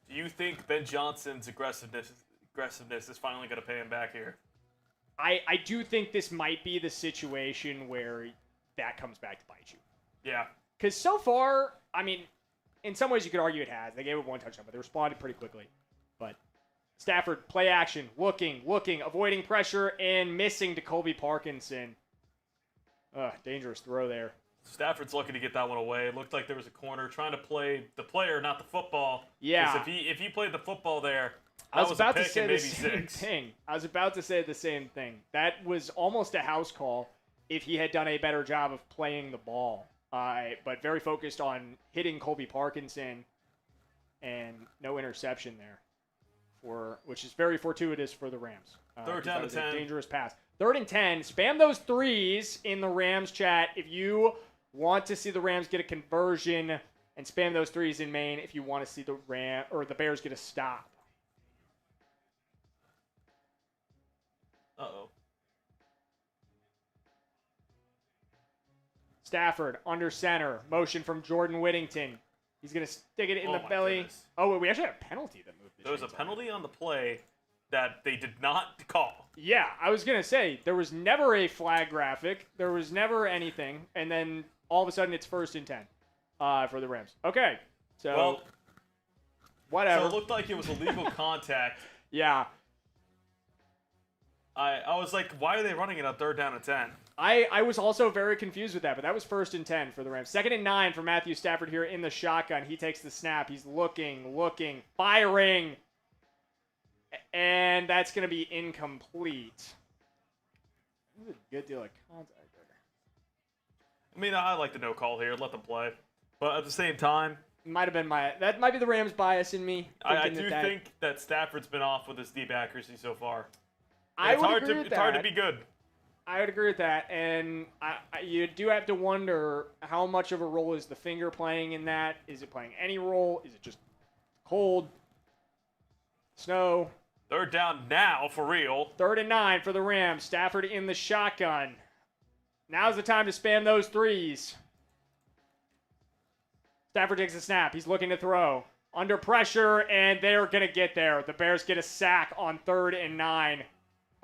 B: Do you think Ben Johnson's aggressiveness is finally going to pay him back here?
A: I do think this might be the situation where that comes back to bite you.
B: Yeah.
A: Because so far, I mean, in some ways you could argue it has. They gave up one touchdown, but they responded pretty quickly. But Stafford, play action, looking, avoiding pressure, and missing to Colby Parkinson. Dangerous throw there.
B: Stafford's lucky to get that one away. It looked like there was a corner trying to play the player, not the football.
A: Yeah.
B: Because if he played the football there,
A: I was about to
B: pick
A: say
B: and
A: the
B: maybe
A: same
B: 6.
A: thing. I was about to say the same thing. That was almost a house call if he had done a better job of playing the ball. But very focused on hitting Colby Parkinson and no interception there, which is very fortuitous for the Rams.
B: Third down to 10.
A: A dangerous pass. 3rd and 10. Spam those threes in the Rams chat if you want to see the Rams get a conversion, and spam those threes in Maine if you want to see the Bears get a stop.
B: Uh-oh.
A: Stafford under center. Motion from Jordan Whittington. He's going to stick it in the belly.
B: Goodness.
A: Oh, wait, we actually had a penalty that moved.
B: There was a penalty on the play that they did not call.
A: Yeah, I was going to say, there was never a flag graphic. There was never anything. And then all of a sudden it's 1st and 10 for the Rams. Okay, so
B: well,
A: whatever.
B: So it looked like it was illegal contact.
A: Yeah.
B: I was like, why are they running it on 3rd down and 10?
A: I was also very confused with that, but that was 1st and 10 for the Rams. 2nd and 9 for Matthew Stafford here in the shotgun. He takes the snap. He's looking, firing. And that's going to be incomplete. This is a good deal of contact there.
B: I mean, I like the no call here. Let them play. But at the same time,
A: that might be the Rams bias in me.
B: I do think that Stafford's been off with his deep accuracy so far.
A: It's hard to
B: be good.
A: I would agree with that, and you do have to wonder how much of a role is the finger playing in that. Is it playing any role? Is it just cold? Snow?
B: 3rd down now, for real.
A: 3rd and 9 for the Rams. Stafford in the shotgun. Now's the time to spam those threes. Stafford takes a snap. He's looking to throw. Under pressure, and they're going to get there. The Bears get a sack on 3rd and 9.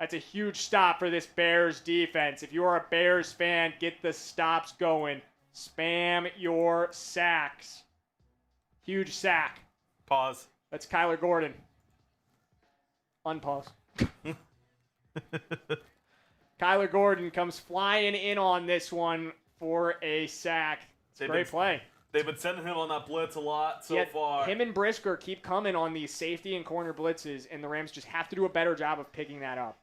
A: That's a huge stop for this Bears defense. If you are a Bears fan, get the stops going. Spam your sacks. Huge sack.
B: Pause.
A: That's Kyler Gordon. Unpause. Kyler Gordon comes flying in on this one for a sack. It's a great play.
B: They've been sending him on that blitz a lot so far.
A: Him and Brisker keep coming on these safety and corner blitzes, and the Rams just have to do a better job of picking that up.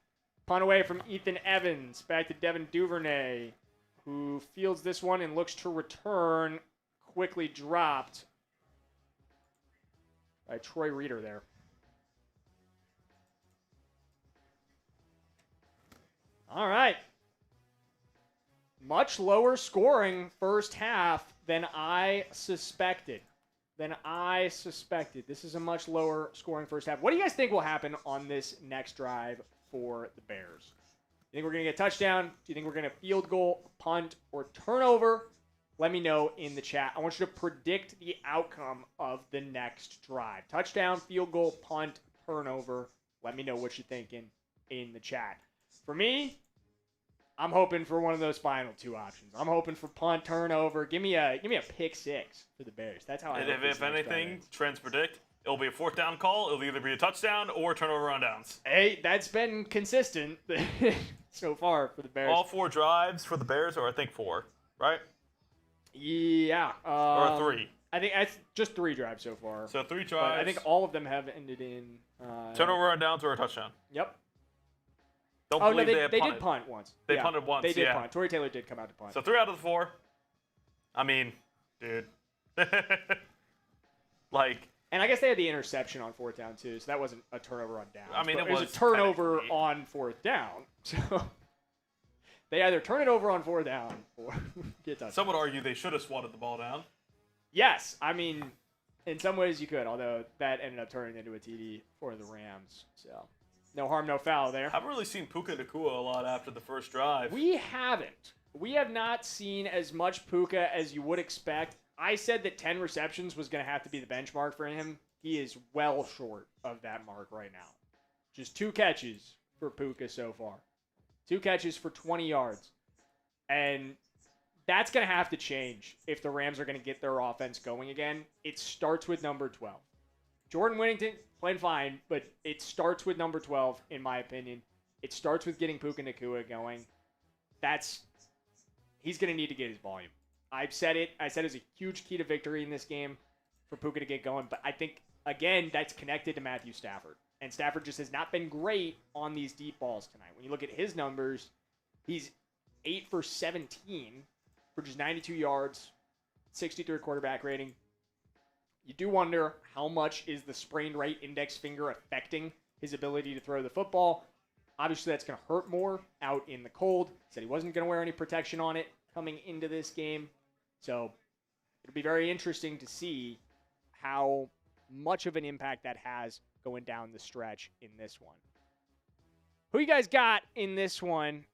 A: Punt away from Ethan Evans, back to Devin Duvernay, who fields this one and looks to return, quickly dropped by Troy Reeder there. All right. Much lower scoring first half than I suspected. This is a much lower scoring first half. What do you guys think will happen on this next drive for the Bears? You think we're going to get a touchdown? Do you think we're going to field goal, punt, or turnover? Let me know in the chat. I want you to predict the outcome of the next drive. Touchdown, field goal, punt, turnover. Let me know what you're thinking in the chat. For me, I'm hoping for one of those final two options. I'm hoping for punt, turnover. Give me a pick six for the Bears. That's how I.
B: And if anything, trends predict it'll be a fourth down call. It'll either be a touchdown or turnover on downs.
A: Hey, that's been consistent so far for the Bears.
B: All 4 drives for the Bears, or I think 4, right?
A: Yeah.
B: Or 3.
A: I think it's just 3 drives so far.
B: So 3 drives.
A: But I think all of them have ended in
B: turnover on downs or a touchdown.
A: Yep.
B: Don't believe
A: they did punt once.
B: They punted once.
A: They did punt. Torrey Taylor did come out to punt.
B: So 3 out of the 4. I mean, dude.
A: And I guess they had the interception on 4th down too, so that wasn't a turnover on down.
B: I mean,
A: it was a turnover on 4th down. So they either turn it over on 4th down or get touched.
B: Some would argue they should have swatted the ball down.
A: Yes, I mean, in some ways you could, although that ended up turning into a TD for the Rams. So no harm, no foul there.
B: I haven't really seen Puka Nacua a lot after the first drive.
A: We haven't. We have not seen as much Puka as you would expect. I said that 10 receptions was going to have to be the benchmark for him. He is well short of that mark right now. Just 2 catches for Puka so far. 2 catches for 20 yards. And that's going to have to change if the Rams are going to get their offense going again. It starts with number 12. Jordan Whittington, playing fine, but it starts with number 12, in my opinion. It starts with getting Puka Nacua going. He's going to need to get his volume. I've said it. I said it's a huge key to victory in this game for Puka to get going. But I think, again, that's connected to Matthew Stafford. And Stafford just has not been great on these deep balls tonight. When you look at his numbers, he's 8 for 17 for just 92 yards, 63 quarterback rating. You do wonder how much is the sprained right index finger affecting his ability to throw the football. Obviously, that's going to hurt more out in the cold. Said he wasn't going to wear any protection on it coming into this game. So it'll be very interesting to see how much of an impact that has going down the stretch in this one. Who you guys got in this one?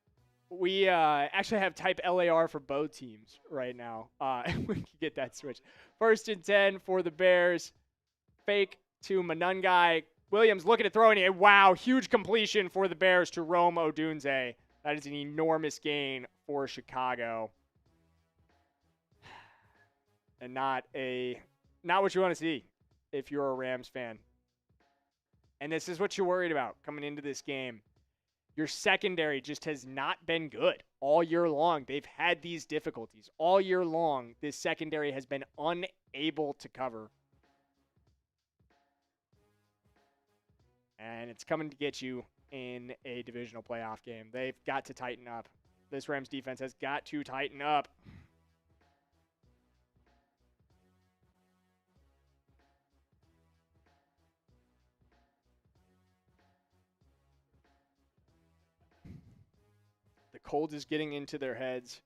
A: We actually have type LAR for both teams right now. We can get that switched. 1st and 10 for the Bears. Fake to Manungai. Williams looking to throw it. Wow, huge completion for the Bears to Rome Odunze. That is an enormous gain for Chicago. And not what you want to see if you're a Rams fan. And this is what you're worried about coming into this game. Your secondary just has not been good all year long. They've had these difficulties. All year long, this secondary has been unable to cover. And it's coming to get you in a divisional playoff game. They've got to tighten up. This Rams defense has got to tighten up. The cold is getting into their heads.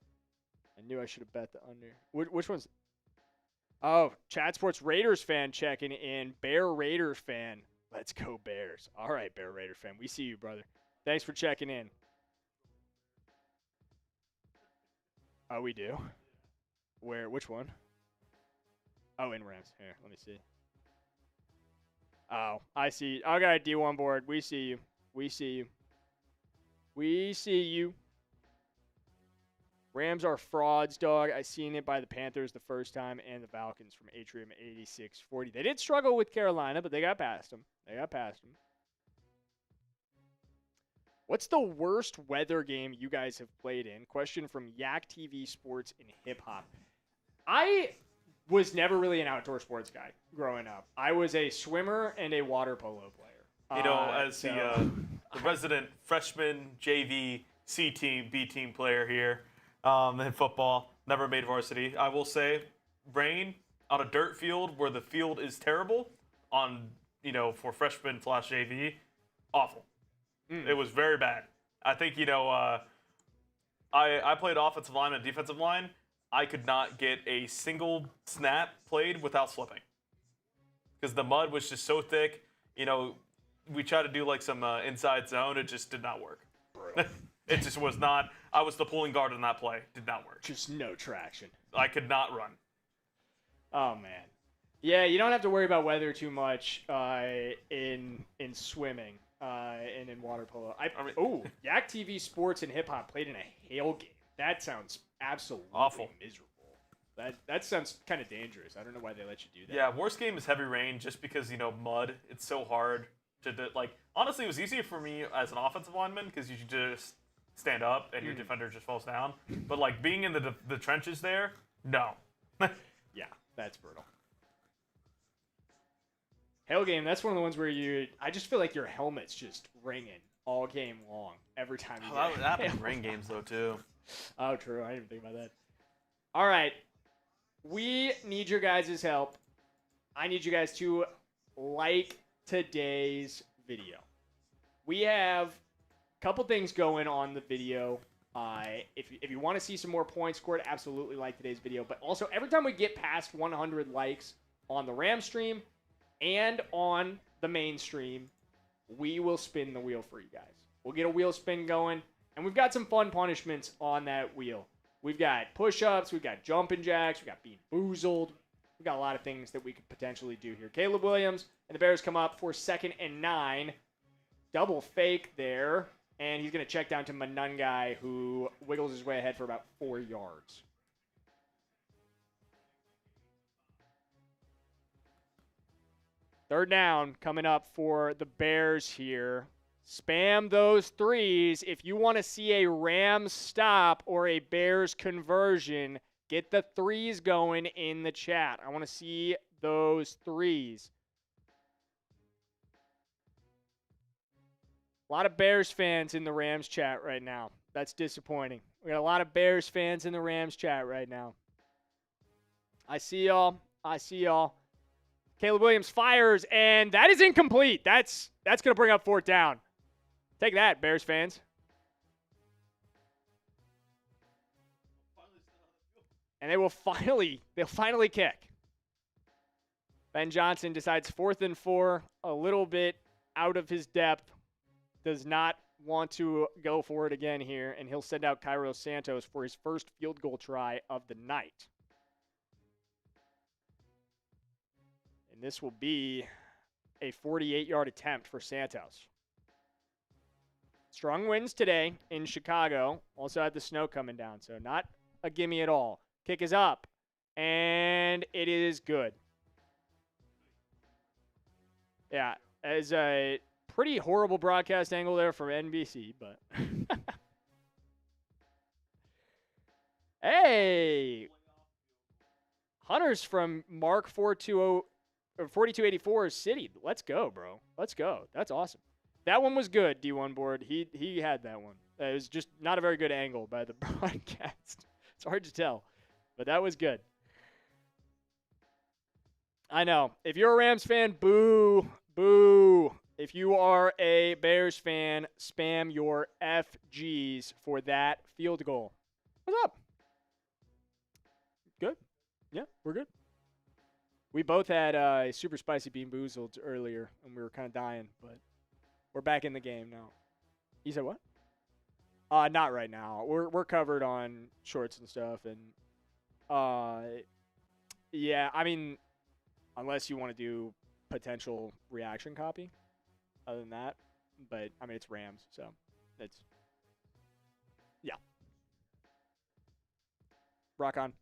A: I knew I should have bet the under. Which one's? Oh, Chat Sports Raiders fan checking in. Bear Raiders fan. Let's go Bears. All right, Bear Raiders fan. We see you, brother. Thanks for checking in. Oh, we do? Where? Which one? Oh, in Rams. Here, let me see. Oh, I see. I got a D1 board. We see you. We see you. We see you. Rams are frauds, dog. I seen it by the Panthers the first time and the Falcons from Atrium 8640. They did struggle with Carolina, but they got past them. What's the worst weather game you guys have played in? Question from Yak TV Sports and Hip Hop. I was never really an outdoor sports guy growing up. I was a swimmer and a water polo player.
B: You know, as the resident freshman JV C team, B team player here in football, never made varsity. I will say, rain on a dirt field where the field is terrible for freshman / JV, awful. It was very bad. I think, I played offensive line and defensive line. I could not get a single snap played without slipping because the mud was just so thick. We tried to do like some inside zone. It just did not work. It just was not. I was the pulling guard in that play. Did not work.
A: Just no traction.
B: I could not run.
A: Oh, man. Yeah, you don't have to worry about weather too much in swimming and in water polo. Yak TV Sports and Hip Hop played in a hail game. That sounds absolutely
B: awful.
A: Miserable. That sounds kind of dangerous. I don't know why they let you do that.
B: Yeah, worst game is heavy rain just because, mud. It's so hard to do. Like, honestly, it was easier for me as an offensive lineman because you just stand up and your defender just falls down. But, like, being in the trenches there, no.
A: Yeah, that's brutal. Hail game, that's one of the ones where I just feel like your helmet's just ringing all game long every time you
B: that would happen in rain games, though, too.
A: Oh, true. I didn't even think about that. All right. We need your guys' help. I need you guys to like today's video. We have a couple things going on the video. If you want to see some more points scored, absolutely like today's video. But also, every time we get past 100 likes on the Ram stream and on the main stream, we will spin the wheel for you guys. We'll get a wheel spin going. And we've got some fun punishments on that wheel. We've got push-ups, we've got jumping jacks, we've got being boozled. We've got a lot of things that we could potentially do here. Caleb Williams and the Bears come up for 2nd and 9. Double fake there. And he's going to check down to Manungai, who wiggles his way ahead for about 4 yards. Third down coming up for the Bears here. Spam those threes. If you want to see a Rams stop or a Bears conversion, get the threes going in the chat. I want to see those threes. A lot of Bears fans in the Rams chat right now. That's disappointing. We got a lot of Bears fans in the Rams chat right now. I see y'all. Caleb Williams fires, and that is incomplete. That's going to bring up 4th down. Take that, Bears fans. And they'll finally kick. Ben Johnson decides 4th and 4, a little bit out of his depth. Does not want to go for it again here, and he'll send out Cairo Santos for his first field goal try of the night. And this will be a 48-yard attempt for Santos. Strong winds today in Chicago. Also had the snow coming down, so not a gimme at all. Kick is up, and it is good. Yeah, as a pretty horrible broadcast angle there from NBC, but hey, Hunters from Mark 420 or 4284 City. Let's go, bro. Let's go. That's awesome. That one was good, D1 board. He had that one. It was just not a very good angle by the broadcast. It's hard to tell, but that was good. I know. If you're a Rams fan, boo, boo. If you are a Bears fan, spam your FGs for that field goal. What's up? Good? Yeah, we're good. We both had a super spicy bean boozled earlier, and we were kind of dying, but we're back in the game now. You said what? Not right now. We're covered on shorts and stuff, and yeah, I mean, unless you want to do potential reaction copy. Other than that, but I mean, it's Rams, so it's, yeah. Rock on.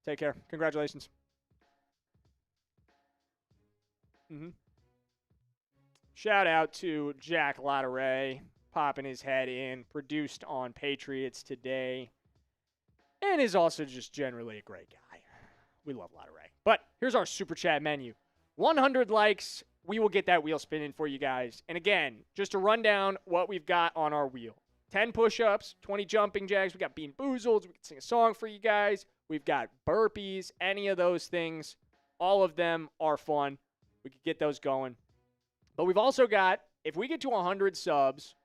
A: Take care. Congratulations. Shout out to Jack Latteray, popping his head in, produced on Patriots today, and is also just generally a great guy. We love Lotteray. But here's our Super Chat menu. 100 likes, we will get that wheel spinning for you guys. And again, just to run down what we've got on our wheel. 10 push-ups, 20 jumping jacks. We got Bean Boozled. We can sing a song for you guys. We've got burpees, any of those things. All of them are fun. We could get those going. But we've also got, if we get to 100 subs,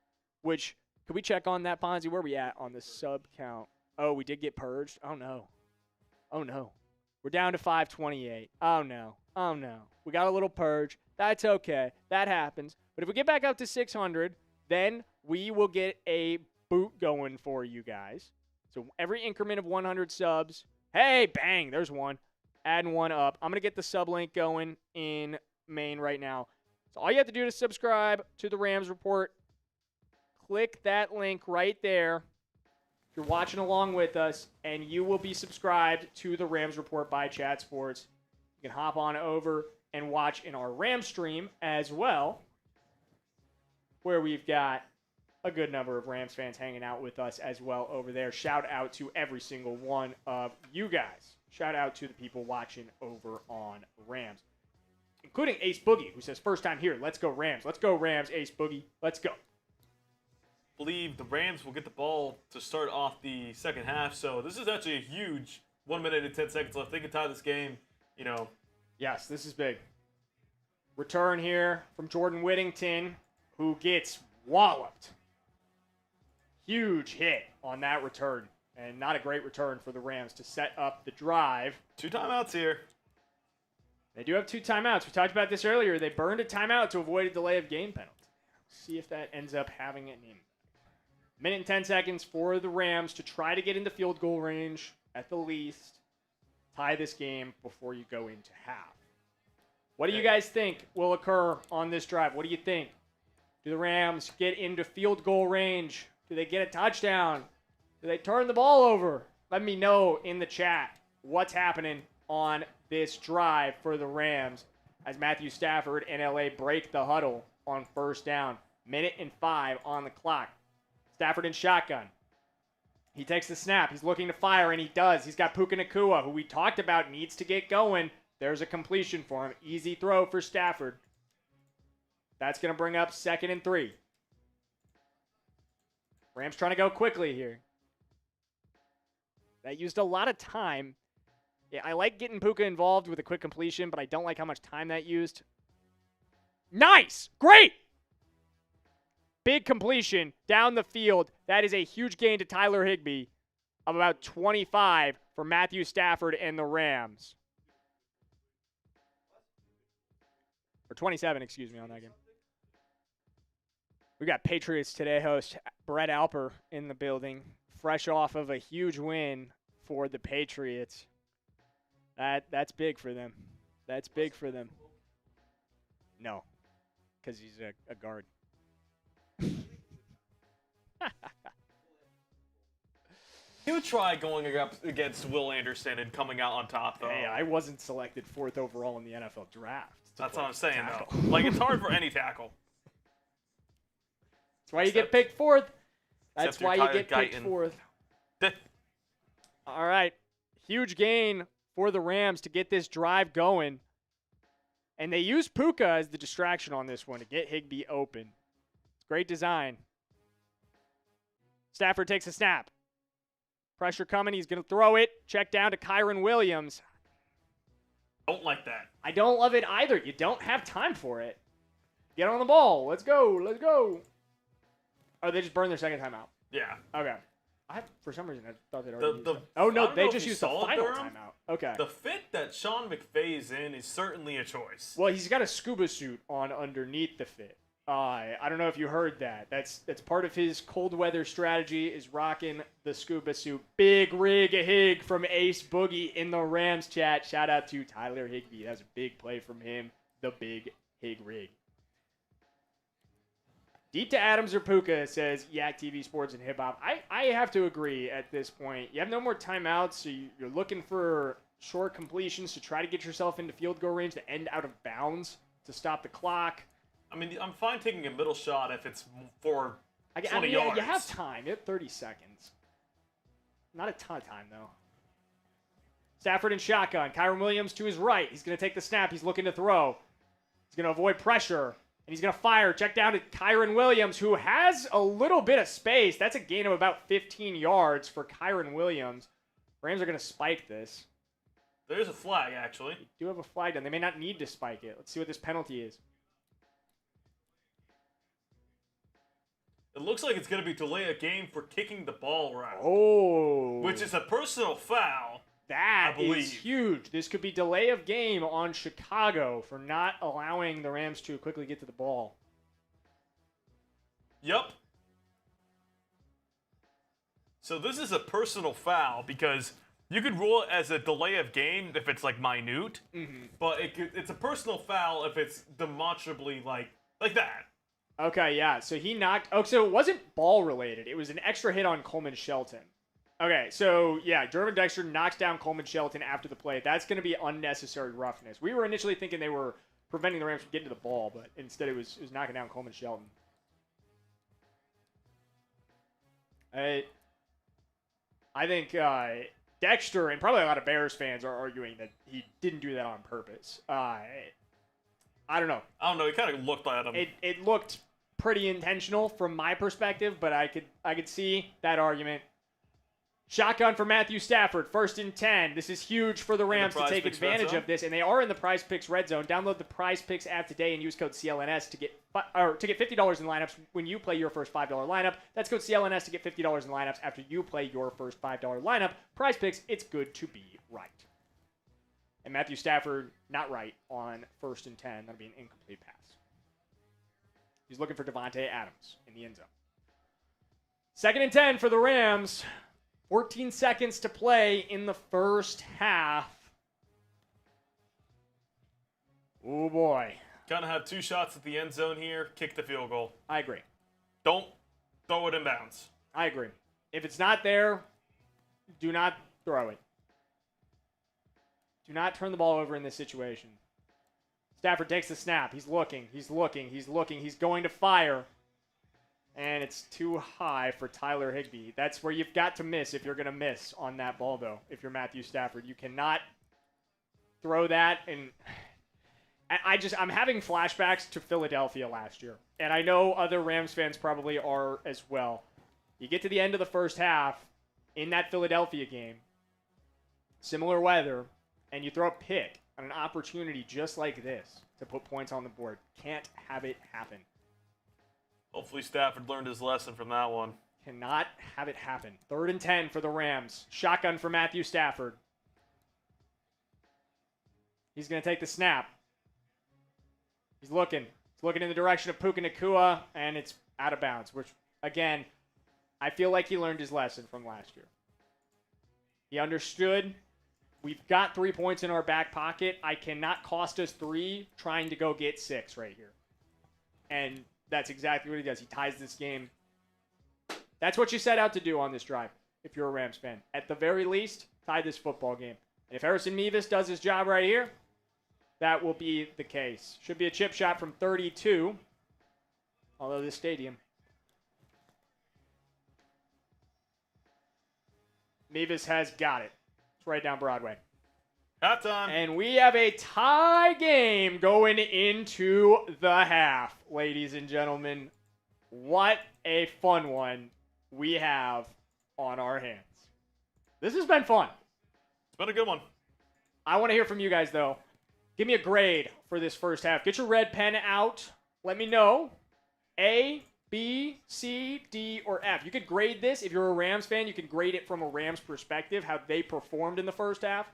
A: which, could we check on that, Ponzi? Where are we at on the sub count? Oh, we did get purged? Oh, no. Oh, no. We're down to 528. Oh, no. Oh, no. We got a little purge. That's okay. That happens. But if we get back up to 600, then we will get a boot going for you guys. So every increment of 100 subs. Hey, bang, there's one. Adding one up. I'm going to get the sub link going in main right now. So all you have to do to subscribe to the Rams Report, click that link right there. If you're watching along with us, and you will be subscribed to the Rams Report by Chat Sports. You can hop on over and watch in our Rams stream as well, where we've got a good number of Rams fans hanging out with us as well over there. Shout out to every single one of you guys. Shout out to the people watching over on Rams, including Ace Boogie, who says, first time here, let's go Rams. Let's go Rams, Ace Boogie. Let's go.
B: Believe the Rams will get the ball to start off the second half. So this is actually a huge 1 minute and 10 seconds left. They can tie this game, you know.
A: Yes, this is big. Return here from Jordan Whittington, who gets walloped. Huge hit on that return. And not a great return for the Rams to set up the drive.
B: 2 timeouts here.
A: They do have 2 timeouts. We talked about this earlier. They burned a timeout to avoid a delay of game penalty. See if that ends up having an impact. Minute and 10 seconds for the Rams to try to get into field goal range at the least. Tie this game before you go into half. What do you guys think will occur on this drive? What do you think? Do the Rams get into field goal range? Do they get a touchdown? Do they turn the ball over? Let me know in the chat what's happening on this drive for the Rams as Matthew Stafford and LA break the huddle on first down. Minute and 5 on the clock. Stafford in shotgun. He takes the snap. He's looking to fire, and he does. He's got Puka Nacua, who we talked about needs to get going. There's a completion for him. Easy throw for Stafford. That's going to bring up 2nd and 3. Rams trying to go quickly here. That used a lot of time. Yeah, I like getting Puka involved with a quick completion, but I don't like how much time that used. Nice! Great! Big completion down the field. That is a huge gain to Tyler Higbee of about 25 for Matthew Stafford and the Rams. Or 27, excuse me, on that game. We got Patriots Today host Brett Alper in the building, fresh off of a huge win for the Patriots. That's big for them. That's big for them. No, because he's a guard.
B: He would try going up against Will Anderson and coming out on top, though.
A: Hey, I wasn't selected 4th overall in the NFL draft.
B: That's what I'm saying, though. Like, it's hard for any tackle.
A: That's why you get picked 4th. That's why you get picked 4th. All right. Huge gain for the Rams to get this drive going. And they used Puka as the distraction on this one to get Higbee open. It's great design. Stafford takes a snap. Pressure coming. He's going to throw it. Check down to Kyren Williams.
B: Don't like that.
A: I don't love it either. You don't have time for it. Get on the ball. Let's go. Let's go. Oh, they just burned their second timeout.
B: Yeah.
A: Okay. For some reason, I thought they'd already used it.
B: I don't
A: they
B: know
A: just
B: if you
A: used the
B: saw it,
A: final
B: Durham.
A: timeout. Okay.
B: The fit that Sean McVay's in is certainly a choice.
A: Well, he's got a scuba suit on underneath the fit. I don't know if you heard that. That's part of his cold weather strategy is rocking the scuba suit. Big rig a hig from Ace Boogie in the Rams chat. Shout out to Tyler Higbee. That's a big play from him. The big Hig rig. Deep to Adams or Puka, says Yak TV Sports and Hip Hop. I have to agree at this point. You have no more timeouts, so you're looking for short completions to try to get yourself into field goal range to end out of bounds to stop the clock.
B: I mean, I'm fine taking a middle shot if it's for 20 yards.
A: You have time. You have 30 seconds. Not a ton of time, though. Stafford and shotgun. Kyren Williams to his right. He's going to take the snap. He's looking to throw. He's going to avoid pressure. And he's going to fire. Check down to Kyren Williams, who has a little bit of space. That's a gain of about 15 yards for Kyren Williams. Rams are going to spike this.
B: There's a flag, actually.
A: They do have a flag down. They may not need to spike it. Let's see what this penalty is.
B: It looks like it's going to be delay a game for kicking the ball around.
A: Oh.
B: Which is a personal foul.
A: That
B: I believe.
A: is huge. This could be delay of game on Chicago for not allowing the Rams to quickly get to the ball.
B: Yep. So this is a personal foul because you could rule it as a delay of game if it's like minute, but it's a personal foul if it's demonstrably like that.
A: Okay, yeah. So he knocked. Oh, so it wasn't ball related. It was an extra hit on Coleman Shelton. Okay, so yeah, Jervin Dexter knocks down Coleman Shelton after the play. That's going to be unnecessary roughness. We were initially thinking they were preventing the Rams from getting to the ball, but instead it was knocking down Coleman Shelton. I think Dexter and probably a lot of Bears fans are arguing that he didn't do that on purpose. I don't know.
B: He kind of looked at him.
A: It looked pretty intentional from my perspective, but I could see that argument. Shotgun for Matthew Stafford, 1st and 10. This is huge for the Rams to take advantage of this, and they are in the Prize Picks red zone. Download the Prize Picks app today and use code CLNS to get $50 in lineups when you play your first $5 lineup. That's code CLNS to get $50 in lineups after you play your first $5 lineup. Prize Picks, it's good to be right. And Matthew Stafford, not right on 1st and 10. That'll be an incomplete pass. He's looking for Davante Adams in the end zone. 2nd and 10 for the Rams. 14 seconds to play in the first half. Oh, boy.
B: Gonna have 2 shots at the end zone here. Kick the field goal.
A: I agree.
B: Don't throw it in bounds.
A: I agree. If it's not there, do not throw it. Do not turn the ball over in this situation. Stafford takes the snap. He's looking. He's going to fire. And it's too high for Tyler Higbee. That's where you've got to miss if you're going to miss on that ball, though, if you're Matthew Stafford. You cannot throw that. And I'm having flashbacks to Philadelphia last year. And I know other Rams fans probably are as well. You get to the end of the first half in that Philadelphia game, similar weather, and you throw a pick on an opportunity just like this to put points on the board. Can't have it happen.
B: Hopefully Stafford learned his lesson from that one.
A: Cannot have it happen. 3rd and 10 for the Rams. Shotgun for Matthew Stafford. He's going to take the snap. He's looking. He's looking in the direction of Puka Nacua, and it's out of bounds, which, again, I feel like he learned his lesson from last year. He understood we've got 3 points in our back pocket. I cannot cost us 3 trying to go get 6 right here. And that's exactly what he does. He ties this game. That's what you set out to do on this drive if you're a Rams fan. At the very least, tie this football game. And if Harrison Mevis does his job right here, that will be the case. Should be a chip shot from 32. Although this stadium. Mevis has got it. It's right down Broadway.
B: Halftime.
A: And we have a tie game going into the half, ladies and gentlemen. What a fun one we have on our hands. This has been fun.
B: It's been a good one.
A: I want to hear from you guys, though. Give me a grade for this first half. Get your red pen out. Let me know. A, B, C, D, or F. You could grade this. If you're a Rams fan, you can grade it from a Rams perspective, how they performed in the first half.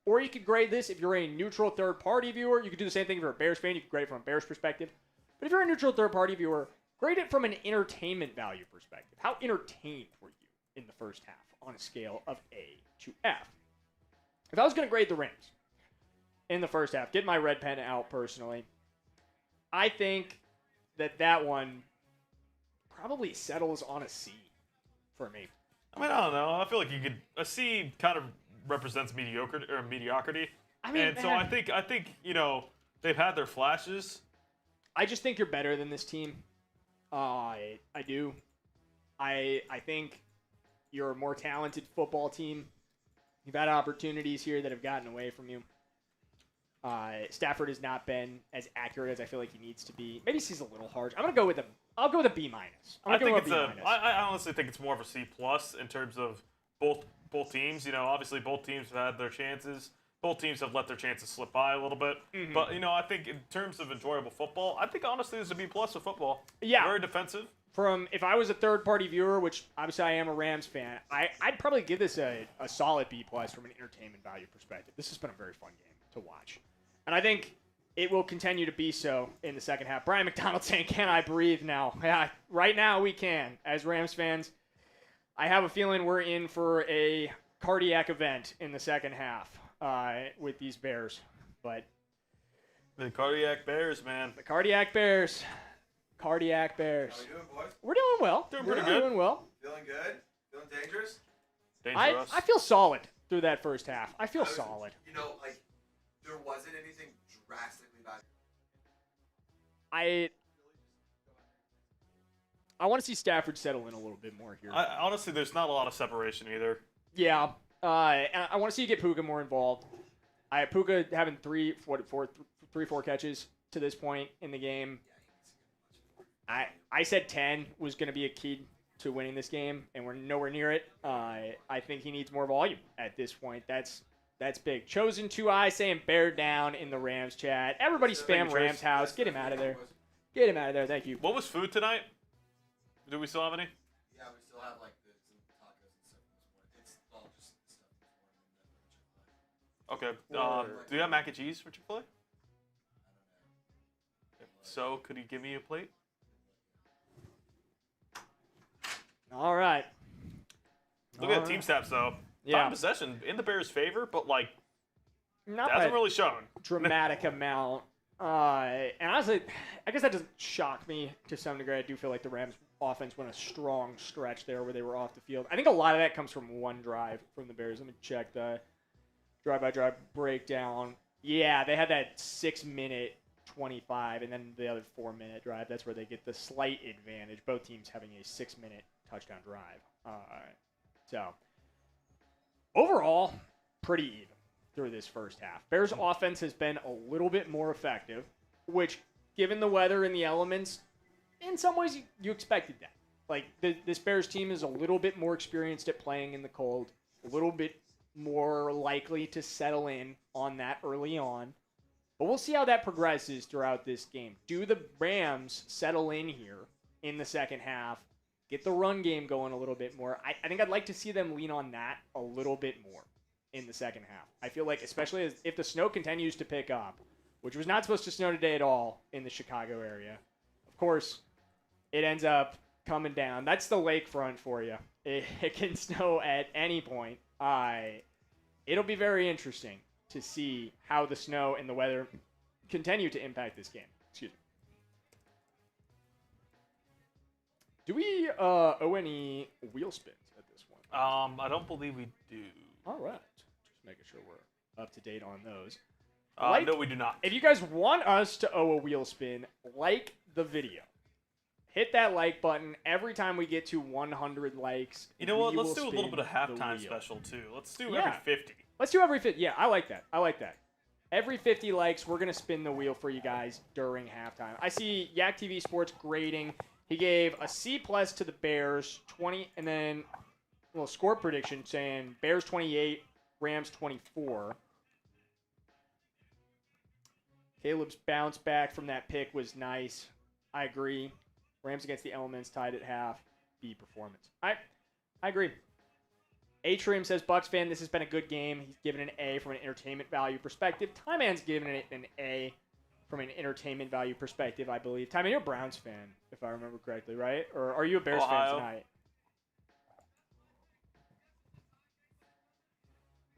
A: Or you could grade this if you're a neutral third-party viewer. You could do the same thing if you're a Bears fan. You could grade it from a Bears perspective. But if you're a neutral third-party viewer, grade it from an entertainment value perspective. How entertained were you in the first half on a scale of A to F? If I was going to grade the Rams in the first half, get my red pen out personally, I think that one probably settles on a C for me.
B: I mean, I don't know. I feel like a C kind of represents mediocrity.
A: I mean,
B: and so I think they've had their flashes.
A: I just think you're better than this team. I do. I think you're a more talented football team. You've had opportunities here that have gotten away from you. Stafford has not been as accurate as I feel like he needs to be. Maybe he's a little harsh. I'll go with a B minus.
B: I honestly think it's more of a C plus in terms of both teams. Obviously both teams have had their chances. Both teams have let their chances slip by a little bit. Mm-hmm. But I think in terms of enjoyable football, I think honestly this is a B plus of football.
A: Yeah.
B: Very defensive.
A: If I was a third-party viewer, which obviously I am a Rams fan, I'd probably give this a solid B plus from an entertainment value perspective. This has been a very fun game to watch. And I think it will continue to be so in the second half. Brian McDonald saying, "Can I breathe now?" Yeah, right now we can. As Rams fans, I have a feeling we're in for a cardiac event in the second half with these Bears. But
B: the cardiac Bears, man.
A: The cardiac Bears. Cardiac Bears.
C: How we doing, boys?
A: We're doing well.
B: Doing pretty good.
A: Doing well.
C: Feeling good? Feeling dangerous?
B: Dangerous.
A: I feel solid through that first half. I feel solid.
C: There wasn't anything drastically bad.
A: I want to see Stafford settle in a little bit more here.
B: Honestly, there's not a lot of separation either.
A: Yeah. And I want to see you get Puka more involved. Puka having 4 catches to this point in the game. I said 10 was going to be a key to winning this game, and we're nowhere near it. I think he needs more volume at this point. That's big. Chosen 2i saying bear down in the Rams chat. Everybody spam Rams house. Get him out of there. Get him out of there. Thank you.
B: What was food tonight? Do we still have any?
C: Yeah, we still have some tacos and stuff this morning. It's all just stuff this morning.
B: Okay. Do you have mac and cheese for Chick-fil-A? If so, could you give me a plate?
A: All right.
B: Look at the team stats, though.
A: Yeah.
B: Time possession in the Bears' favor, but,
A: not
B: hasn't really shown.
A: Dramatic amount. And honestly, I guess that doesn't shock me to some degree. I do feel like the Rams' offense went a strong stretch there where they were off the field. I think a lot of that comes from one drive from the Bears. Let me check the drive-by-drive breakdown. Yeah, they had that 6-minute 25, and then the other 4-minute drive. That's where they get the slight advantage. Both teams having a 6-minute touchdown drive. So overall, pretty even through this first half. Bears offense has been a little bit more effective, which, given the weather and the elements, in some ways you expected that. This Bears team is a little bit more experienced at playing in the cold, a little bit more likely to settle in on that early on. But we'll see how that progresses throughout this game. Do the Rams settle in here in the second half, get the run game going a little bit more? I think I'd like to see them lean on that a little bit more in the second half. I feel like, especially if the snow continues to pick up, which was not supposed to snow today at all in the Chicago area. Of course, it ends up coming down. That's the lakefront for you. It can snow at any point. It'll be very interesting to see how the snow and the weather continue to impact this game. Excuse me. Do we owe any wheel spins at this one?
B: I don't believe we do.
A: All right. Just making sure we're up to date on those.
B: No, we do not.
A: If you guys want us to owe a wheel spin, like the video. Hit that like button every time we get to 100 likes.
B: You know what? Let's do a little bit of halftime special, too. Let's do every 50.
A: Let's do every 50. Yeah, I like that. Every 50 likes, we're going to spin the wheel for you guys during halftime. I see Yak TV Sports grading. He gave a C plus to the Bears, 20, and then a little score prediction saying Bears 28, Rams 24. Caleb's bounce back from that pick was nice. I agree. Rams against the Elements tied at half. B performance. I agree. Atrium says, Bucks fan, this has been a good game. He's given an A from an entertainment value perspective. Ty Man's given it an A from an entertainment value perspective, I believe. Ty Man, you're a Browns fan, if I remember correctly, right? Or are you a Bears fan tonight?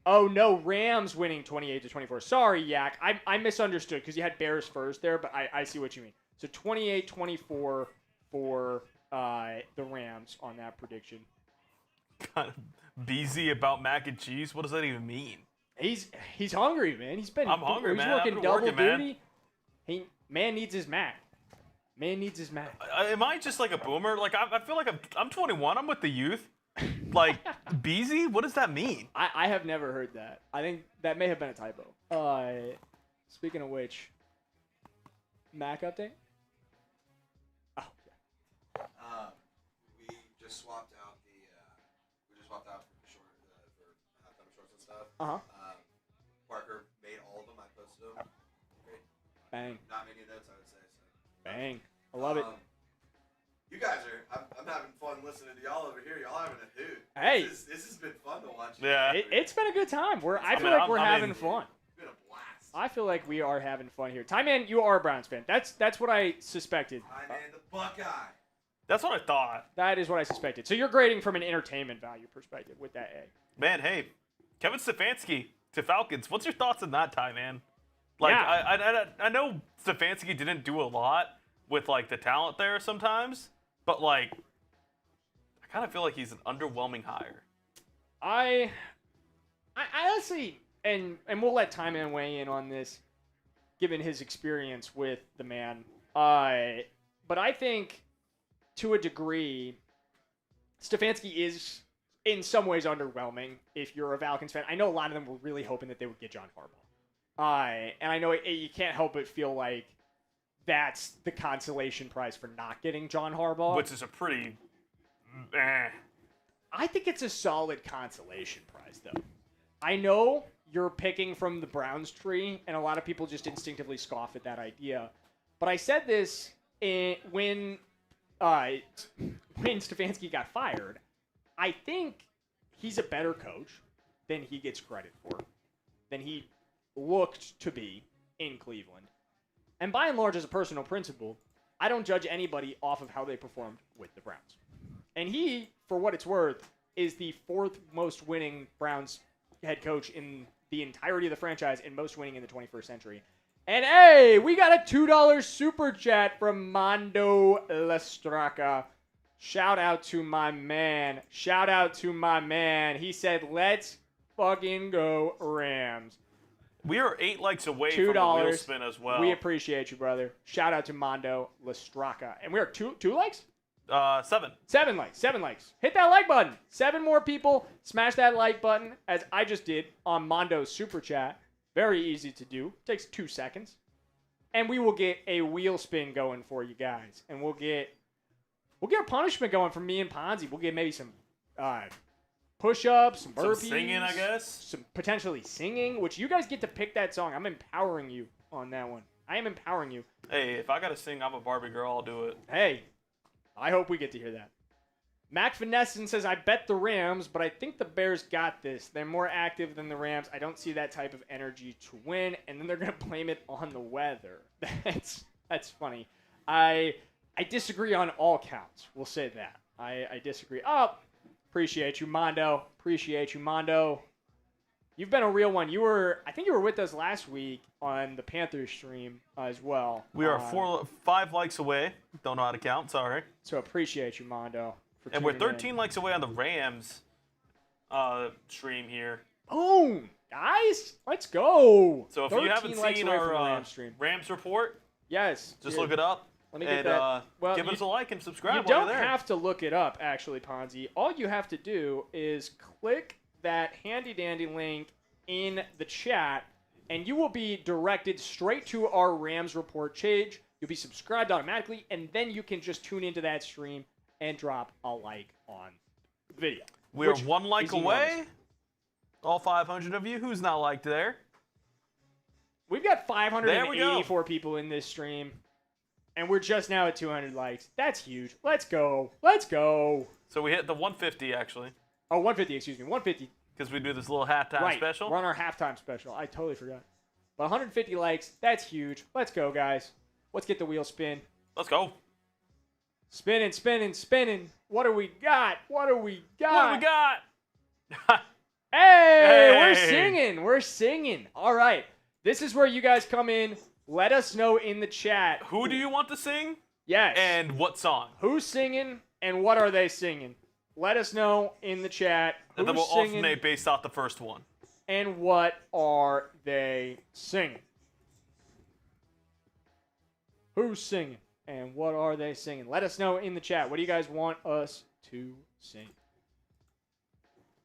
A: Oh, no, Rams winning 28-24. Sorry, Yak. I misunderstood because you had Bears first there, but I see what you mean. So 28-24 for the Rams on that prediction.
B: Kind of busy about mac and cheese? What does that even mean?
A: He's hungry, man. I'm
B: hungry, man.
A: He's working double duty. Man needs his Mac. Man needs his Mac.
B: Am I just like a boomer? Like I feel like I'm 21. I'm with the youth. Like, Beezy? What does that mean?
A: I have never heard that. I think that may have been a typo. Speaking of which, Mac update? Oh, yeah.
D: We just swapped out for halftime shorts and stuff.
A: Uh-huh.
D: Parker made all of them. I posted them. Great.
A: Bang.
D: Not many notes, I would say. So.
A: Bang. I love it.
D: You guys I'm having fun listening to y'all over here. Y'all having a hoot.
A: Hey.
D: This has been fun to watch.
B: Yeah.
A: It's been a good time. I feel like we're having fun.
D: It's been a blast.
A: I feel like we are having fun here. Ty Man, you are a Browns fan. That's what I suspected.
D: I man, the Buckeye.
B: That's what I thought.
A: That is what I suspected. So you're grading from an entertainment value perspective with that A.
B: Man, hey, Kevin Stefanski to Falcons. What's your thoughts on that, Ty, man? Like,
A: Yeah.
B: I know Stefanski didn't do a lot with, like, the talent there sometimes, but, like, I kind of feel like he's an underwhelming hire.
A: I honestly, and we'll let Ty Man weigh in on this, given his experience with the man. But I think, to a degree, Stefanski is in some ways underwhelming if you're a Falcons fan. I know a lot of them were really hoping that they would get John Harbaugh. And I know you can't help but feel like that's the consolation prize for not getting John Harbaugh.
B: Which is a pretty...
A: I think it's a solid consolation prize, though. I know you're picking from the Browns tree, and a lot of people just instinctively scoff at that idea. But I said this when Stefanski got fired. I think he's a better coach than he gets credit for, than he looked to be in Cleveland. And by and large, as a personal principle, I don't judge anybody off of how they performed with the Browns. And he, for what it's worth, is the fourth most winning Browns head coach in the entirety of the franchise and most winning in the 21st century. And hey, we got a $2 super chat from Mondo Lestraca. Shout out to my man. Shout out to my man. He said, let's fucking go Rams.
B: We are 8 likes away
A: $2.
B: from a wheel spin as well.
A: We appreciate you, brother. Shout out to Mondo Lestraca. And we are two likes?
B: 7.
A: 7 likes. 7 likes. Hit that like button. 7 more people. Smash that like button, as I just did on Mondo's super chat. Very easy to do. Takes 2 seconds. And we will get a wheel spin going for you guys. And we'll get a punishment going from me and Ponzi. We'll get maybe some push-ups, some burpees.
B: Some singing, I guess.
A: Some potentially singing, which you guys get to pick that song. I'm empowering you on that one. I am empowering you.
B: Hey, if I got to sing I'm a Barbie girl, I'll do it.
A: Hey, I hope we get to hear that. Mac Finessin says, I bet the Rams, but I think the Bears got this. They're more active than the Rams. I don't see that type of energy to win. And then they're going to blame it on the weather. That's funny. I disagree on all counts. We'll say that. I disagree. Oh, appreciate you, Mondo. Appreciate you, Mondo. You've been a real one. I think you were with us last week on the Panthers stream as well.
B: We are 5 likes away. Don't know how to count. Sorry.
A: So appreciate you, Mondo.
B: And we're 13 likes away on the Rams stream here.
A: Boom! Guys, let's go.
B: So if you haven't seen our Rams report,
A: yes,
B: just look it up.
A: Let me get that. Well,
B: give us a like and subscribe.
A: You don't have to look it up, actually, Ponzi. All you have to do is click that handy-dandy link in the chat, and you will be directed straight to our Rams report page. You'll be subscribed automatically, and then you can just tune into that stream and drop a like on the video.
B: We are 1 like away. All 500 of you. Who's not liked there?
A: We've got 584 people in this stream, and we're just now at 200 likes. That's huge. Let's go. Let's go.
B: So we hit the 150, actually.
A: Oh, 150, excuse me. 150.
B: Because we do this little halftime special.
A: We're on our halftime special. I totally forgot. But 150 likes, that's huge. Let's go, guys. Let's get the wheel spin.
B: Let's go.
A: Spinning, spinning, spinning. What do we got? What do we got?
B: What do we got?
A: Hey, we're singing. We're singing. All right. This is where you guys come in. Let us know in the chat.
B: Who do you want to sing?
A: Yes.
B: And what song?
A: Who's singing and what are they singing? Let us know in the chat.
B: And then we'll alternate based off the first one.
A: And what are they singing? Who's singing? And what are they singing? Let us know in the chat. What do you guys want us to sing?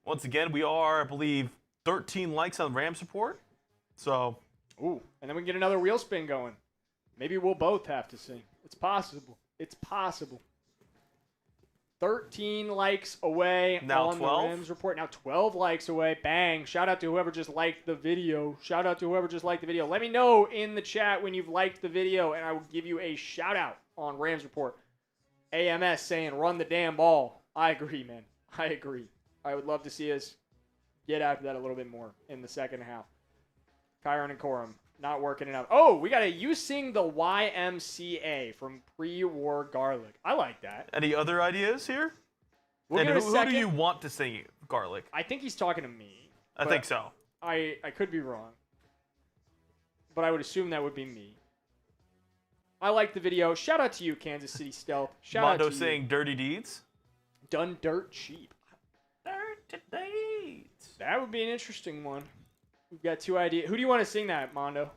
B: Once again, we are, I believe, 13 likes on Rams report. So,
A: ooh, and then we can get another wheel spin going. Maybe we'll both have to sing. It's possible. It's possible. 13 likes away
B: now
A: on
B: 12?
A: the Rams report. Now 12 likes away. Bang. Shout out to whoever just liked the video. Let me know in the chat when you've liked the video, and I will give you a shout out on Rams report. AMS saying run the damn ball. I agree, man. I agree. I would love to see us get after that a little bit more in the second half. Kyren and Corum. Not working enough. Oh, we got a You Sing the YMCA from Pre-War Garlic. I like that.
B: any other ideas here?
A: We'll
B: And
A: give it a
B: who
A: second.
B: do you want to sing Garlic?
A: I think he's talking to me.
B: I
A: but
B: think so.
A: I could be wrong. But I would assume that would be me. I like the video. Shout out to you, Kansas City Stealth. Shout
B: Mondo
A: out to
B: saying Dirty Deeds.
A: you. Done dirt cheap.
B: Dirty Deeds.
A: That would be an interesting one. We've got two ideas. Who do you want to sing that, Mondo?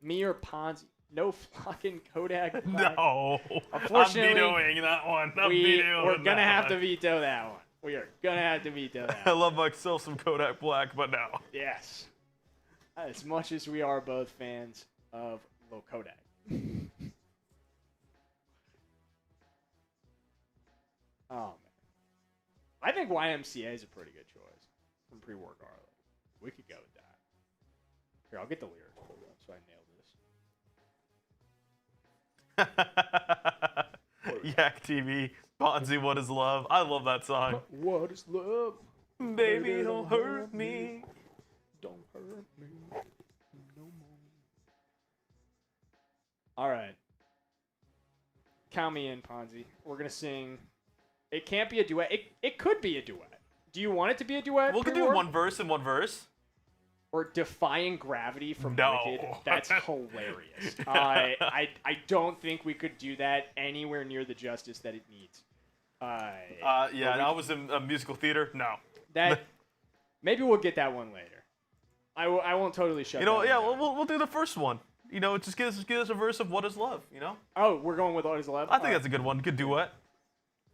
A: Me or Ponzi? No fucking Kodak. Black.
B: No.
A: Unfortunately,
B: I'm vetoing that one.
A: we're going to have to veto that one. We are going to have to veto that
B: I
A: one.
B: love myself some Kodak Black, but no.
A: Yes. As much as we are both fans of Lil Kodak. Oh, man. I think YMCA is a pretty good choice from Pre-War Garlic. We could go with that. Here, I'll get the lyrics for you so I nail this.
B: Yak TV, Bonzi, What Is Love? I love that song.
A: What is love?
B: Baby, don't hurt me.
A: Don't hurt me no more. All right. Count me in, Ponzi. We're going to sing. It can't be a duet. It could be a duet. Do you want it to be a duet?
B: We could do
A: Pre-War?
B: one verse and one verse.
A: Or Defying Gravity from
B: No.
A: Wicked. That's hilarious. I don't think we could do that anywhere near the justice that it needs.
B: Yeah, and I was in a musical theater. No.
A: That maybe we'll get that one later. I won't totally shut.
B: You know,
A: that
B: yeah,
A: one down.
B: we'll do the first one. You know, just give us a verse of What Is Love. You know.
A: Oh, we're going with What Is Love.
B: I think that's a good one. Good duet.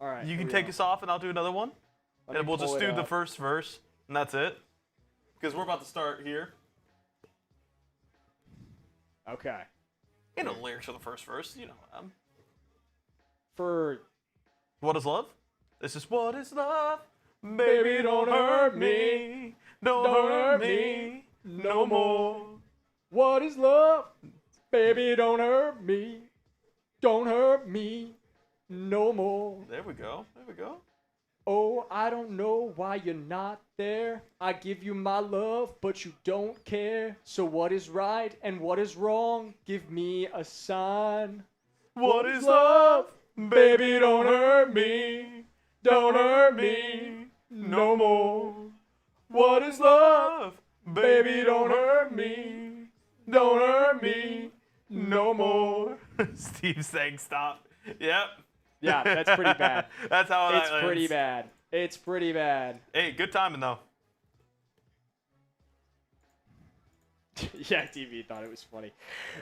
A: All right.
B: You
A: here
B: can
A: we
B: take
A: go.
B: us off, and I'll do another one,
A: Let
B: and
A: me
B: we'll just
A: pull
B: do
A: it
B: the
A: up.
B: first verse, and that's it. Because we're about to start here.
A: Okay.
B: You know, lyrics for the first verse. You know.
A: For
B: What is love? This is what is love. Baby, don't hurt me. Don't hurt me no more.
A: what is love? Baby, don't hurt me. Don't hurt me no more.
B: There we go. There we go.
A: Oh, I don't know why you're not there. I give you my love, but you don't care. So what is right and what is wrong? Give me a sign.
B: What is love? Baby, don't hurt me. Don't hurt me no more. What is love? Baby, don't hurt me. Don't hurt me no more. Steve saying stop. Yep.
A: Yeah, that's pretty bad.
B: That's how
A: It's
B: that
A: pretty
B: ends.
A: bad. It's pretty bad.
B: Hey, good timing though.
A: Yak TV thought it was funny.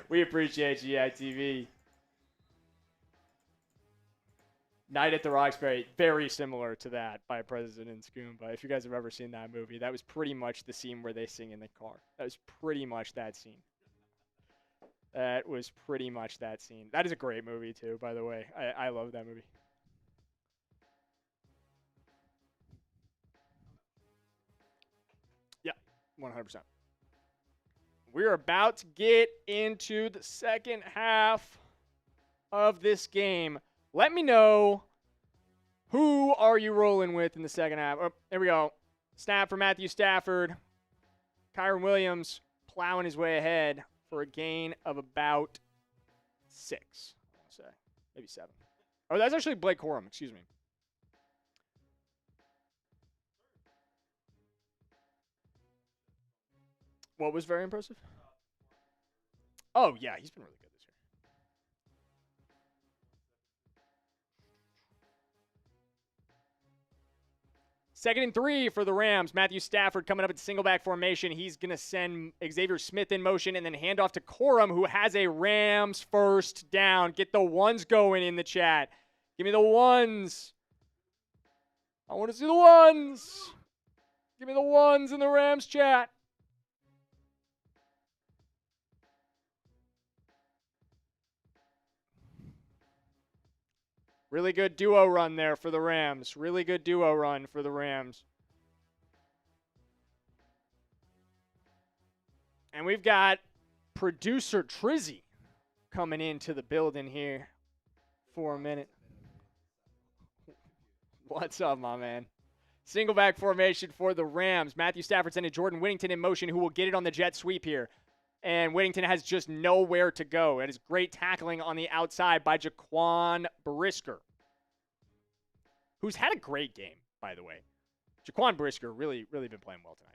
A: We appreciate you, Yak TV. Night at the Roxbury, very similar to that by President Scoomba. If you guys have ever seen that movie, that was pretty much the scene where they sing in the car. That was pretty much that scene. That was pretty much that scene. That is a great movie, too, by the way. I love that movie. Yeah, 100%. We're about to get into the second half of this game. Let me know, who are you rolling with in the second half? Oh, there we go. Snap for Matthew Stafford. Kyren Williams plowing his way ahead for a gain of about 6, I want to say. Maybe 7. Oh, that's actually Blake Corum. Excuse me. What was very impressive? Oh, yeah, he's been really good this year. Second and 3 for the Rams. Matthew Stafford coming up in single back formation. He's going to send Xavier Smith in motion and then hand off to Corum, who has a Rams first down. Get the ones going in the chat. Give me the ones. I want to see the ones. Give me the ones in the Rams chat. Really good duo run there for the Rams. Really good duo run for the Rams. And we've got producer Trizzy coming into the building here for a minute. What's up, my man? Single back formation for the Rams. Matthew Stafford sending Jordan Whittington in motion, who will get it on the jet sweep here. And Whittington has just nowhere to go. It is great tackling on the outside by Jaquan Brisker, who's had a great game, by the way. Jaquan Brisker really been playing well tonight.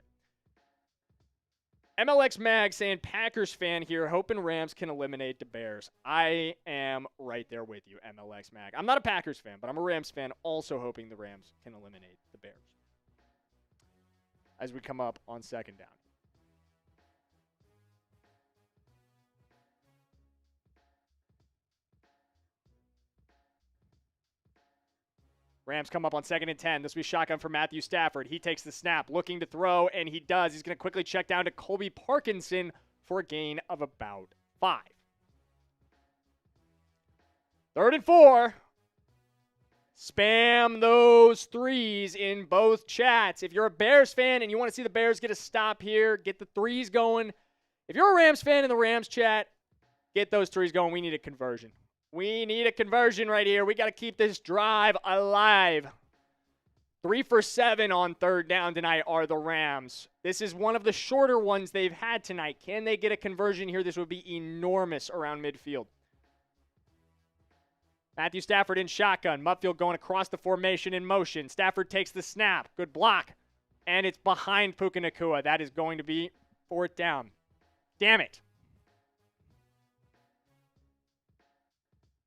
A: MLX Mag saying, Packers fan here, hoping Rams can eliminate the Bears. I am right there with you, MLX Mag. I'm not a Packers fan, but I'm a Rams fan, also hoping the Rams can eliminate the Bears as we come up on second down. Rams come up on 2nd and 10. This will be shotgun for Matthew Stafford. He takes the snap, looking to throw, and he does. He's going to quickly check down to Colby Parkinson for a gain of about 5. 3rd and 4. Spam those threes in both chats. If you're a Bears fan and you want to see the Bears get a stop here, get the threes going. If you're a Rams fan in the Rams chat, get those threes going. We need a conversion. We need a conversion right here. We got to keep this drive alive. 3 for 7 on 3rd down tonight are the Rams. This is one of the shorter ones they've had tonight. Can they get a conversion here? This would be enormous around midfield. Matthew Stafford in shotgun. Mutfield going across the formation in motion. Stafford takes the snap. Good block. And it's behind Puka Nacua. That is going to be 4th down. Damn it.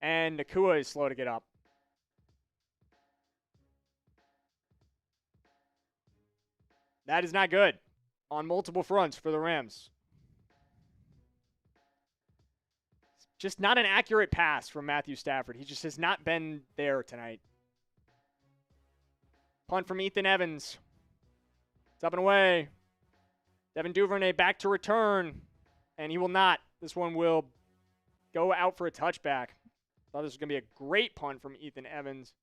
A: And Nacua is slow to get up. That is not good on multiple fronts for the Rams. Just not an accurate pass from Matthew Stafford. He just has not been there tonight. Punt from Ethan Evans. It's up and away. Devin Duvernay back to return. And he will not. This one will go out for a touchback. Thought this was going to be a great punt from Ethan Evans.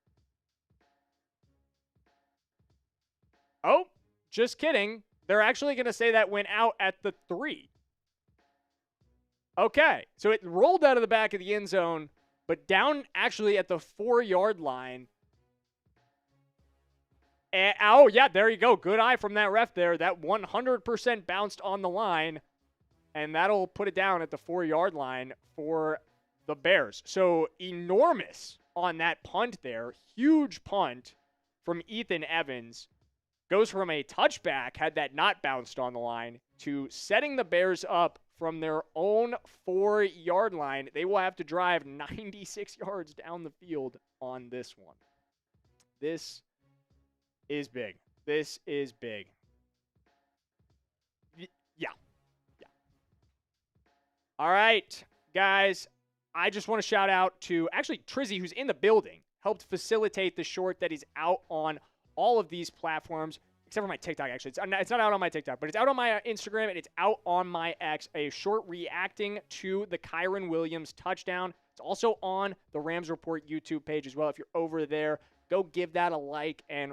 A: Oh, just kidding. They're actually going to say that went out at the 3. Okay, so it rolled out of the back of the end zone, but down actually at the 4-yard line. And, oh, yeah, there you go. Good eye from that ref there. That 100% bounced on the line, and that'll put it down at the 4-yard line for the Bears. So enormous on that punt there. Huge punt from Ethan Evans. Goes from a touchback, had that not bounced on the line, to setting the Bears up from their own 4-yard line. They will have to drive 96 yards down the field on this one. This is big. This is big. Yeah. All right, guys. I just want to shout out to, actually, Trizzy, who's in the building, helped facilitate the short that is out on all of these platforms, except for my TikTok, actually. It's not out on my TikTok, but it's out on my Instagram, and it's out on my X, a short reacting to the Kyren Williams touchdown. It's also on the Rams Report YouTube page as well. If you're over there, go give that a like and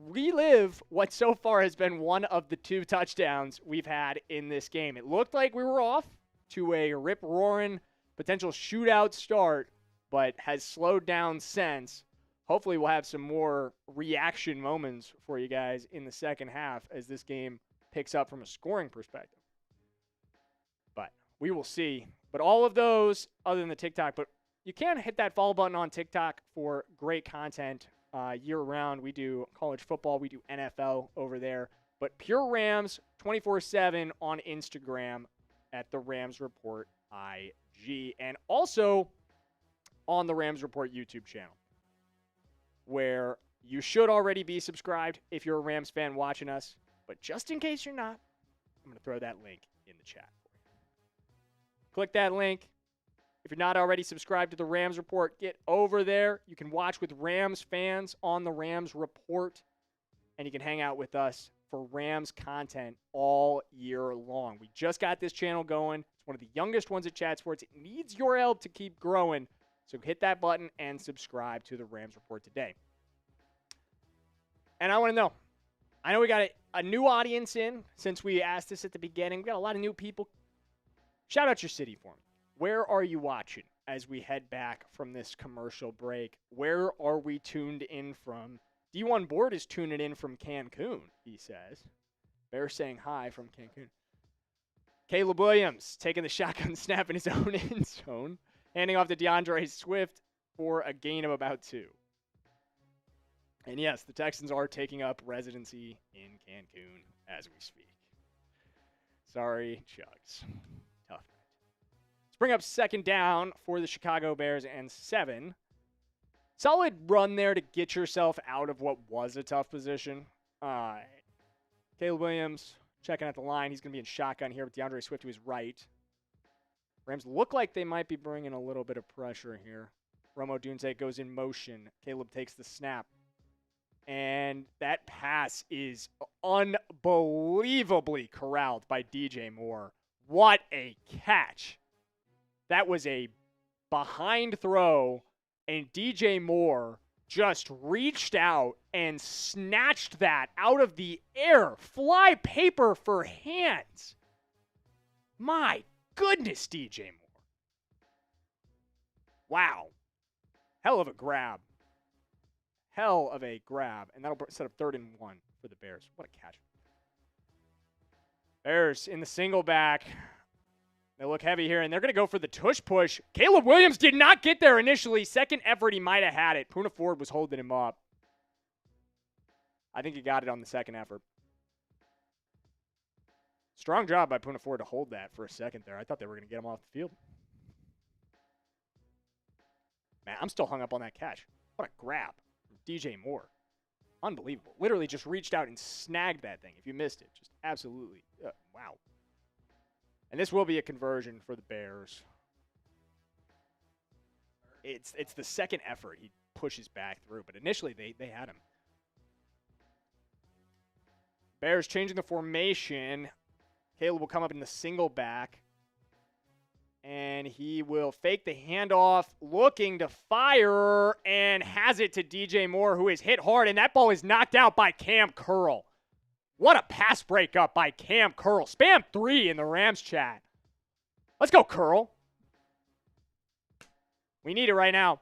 A: relive what so far has been one of the 2 touchdowns we've had in this game. It looked like we were off to a rip-roaring potential shootout start, but has slowed down since. Hopefully we'll have some more reaction moments for you guys in the second half as this game picks up from a scoring perspective. But we will see. But all of those, other than the TikTok, but you can hit that follow button on TikTok for great content year-round. We do college football. We do NFL over there. But Pure Rams 24/7 on Instagram at the Rams Report IG. And also on the Rams Report YouTube channel, where you should already be subscribed if you're a Rams fan watching us. But just in case you're not, I'm going to throw that link in the chat for you. Click that link. If you're not already subscribed to the Rams Report, get over there. You can watch with Rams fans on the Rams Report, and you can hang out with us for Rams content all year long. We just got this channel going. It's one of the youngest ones at Chat Sports. It needs your help to keep growing. So hit that button and subscribe to the Rams Report today. And I want to know. I know we got a new audience in since we asked this at the beginning. We got a lot of new people. Shout out your city for me. Where are you watching as we head back from this commercial break? Where are we tuned in from? D1 Board is tuning in from Cancun, he says. Bear saying hi from Cancun. Caleb Williams taking the shotgun snap in his own end zone, handing off to DeAndre Swift for a gain of about 2. And yes, the Texans are taking up residency in Cancun as we speak. Sorry, Chugs. Tough night. Let's bring up second down for the Chicago Bears and 7. Solid run there to get yourself out of what was a tough position. Caleb Williams checking out the line. He's going to be in shotgun here with DeAndre Swift to his right. Rams look like they might be bringing a little bit of pressure here. Romo Dunze goes in motion. Caleb takes the snap. And that pass is unbelievably corralled by DJ Moore. What a catch. That was a behind throw, and DJ Moore just reached out and snatched that out of the air. Fly paper for hands. My goodness, DJ Moore. Wow. Hell of a grab. Hell of a grab. And that'll set up 3rd and 1 for the Bears. What a catch. Bears in the single back. They look heavy here, and they're going to go for the tush push. Caleb Williams did not get there initially. Second effort, he might have had it. Puka Nacua was holding him up. I think he got it on the second effort. Strong job by Puka Nacua to hold that for a second there. I thought they were going to get him off the field. Man, I'm still hung up on that catch. What a grab. DJ Moore. Unbelievable. Literally just reached out and snagged that thing. If you missed it, just absolutely. Wow. And this will be a conversion for the Bears. It's the second effort. He pushes back through, but initially they had him. Bears changing the formation. Caleb will come up in the single back. And he will fake the handoff, looking to fire, and has it to DJ Moore, who is hit hard, and that ball is knocked out by Cam Curl. What a pass breakup by Cam Curl. Spam 3 in the Rams chat. Let's go, Curl. We need it right now.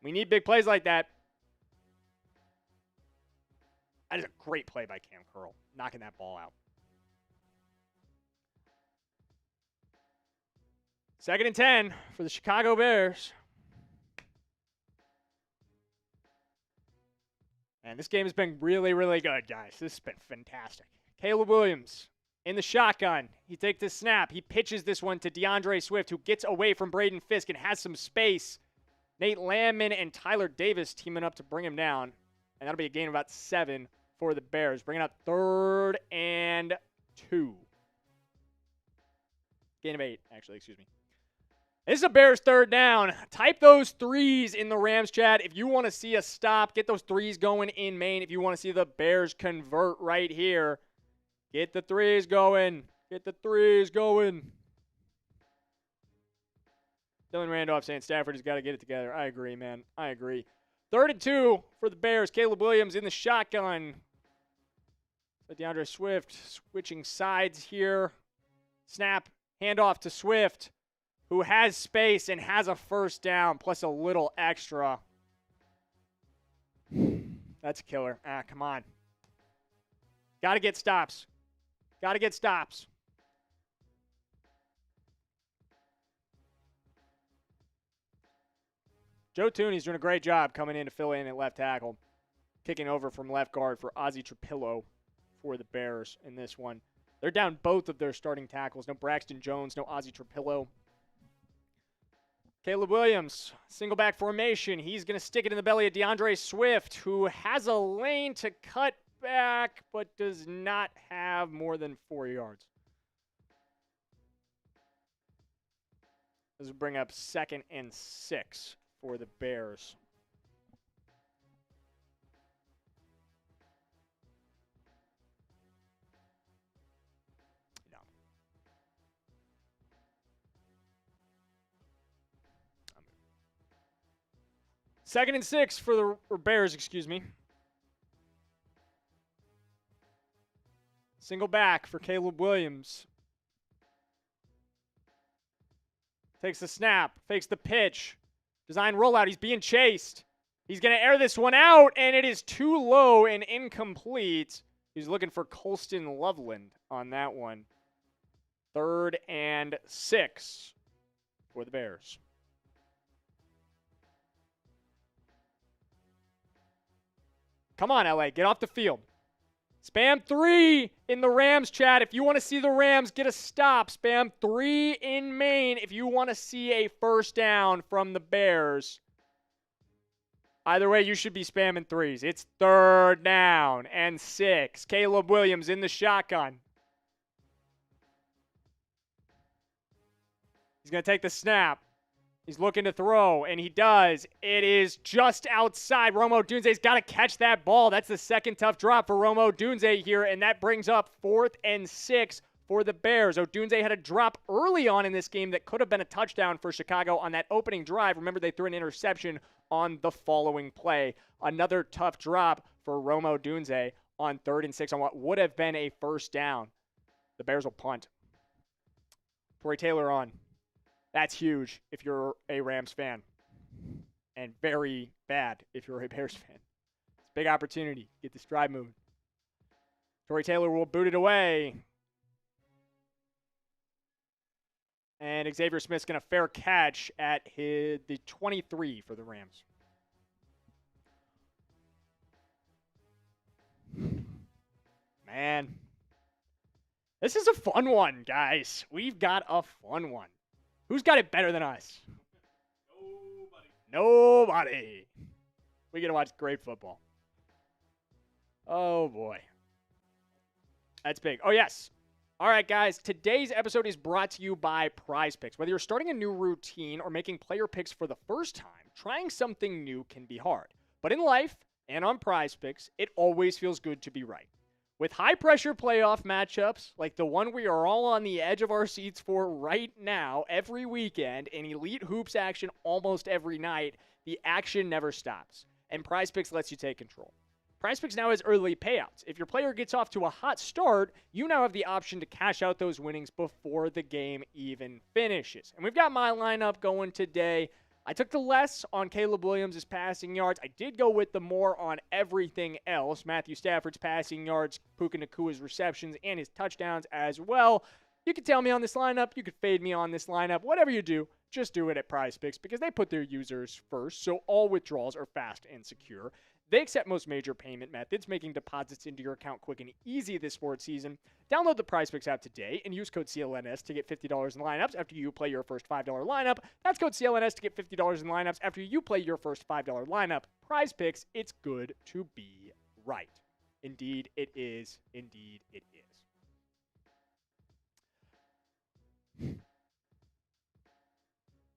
A: We need big plays like that. That is a great play by Cam Curl, knocking that ball out. 2nd and 10 for the Chicago Bears. And this game has been really, really good, guys. This has been fantastic. Caleb Williams in the shotgun. He takes the snap. He pitches this one to DeAndre Swift, who gets away from Braden Fisk and has some space. Nate Landman and Tyler Davis teaming up to bring him down. And that'll be a gain of about 7 for the Bears. Bringing up 3rd and 2. Gain of 8, actually, excuse me. This is a Bears 3rd down. Type those 3s in the Rams chat if you want to see a stop. Get those 3s going in Maine. If you want to see the Bears convert right here, get the 3s going. Get the 3s going. Dylan Randolph saying Stafford has got to get it together. I agree, man. I agree. 3rd and 2 for the Bears. Caleb Williams in the shotgun. So DeAndre Swift switching sides here. Snap. Handoff to Swift, who has space and has a 1st down, plus a little extra. That's a killer. Come on. Got to get stops. Got to get stops. Joe Tooney's doing a great job coming in to fill in at left tackle. Kicking over from left guard for Ozzie Trapillo for the Bears in this one. They're down both of their starting tackles. No Braxton Jones, no Ozzie Trapillo. Caleb Williams, single back formation. He's going to stick it in the belly of DeAndre Swift, who has a lane to cut back, but does not have more than 4 yards. This will bring up 2nd and 6 for the Bears. 2nd and 6 for the Bears, excuse me. Single back for Caleb Williams. Takes the snap, fakes the pitch. Design rollout, he's being chased. He's going to air this one out, and it is too low and incomplete. He's looking for Colston Loveland on that one. 3rd and 6 for the Bears. Come on, LA, get off the field. Spam 3 in the Rams chat. If you want to see the Rams get a stop, spam 3 in Maine if you want to see a first down from the Bears. Either way, you should be spamming 3s. It's 3rd down and 6. Caleb Williams in the shotgun. He's going to take the snap. He's looking to throw, and he does. It is just outside. Rome Odunze's got to catch that ball. That's the second tough drop for Rome Odunze here, and that brings up 4th and 6 for the Bears. Odunze had a drop early on in this game that could have been a touchdown for Chicago on that opening drive. Remember, they threw an interception on the following play. Another tough drop for Rome Odunze on 3rd and 6 on what would have been a first down. The Bears will punt. Torrey Taylor on. That's huge if you're a Rams fan. And very bad if you're a Bears fan. It's a big opportunity. Get this drive moving. Torrey Taylor will boot it away. And Xavier Smith's going to fair catch at the 23 for the Rams. Man. This is a fun one, guys. We've got a fun one. Who's got it better than us? Nobody. We get to watch great football. Oh, boy. That's big. Oh, yes. All right, guys. Today's episode is brought to you by Prize Picks. Whether you're starting a new routine or making player picks for the first time, trying something new can be hard. But in life and on Prize Picks, it always feels good to be right. With high-pressure playoff matchups like the one we are all on the edge of our seats for right now, every weekend, and elite hoops action almost every night, the action never stops. And Prize Picks lets you take control. Prize Picks now has early payouts. If your player gets off to a hot start, you now have the option to cash out those winnings before the game even finishes. And we've got my lineup going today. I took the less on Caleb Williams' passing yards. I did go with the more on everything else. Matthew Stafford's passing yards, Puka Nacua's receptions, and his touchdowns as well. You can tell me on this lineup. You could fade me on this lineup. Whatever you do, just do it at Prize Picks because they put their users first, so all withdrawals are fast and secure. They accept most major payment methods, making deposits into your account quick and easy this sports season. Download the Prize Picks app today and use code CLNS to get $50 in lineups after you play your first $5 lineup. That's code CLNS to get $50 in lineups after you play your first $5 lineup. Prize Picks, it's good to be right. Indeed, it is. Indeed, it is.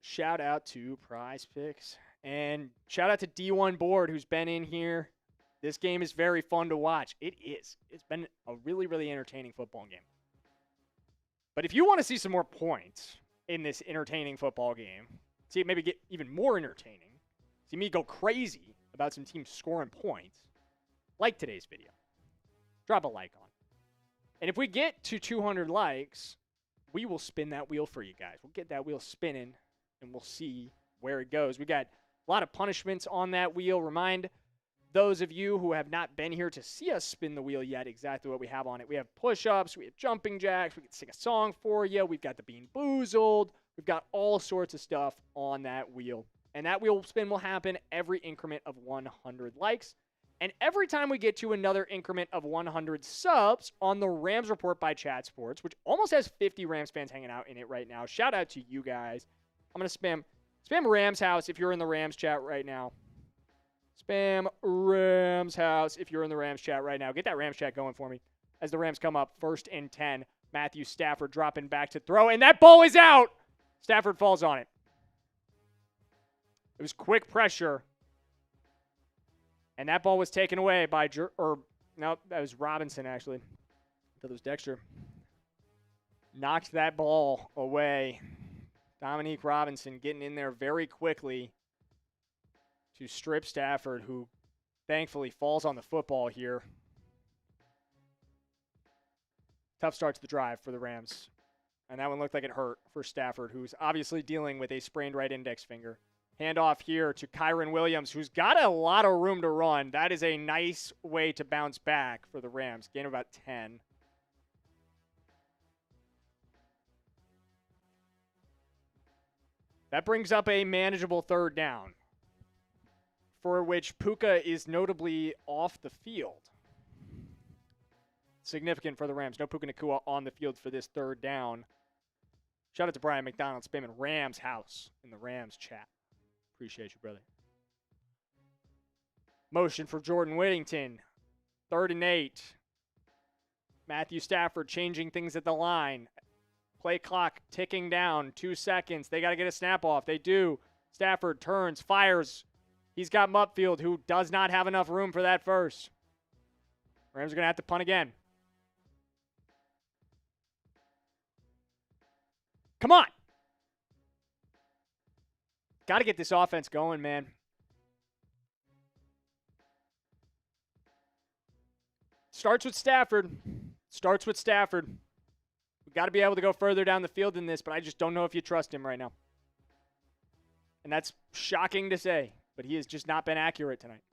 A: Shout out to Prize Picks. And shout out to D1 Board, who's been in here. This game is very fun to watch. It is. It's been a really, really entertaining football game. But if you want to see some more points in this entertaining football game, see it maybe get even more entertaining, see me go crazy about some teams scoring points, like today's video. Drop a like on it. And if we get to 200 likes, we will spin that wheel for you guys. We'll get that wheel spinning, and we'll see where it goes. We got a lot of punishments on that wheel. Remind those of you who have not been here to see us spin the wheel yet exactly what we have on it. We have push-ups, we have jumping jacks, we can sing a song for you, we've got the Bean Boozled, we've got all sorts of stuff on that wheel. And that wheel spin will happen every increment of 100 likes. And every time we get to another increment of 100 subs on the Rams Report by Chat Sports, which almost has 50 Rams fans hanging out in it right now. Shout out to you guys. I'm going to spam Rams House if you're in the Rams chat right now. Spam Rams House if you're in the Rams chat right now. Get that Rams chat going for me as the Rams come up 1st and 10. Matthew Stafford dropping back to throw, and that ball is out. Stafford falls on it. It was quick pressure, and that ball was taken away by no, that was Robinson actually. I thought it was Dexter. Knocked that ball away. Dominique Robinson getting in there very quickly to strip Stafford, who thankfully falls on the football here. Tough start to the drive for the Rams. And that one looked like it hurt for Stafford, who's obviously dealing with a sprained right index finger. Handoff here to Kyren Williams, who's got a lot of room to run. That is a nice way to bounce back for the Rams. Gain of about 10. That brings up a manageable third down, for which Puka is notably off the field. Significant for the Rams. No Puka Nacua on the field for this third down. Shout out to Brian McDonald spamming Rams house in the Rams chat. Appreciate you, brother. Motion for Jordan Whittington. 3rd and 8. Matthew Stafford changing things at the line. Play clock ticking down. 2 seconds. They got to get a snap off. They do. Stafford turns, fires. He's got Mupfield, who does not have enough room for that first. Rams are going to have to punt again. Come on. Got to get this offense going, man. Starts with Stafford. We've got to be able to go further down the field than this, but I just don't know if you trust him right now. And that's shocking to say, but he has just not been accurate tonight.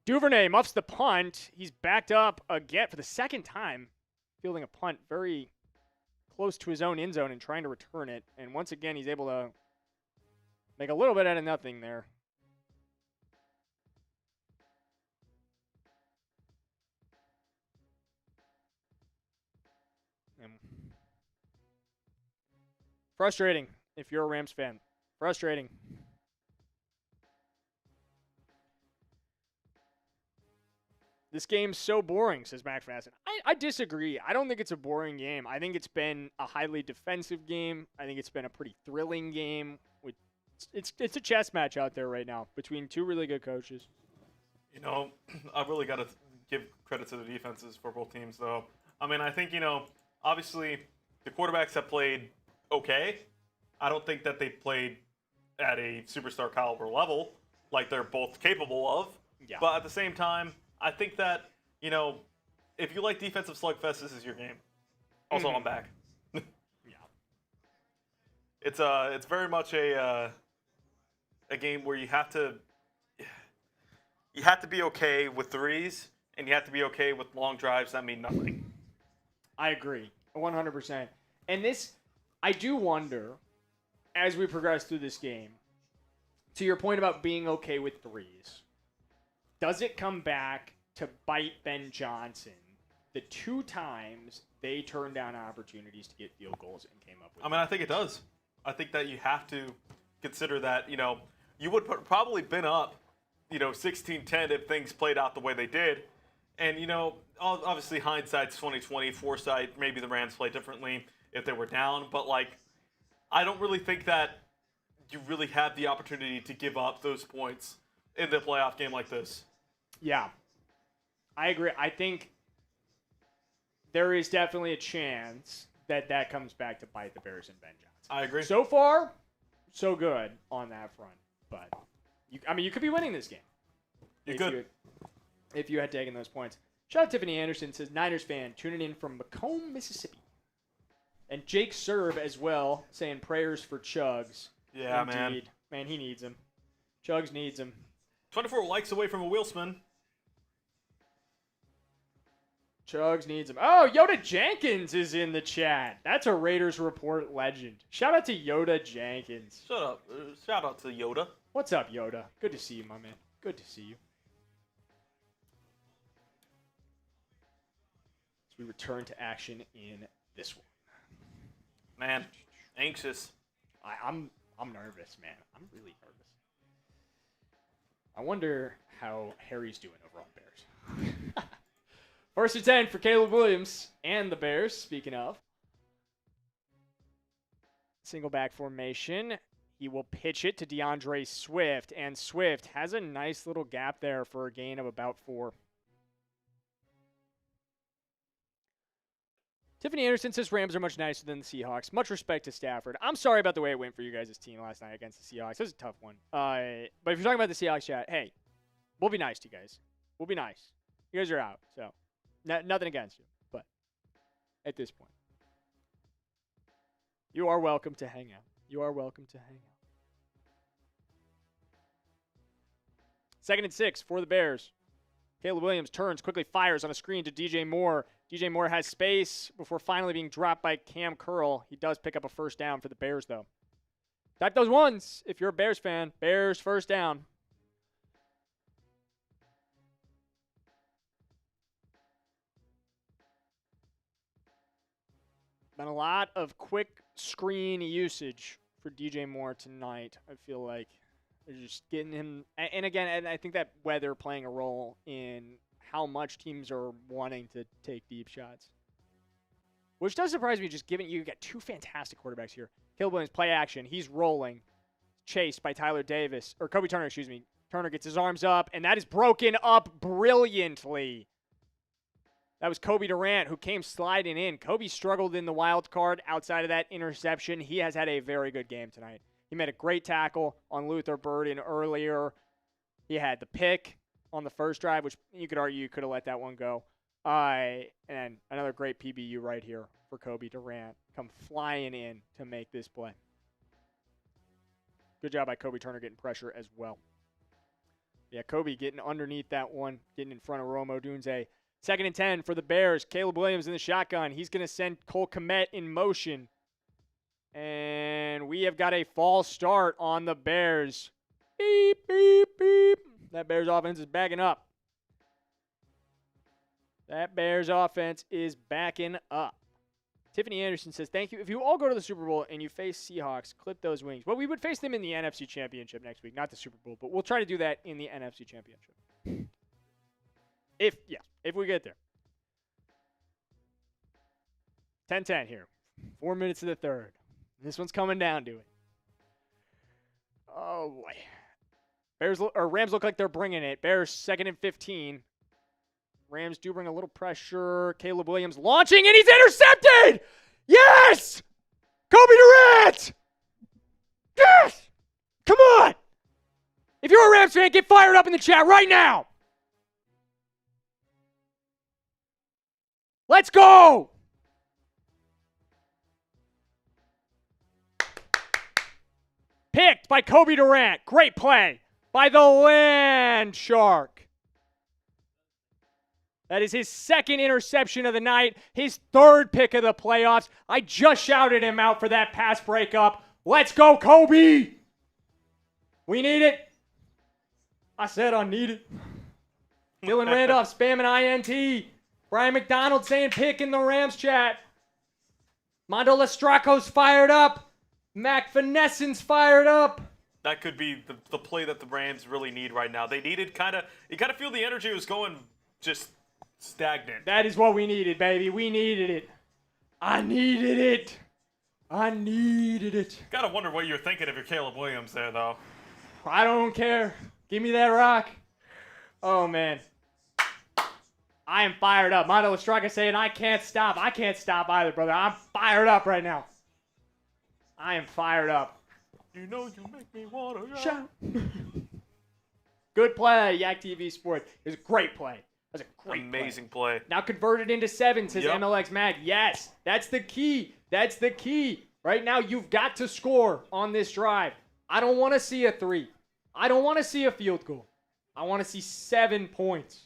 A: Duvernay muffs the punt. He's backed up again for the second time, fielding a punt very close to his own end zone and trying to return it. And once again, he's able to make a little bit out of nothing there. And frustrating if you're a Rams fan. Frustrating. This game's so boring, says Mac Fasson. I disagree. I don't think it's a boring game. I think it's been a highly defensive game. I think it's been a pretty thrilling game. It's a chess match out there right now between two really good coaches.
B: You know, I really got to give credit to the defenses for both teams, though. I mean, I think, obviously the quarterbacks have played okay. I don't think that they played at a superstar caliber level like they're both capable of.
A: Yeah.
B: But at the same time, I think that, if you like defensive slugfest, this is your game. Also, I'm back.
A: Yeah.
B: It's very much a game where you have to be okay with threes, and you have to be okay with long drives that mean nothing.
A: I agree, 100%. And this, I do wonder, as we progress through this game, to your point about being okay with threes, does it come back to bite Ben Johnson the 2 times they turned down opportunities to get field goals and came up with
B: I think it does. I think that you have to consider that, you would probably been up, 16-10 if things played out the way they did. And, obviously hindsight's 20/20, foresight, maybe the Rams play differently if they were down. But, I don't really think that you really have the opportunity to give up those points in the playoff game like this.
A: Yeah, I agree. I think there is definitely a chance that comes back to bite the Bears and Ben Johnson.
B: I agree.
A: So far, so good on that front. But, you could be winning this game.
B: You could.
A: If you had taken those points. Shout out Tiffany Anderson, says Niners fan, tuning in from Macomb, Mississippi. And Jake Serb as well, saying prayers for Chugs.
B: Yeah,
A: Indeed.
B: man.
A: Man, he needs him. Chugs needs him.
B: 24 likes away from a wheel spin.
A: Chugs needs him. Oh, Yoda Jenkins is in the chat. That's a Raiders Report legend. Shout out to Yoda Jenkins.
B: Shut up. Shout out to Yoda.
A: What's up, Yoda? Good to see you, my man. Good to see you. As we return to action in this one.
B: Man, anxious.
A: I'm nervous, man. I'm really nervous. I wonder how Harry's doing over on Bears. First and 10 for Caleb Williams and the Bears, speaking of. Single back formation. He will pitch it to DeAndre Swift, and Swift has a nice little gap there for a gain of about 4. Tiffany Anderson says Rams are much nicer than the Seahawks. Much respect to Stafford. I'm sorry about the way it went for you guys' team last night against the Seahawks. It was a tough one. But if you're talking about the Seahawks chat, hey, we'll be nice to you guys. We'll be nice. You guys are out, so nothing against you. But at this point, you are welcome to hang out. You are welcome to hang out. 2nd and 6 for the Bears. Caleb Williams turns, quickly fires on a screen to DJ Moore. DJ Moore has space before finally being dropped by Cam Curl. He does pick up a first down for the Bears, though. Type those ones if you're a Bears fan. Bears first down. Been a lot of quick screen usage for DJ Moore tonight, I feel like. They're just getting him, and again, and I think that weather playing a role in how much teams are wanting to take deep shots. Which does surprise me, just given you got two fantastic quarterbacks here. Caleb Williams, play action. He's rolling. Chased by Tyler Davis, or Kobe Turner, excuse me. Turner gets his arms up, and that is broken up brilliantly. That was Kobe Durant who came sliding in. Kobe struggled in the wild card outside of that interception. He has had a very good game tonight. He made a great tackle on Luther Burden earlier. He had the pick on the first drive, which you could argue you could have let that one go. And another great PBU right here for Kobe Durant. Come flying in to make this play. Good job by Kobe Turner getting pressure as well. Yeah, Kobe getting underneath that one, getting in front of Rome Odunze. 2nd and 10 for the Bears. Caleb Williams in the shotgun. He's going to send Cole Kmet in motion. And we have got a false start on the Bears. Beep, beep, beep. That Bears offense is backing up. That Bears offense is backing up. Tiffany Anderson says, thank you. If you all go to the Super Bowl and you face Seahawks, clip those wings. Well, we would face them in the NFC Championship next week, not the Super Bowl, but we'll try to do that in the NFC Championship. If we get there. 10-10 here. 4 minutes of the third. This one's coming down to it. Oh, boy. Rams look like they're bringing it. Bears 2nd and 15. Rams do bring a little pressure. Caleb Williams launching, and he's intercepted! Yes! Kobe Durant! Yes! Come on! If you're a Rams fan, get fired up in the chat right now! Let's go! Picked by Kobe Durant. Great play by the Land Shark. That is his 2nd interception of the night, his 3rd pick of the playoffs. I just shouted him out for that pass breakup. Let's go, Kobe! We need it. I said I need it. Dylan Randolph spamming INT. Brian McDonald saying pick in the Rams chat. Mondo Lestraco's fired up. Mac Finesson's fired up.
B: That could be the play that the Rams really need right now. They needed you kind of feel the energy was going just stagnant.
A: That is what we needed, baby. We needed it. I needed it. I needed it.
B: Gotta wonder what you're thinking if you're Caleb Williams there, though.
A: I don't care. Give me that rock. Oh, man. I am fired up. Mondo Lestraca saying I can't stop. I can't stop either, brother. I'm fired up right now. I am fired up.
B: You know you make me want to shout.
A: Good play, Yak TV Sports. It was a great play. That was a great
B: amazing play.
A: Now converted into 7, says MLX Mag. Yes, that's the key. That's the key. Right now, you've got to score on this drive. I don't want to see a 3. I don't want to see a field goal. I want to see 7 points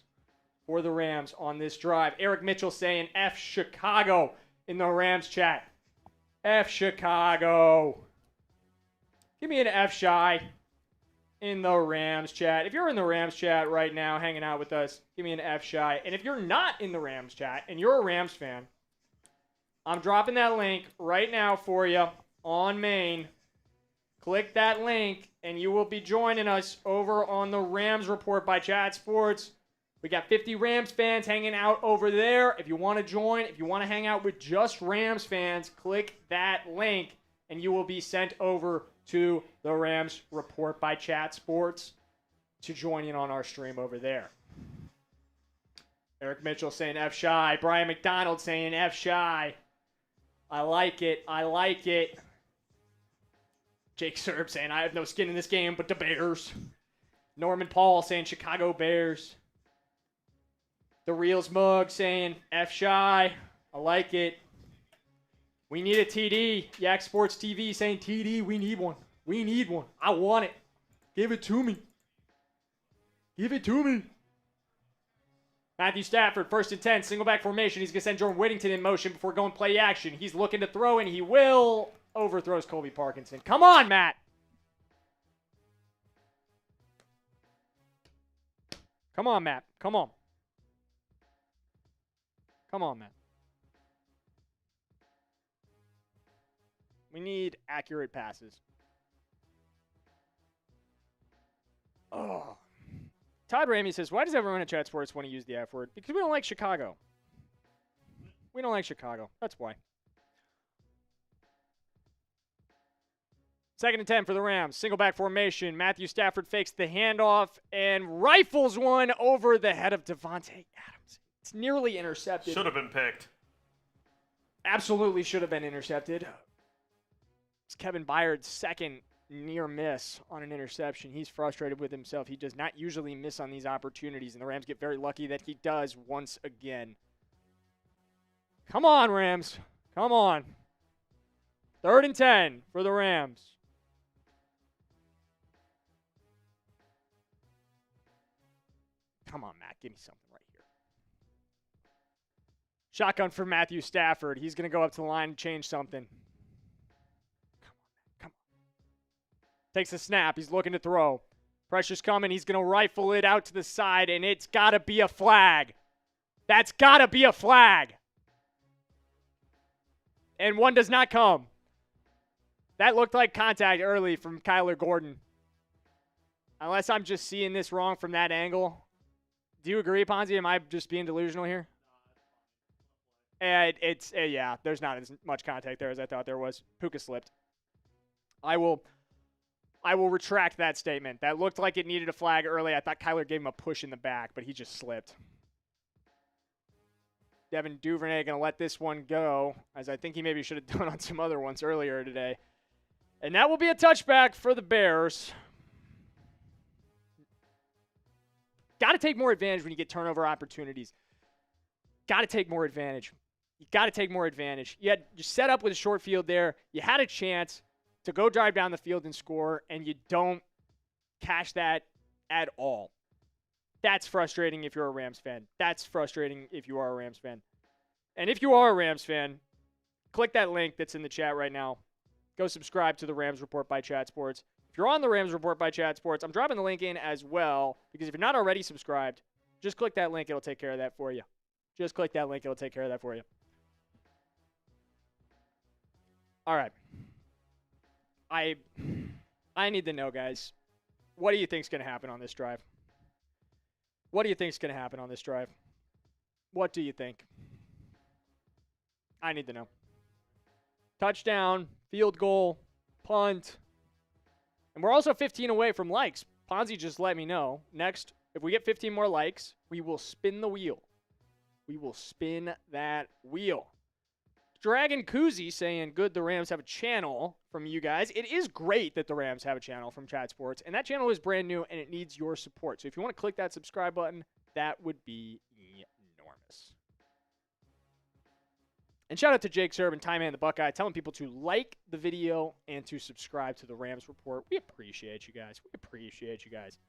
A: for the Rams on this drive. Eric Mitchell saying F Chicago in the Rams chat. F Chicago. Give me an F Shy in the Rams chat. If you're in the Rams chat right now hanging out with us, give me an F Shy. And if you're not in the Rams chat and you're a Rams fan, I'm dropping that link right now for you on main. Click that link and you will be joining us over on the Rams Report by Chat Sports. We got 50 Rams fans hanging out over there. If you want to join, if you want to hang out with just Rams fans, click that link and you will be sent over to the Rams Report by Chat Sports to join in on our stream over there. Eric Mitchell saying F Shy. Brian McDonald saying F Shy. I like it. I like it. Jake Serb saying, I have no skin in this game but the Bears. Norman Paul saying, Chicago Bears. The Reels Mug saying, F shy. I like it. We need a TD. Yak Sports TV saying, TD, we need one. We need one. I want it. Give it to me. Give it to me. Matthew Stafford, 1st and 10, single back formation. He's going to send Jordan Whittington in motion before going play action. He's looking to throw, and he will. Overthrows Colby Parkinson. Come on, Matt. Come on, Matt. Come on. Come on, Matt. We need accurate passes. Oh. Todd Ramey says, why does everyone at Chat Sports want to use the F word? Because we don't like Chicago. We don't like Chicago. That's why. 2nd and 10 for the Rams. Single back formation. Matthew Stafford fakes the handoff and rifles one over the head of Davante Adams. It's nearly intercepted.
B: Should have been picked.
A: Absolutely should have been intercepted. It's Kevin Byard's second near miss on an interception. He's frustrated with himself. He does not usually miss on these opportunities, and the Rams get very lucky that he does once again. Come on, Rams. Come on. 3rd and 10 for the Rams. Come on, Matt. Give me something right here. Shotgun for Matthew Stafford. He's going to go up to the line and change something. Takes a snap. He's looking to throw. Pressure's coming. He's going to rifle it out to the side, and it's got to be a flag. That's got to be a flag. And one does not come. That looked like contact early from Kyler Gordon. Unless I'm just seeing this wrong from that angle. Do you agree, Ponzi? Am I just being delusional here? Yeah, there's not as much contact there as I thought there was. Puka slipped. I will retract that statement. That looked like it needed a flag early. I thought Kyler gave him a push in the back, but he just slipped. Devin Duvernay going to let this one go, as I think he maybe should have done on some other ones earlier today. And that will be a touchback for the Bears. Got to take more advantage when you get turnover opportunities. Got to take more advantage. You got to take more advantage. You set up with a short field there. You had a chance to go drive down the field and score, and you don't cash that at all. That's frustrating if you're a Rams fan. That's frustrating if you are a Rams fan. And if you are a Rams fan, click that link that's in the chat right now. Go subscribe to the Rams Report by Chat Sports. If you're on the Rams Report by Chat Sports, I'm dropping the link in as well, because if you're not already subscribed, just click that link. It'll take care of that for you. Just click that link. It'll take care of that for you. All right. I need to know, guys, what do you think is going to happen on this drive? What do you think is going to happen on this drive? What do you think? I need to know. Touchdown, field goal, punt. And we're also 15 away from likes. Ponzi just let me know. Next, if we get 15 more likes, we will spin the wheel. We will spin that wheel. Dragon Koozie saying, good, the Rams have a channel from you guys. It is great that the Rams have a channel from Chat Sports, and that channel is brand new, and it needs your support. So if you want to click that subscribe button, that would be enormous. And shout out to Jake Serb and Time Man the Buckeye, telling people to like the video and to subscribe to the Rams Report. We appreciate you guys. We appreciate you guys.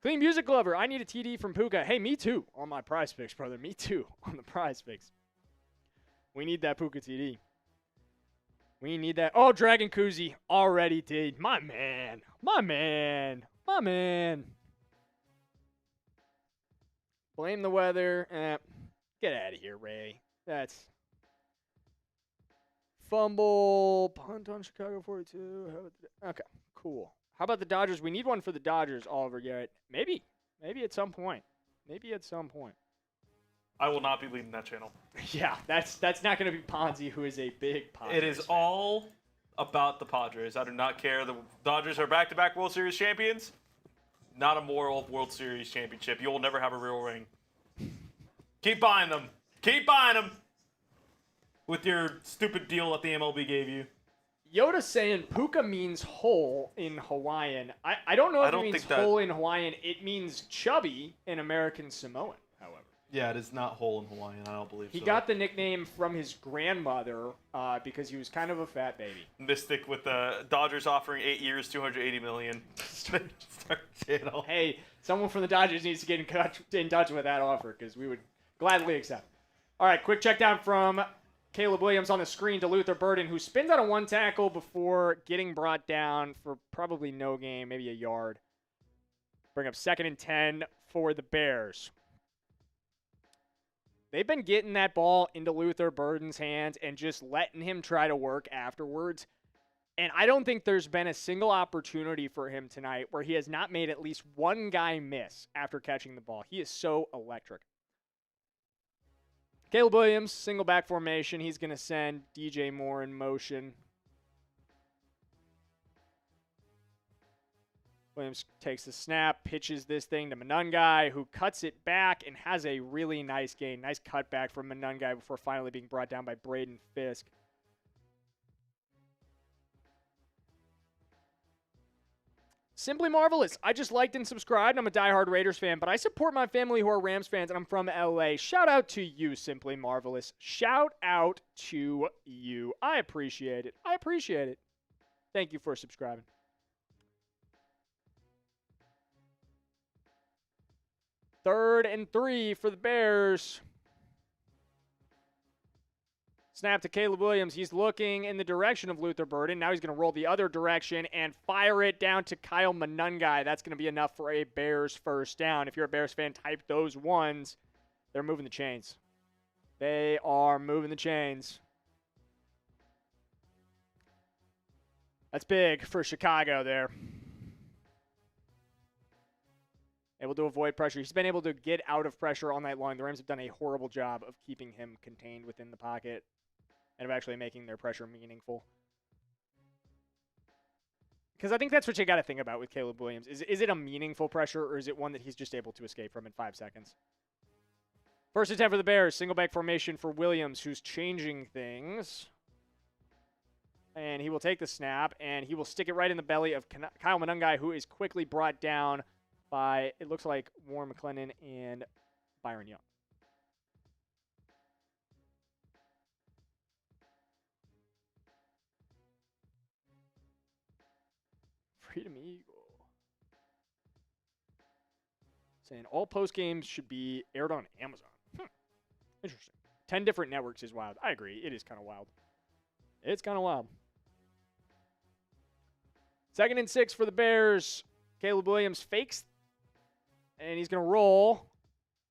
A: Clean Music Lover, I need a TD from Puka. Hey, me too on my prize picks, brother. Me too on the prize picks. We need that Puka TD. We need that. Oh, Dragon Koozie already did. My man. My man. My man. Blame the weather. Get out of here, Ray. That's fumble. Punt on Chicago 42. Okay, cool. How about the Dodgers? We need one for the Dodgers, Oliver Garrett. Maybe. Maybe at some point. Maybe at some point.
B: I will not be leading that channel.
A: Yeah, that's not going to be Ponzi, who is a big Padres
B: It is
A: fan.
B: all about the Padres. I do not care. The Dodgers are back-to-back World Series champions. Not a moral World Series championship. You will never have a real ring. Keep buying them. Keep buying them. with your stupid deal that the MLB gave you.
A: Yoda's saying Puka means hole in Hawaiian. I don't know if it means hole in Hawaiian. It means chubby in American Samoan, however.
B: Yeah, it is not hole in Hawaiian. I don't believe so.
A: He got the nickname from his grandmother because he was kind of a fat baby.
B: Mystic with the Dodgers offering 8 years, $280 million. Start channel.
A: Hey, someone from the Dodgers needs to get in touch with that offer because we would gladly accept. All right, quick check down from Caleb Williams on the screen to Luther Burden, who spins out a one tackle before getting brought down for probably no gain, maybe a yard. Bring up 2nd and 10 for the Bears. They've been getting that ball into Luther Burden's hands and just letting him try to work afterwards. And I don't think there's been a single opportunity for him tonight where he has not made at least one guy miss after catching the ball. He is so electric. Caleb Williams, single back formation. He's going to send DJ Moore in motion. Williams takes the snap, pitches this thing to Manungai, who cuts it back and has a really nice gain. Nice cutback from Manungai before finally being brought down by Braden Fisk. Simply marvelous. I just liked and subscribed. I'm a diehard Raiders fan, but I support my family who are Rams fans, and I'm from LA. Shout out to you, Simply Marvelous. Shout out to you. I appreciate it. I appreciate it. Thank you for subscribing. Third and 3 for the Bears. Snap to Caleb Williams. He's looking in the direction of Luther Burden. Now he's going to roll the other direction and fire it down to Kyle Manungai. That's going to be enough for a Bears first down. If you're a Bears fan, type those ones. They're moving the chains. They are moving the chains. That's big for Chicago there. Able to avoid pressure. He's been able to get out of pressure all night long. The Rams have done a horrible job of keeping him contained within the pocket and of actually making their pressure meaningful. Because I think that's what you got to think about with Caleb Williams. Is it a meaningful pressure, or is it one that he's just able to escape from in 5 seconds? First and 10 for the Bears. Single back formation for Williams, who's changing things. And he will take the snap, and he will stick it right in the belly of Kyle Manungai, who is quickly brought down by, it looks like, Warren McClendon and Byron Young. Freedom Eagle. Saying all post games should be aired on Amazon. Interesting. 10 different networks is wild. I agree. It is kind of wild. It's kind of wild. 2nd and 6 for the Bears. Caleb Williams fakes, and he's going to roll.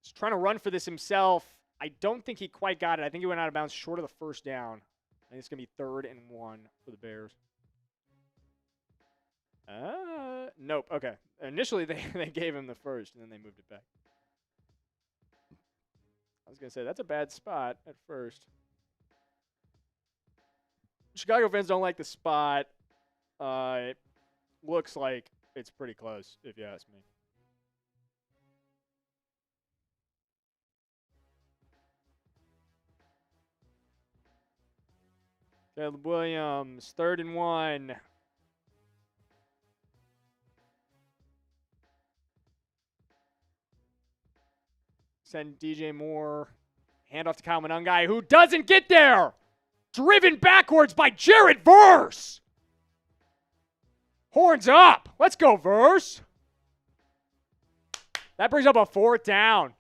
A: He's trying to run for this himself. I don't think he quite got it. I think he went out of bounds short of the first down. I think it's going to be 3rd and 1 for the Bears. Nope. Okay. Initially, they gave him the first, and then they moved it back. I was going to say, that's a bad spot at first. Chicago fans don't like the spot. It looks like it's pretty close, if you ask me. Caleb Williams, 3rd and 1. Send DJ Moore. Hand off to Kyle Manungai, who doesn't get there. Driven backwards by Jared Verse. Horns up. Let's go, Verse. That brings up a 4th down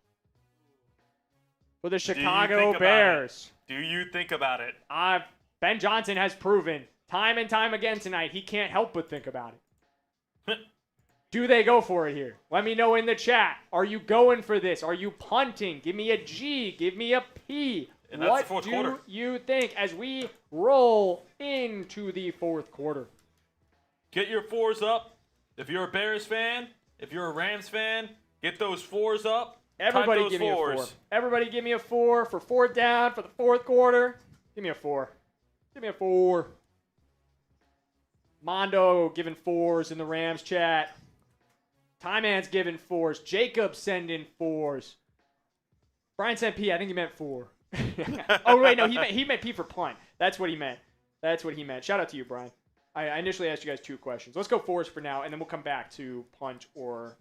A: for the Chicago Bears.
B: Do you think about it?
A: Ben Johnson has proven time and time again tonight he can't help but think about it. Do they go for it here? Let me know in the chat. Are you going for this? Are you punting? Give me a G. Give me a P.
B: And that's
A: what
B: the fourth
A: do
B: quarter.
A: you think as we roll into the 4th quarter?
B: Get your 4s up. If you're a Bears fan, if you're a Rams fan, get those 4s up.
A: Everybody
B: those
A: give me a 4.
B: 4s.
A: Everybody give me a 4 for 4th down for the 4th quarter. Give me a 4. Give me a 4. Mondo giving 4s in the Rams chat. Ty Man's giving 4s. Jacob sending 4s. Brian sent P. I think he meant 4. Oh, wait, no, he meant P for punt. That's what he meant. Shout out to you, Brian. I initially asked you guys 2 questions. Let's go 4s for now, and then we'll come back to punt or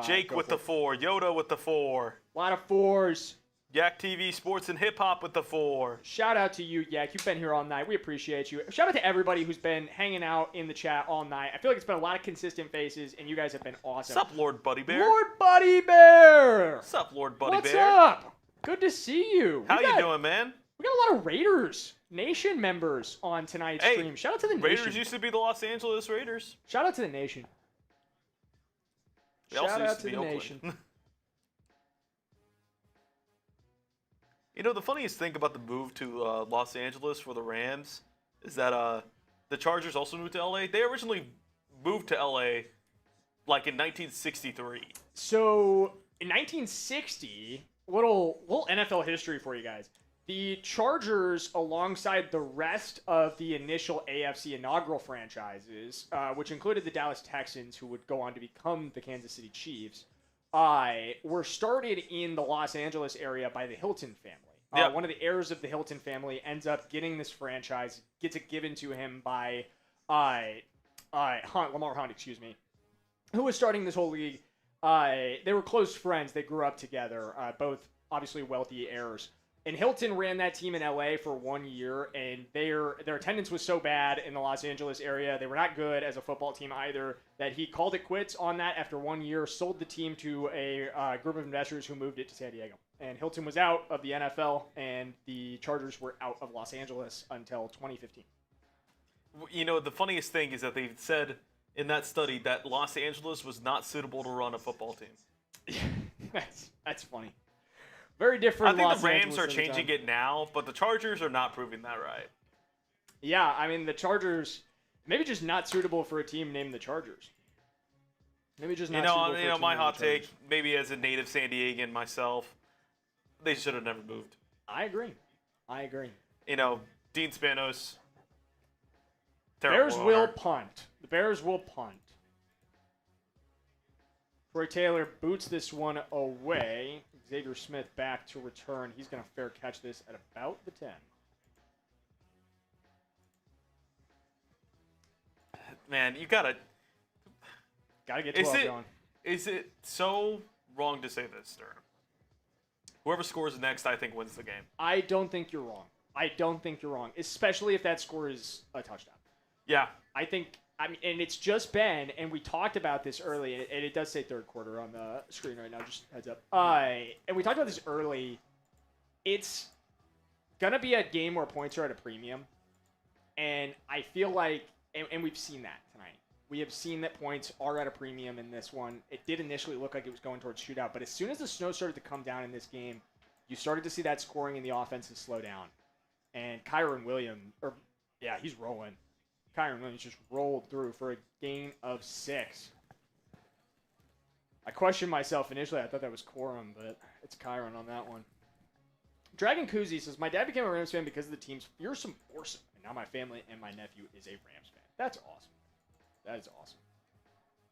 B: Jake with the 4. Yoda with the 4.
A: A lot of 4s.
B: Yak TV Sports and Hip Hop with the 4.
A: Shout out to you, Yak. You've been here all night. We appreciate you. Shout out to everybody who's been hanging out in the chat all night. I feel like it's been a lot of consistent faces, and you guys have been awesome.
B: What's up, Lord Buddy Bear?
A: Lord Buddy Bear!
B: What's up, Lord Buddy
A: What's
B: Bear?
A: What's up? Good to see you.
B: How you doing, man?
A: We got a lot of Raiders Nation members on tonight's stream. Shout out to the Nation.
B: Raiders used to be the Los Angeles Raiders.
A: Shout out to the Nation.
B: Shout out to the Nation. You know, the funniest thing about the move to Los Angeles for the Rams is that the Chargers also moved to LA. They originally moved to LA like in 1963.
A: So in 1960, little NFL history for you guys. The Chargers, alongside the rest of the initial AFC inaugural franchises, which included the Dallas Texans, who would go on to become the Kansas City Chiefs, were started in the Los Angeles area by the Hilton family.
B: Yep.
A: One of the heirs of the Hilton family ends up getting this franchise, gets it given to him by Lamar Hunt, who was starting this whole league. They were close friends. They grew up together, both obviously wealthy heirs. And Hilton ran that team in LA for 1 year, and their attendance was so bad in the Los Angeles area, they were not good as a football team either, that he called it quits on that after 1 year, sold the team to a group of investors who moved it to San Diego. And Hilton was out of the NFL, and the Chargers were out of Los Angeles until 2015.
B: You know, the funniest thing is that they said in that study that Los Angeles was not suitable to run a football team.
A: That's funny. Very different.
B: I think
A: Los
B: the Rams
A: Angeles
B: are changing it now, but the Chargers are not proving that right.
A: Yeah, I mean, the Chargers, maybe just not suitable for a team named the Chargers. Maybe just not suitable for a team
B: my
A: named
B: hot
A: the Chargers.
B: take, maybe as a native San Diegan myself, they should have never moved.
A: I agree.
B: You know, Dean Spanos.
A: Bears will punt. The Bears will punt. Troy Taylor boots this one away. Xavier Smith back to return. He's going to fair catch this at about the 10.
B: Man, you gotta
A: get 12 going.
B: Is it so wrong to say this, Stern? Whoever scores next, I think, wins the game.
A: I don't think you're wrong. Especially if that score is a touchdown.
B: Yeah.
A: And it's just been, and we talked about this early, and it does say third quarter on the screen right now, just heads up. And we talked about this early. It's going to be a game where points are at a premium. And I feel like, and we've seen that tonight. We have seen that points are at a premium in this one. It did initially look like it was going towards shootout, but as soon as the snow started to come down in this game, you started to see that scoring in the offenses slow down. And Kyren Williams, he's rolling. Kyren Williams just rolled through for a gain of 6. I questioned myself initially. I thought that was Corum, but it's Kyren on that one. Dragon Koozie says, my dad became a Rams fan because of the team's fearsome foursome, and now my family and my nephew is a Rams fan. That's awesome. That is awesome.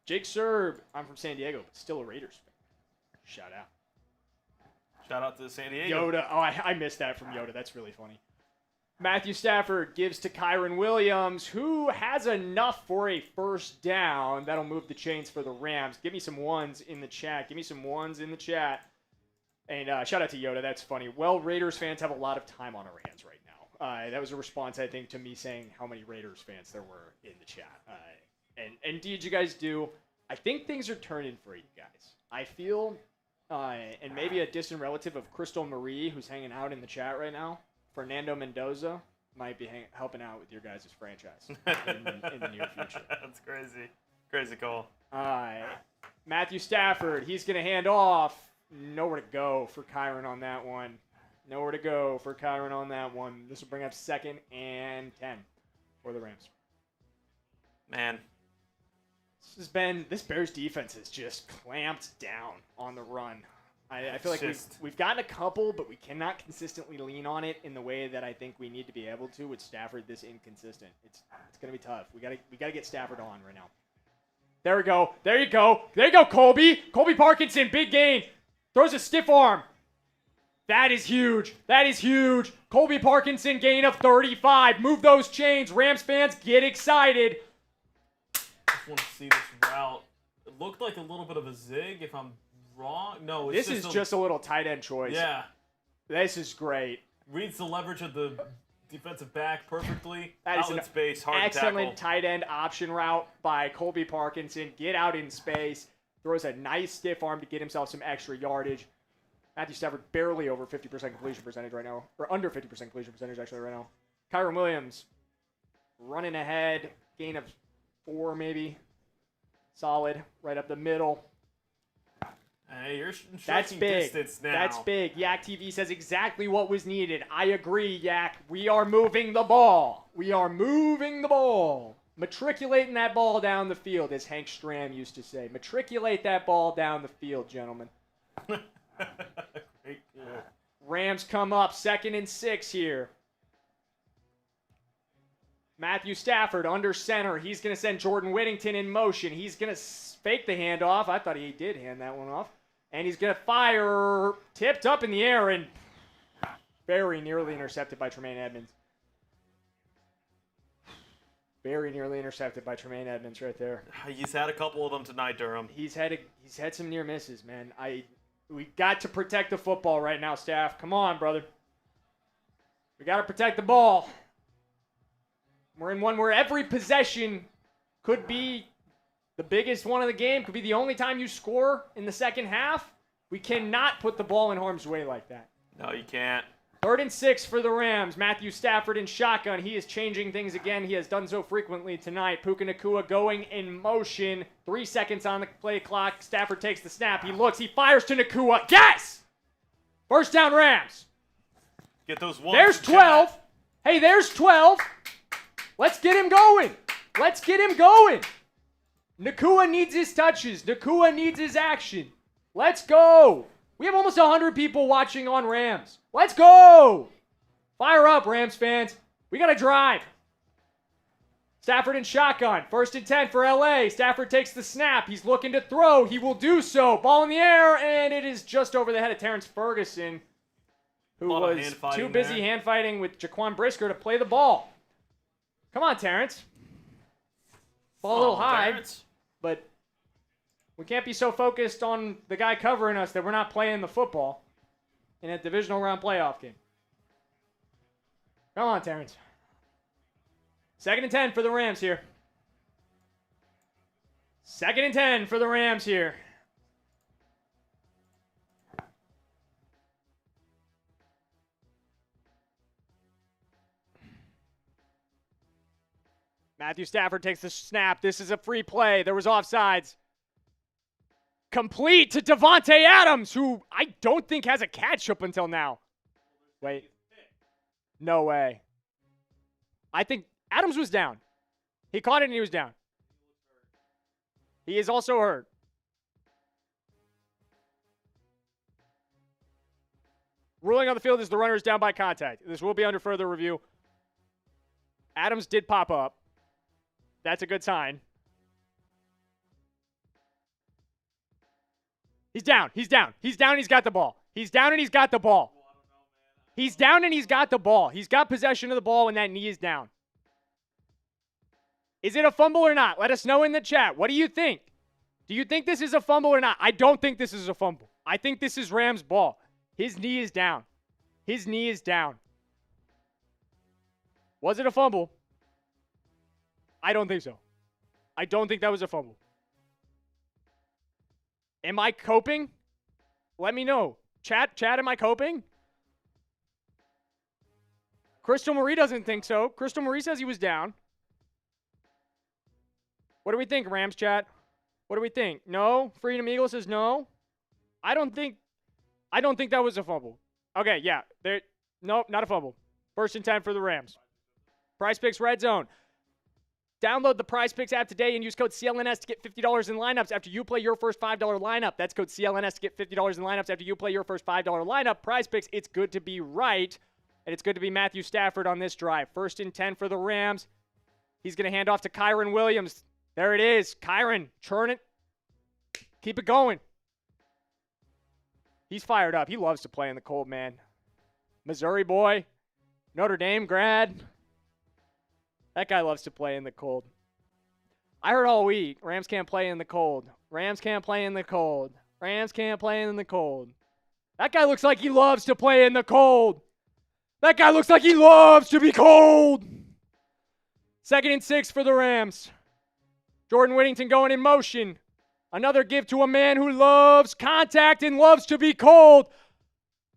A: Jake Serb, I'm from San Diego, but still a Raiders fan. Shout out.
B: Shout out to San Diego.
A: Yoda. Oh, I missed that from Yoda. That's really funny. Matthew Stafford gives to Kyren Williams, who has enough for a first down. That'll move the chains for the Rams. Give me some ones in the chat. And shout out to Yoda. That's funny. Well, Raiders fans have a lot of time on our hands right now. That was a response, I think, to me saying how many Raiders fans there were in the chat. And indeed, you guys do. I think things are turning for you guys. I feel, and maybe a distant relative of Crystal Marie, who's hanging out in the chat right now, Fernando Mendoza, might be helping out with your guys' franchise in the near future.
B: That's crazy. Crazy call.
A: Matthew Stafford, he's going to hand off. Nowhere to go for Kyren on that one. This will bring up 2nd and 10 for the Rams.
B: Man.
A: This Bears defense has just clamped down on the run. I feel like we've gotten a couple, but we cannot consistently lean on it in the way that I think we need to be able to with Stafford this inconsistent. It's going to be tough. We got to get Stafford on right now. There we go. There you go, Colby. Colby Parkinson, big gain. Throws a stiff arm. That is huge. That is huge. Colby Parkinson, gain of 35. Move those chains. Rams fans, get excited.
B: Just want to see this route. It looked like a little bit of a zig, if I'm wrong. No, it's
A: This is just a little tight end choice.
B: Yeah.
A: This is great.
B: Reads the leverage of the defensive back perfectly.
A: That is
B: out in
A: an
B: space, hard to tackle.
A: excellent tight end option route by Colby Parkinson. Get out in space. Throws a nice stiff arm to get himself some extra yardage. Matthew Stafford barely over 50% completion percentage right now. Or under 50% completion percentage actually right now. Kyren Williams running ahead. Gain of 4 maybe. Solid. Right up the middle.
B: Hey, you're
A: That's
B: shrinking
A: big.
B: distance now.
A: That's big. Yak TV says exactly what was needed. I agree, Yak. We are moving the ball. We are moving the ball. Matriculating that ball down the field, as Hank Stram used to say. Matriculate that ball down the field, gentlemen.
B: Great call.
A: Rams come up 2nd and 6 here. Matthew Stafford under center. He's going to send Jordan Whittington in motion. He's going to fake the handoff. I thought he did hand that one off. And he's going to fire, tipped up in the air, and very nearly intercepted by Tremaine Edmonds. Very nearly intercepted by Tremaine Edmonds right there.
B: He's had a couple of them tonight, Durham.
A: He's had some near misses, man. We got to protect the football right now, staff. Come on, brother. We got to protect the ball. We're in one where every possession could be the biggest one of the game, could be the only time you score in the second half. We cannot put the ball in harm's way like that.
B: No, you can't.
A: 3rd and 6 for the Rams. Matthew Stafford in shotgun. He is changing things again. He has done so frequently tonight. Puka Nacua going in motion. 3 seconds on the play clock. Stafford takes the snap. He looks. He fires to Nacua. Yes! First down, Rams.
B: Get those ones.
A: There's 12. Hey, there's 12. Let's get him going. Let's get him going. Nacua needs his touches. Nacua needs his action. Let's go. We have almost 100 people watching on Rams. Let's go. Fire up, Rams fans. We got to drive. Stafford in shotgun. 1st and 10 for LA. Stafford takes the snap. He's looking to throw. He will do so. Ball in the air, and it is just over the head of Terrence Ferguson, who was too busy hand fighting with Jaquan Brisker to play the ball. Come on, Terrence. Ball a little high,
B: Terrence.
A: but we can't be so focused on the guy covering us that we're not playing the football in a divisional round playoff game. Come on, Terrence. 2nd and 10 for the Rams here. 2nd and 10 for the Rams here. Matthew Stafford takes the snap. This is a free play. There was offsides. Complete to Davante Adams, who I don't think has a catch up until now. Wait. No way. I think Adams was down. He caught it and he was down. He is also hurt. Ruling on the field is the runner is down by contact. This will be under further review. Adams did pop up. That's a good sign. He's down. He's down. He's down and he's got the ball. He's down and he's got the ball. He's down and he's got the ball. He's got possession of the ball when that knee is down. Is it a fumble or not? Let us know in the chat. What do you think? Do you think this is a fumble or not? I don't think this is a fumble. I think this is Rams' ball. His knee is down. His knee is down. Was it a fumble? I don't think so. I don't think that was a fumble. Am I coping? Let me know. Chat, am I coping? Crystal Marie doesn't think so. Crystal Marie says he was down. What do we think, Rams chat? What do we think? No? Freedom Eagle says no. I don't think that was a fumble. Okay, yeah. Nope, not a fumble. 1st and 10 for the Rams. Prize Picks Red Zone. Download the Prize Picks app today and use code CLNS to get $50 in lineups after you play your first $5 lineup. That's code CLNS to get $50 in lineups after you play your first $5 lineup. Prize Picks, it's good to be right, and it's good to be Matthew Stafford on this drive. 1st and 10 for the Rams. He's going to hand off to Kyren Williams. There it is. Kyren, churn it. Keep it going. He's fired up. He loves to play in the cold, man. Missouri boy, Notre Dame grad. That guy loves to play in the cold. I heard all week, Rams can't play in the cold. Rams can't play in the cold. Rams can't play in the cold. That guy looks like he loves to play in the cold. That guy looks like he loves to be cold. 2nd and 6 for the Rams. Jordan Whittington going in motion. Another give to a man who loves contact and loves to be cold.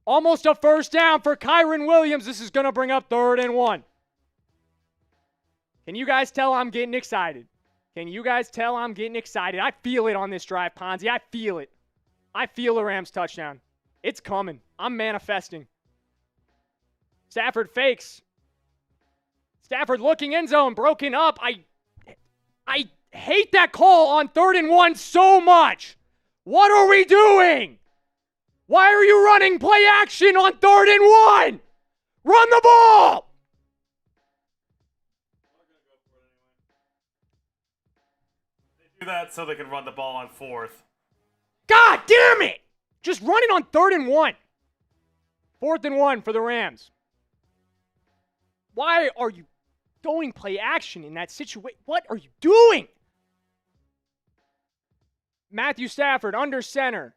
A: Almost a first down for Kyren Williams. This is going to bring up 3rd and 1. Can you guys tell I'm getting excited? Can you guys tell I'm getting excited? I feel it on this drive, Ponzi. I feel it. I feel a Rams touchdown. It's coming. I'm manifesting. Stafford fakes. Stafford looking end zone, broken up. I hate that call on 3rd and 1 so much. What are we doing? Why are you running play action on 3rd and 1? Run the ball!
B: They do that so they can run the ball on 4th.
A: God damn it! Just run it on 3rd and 1. 4th and 1 for the Rams. Why are you going play action in that situation? What are you doing? Matthew Stafford under center.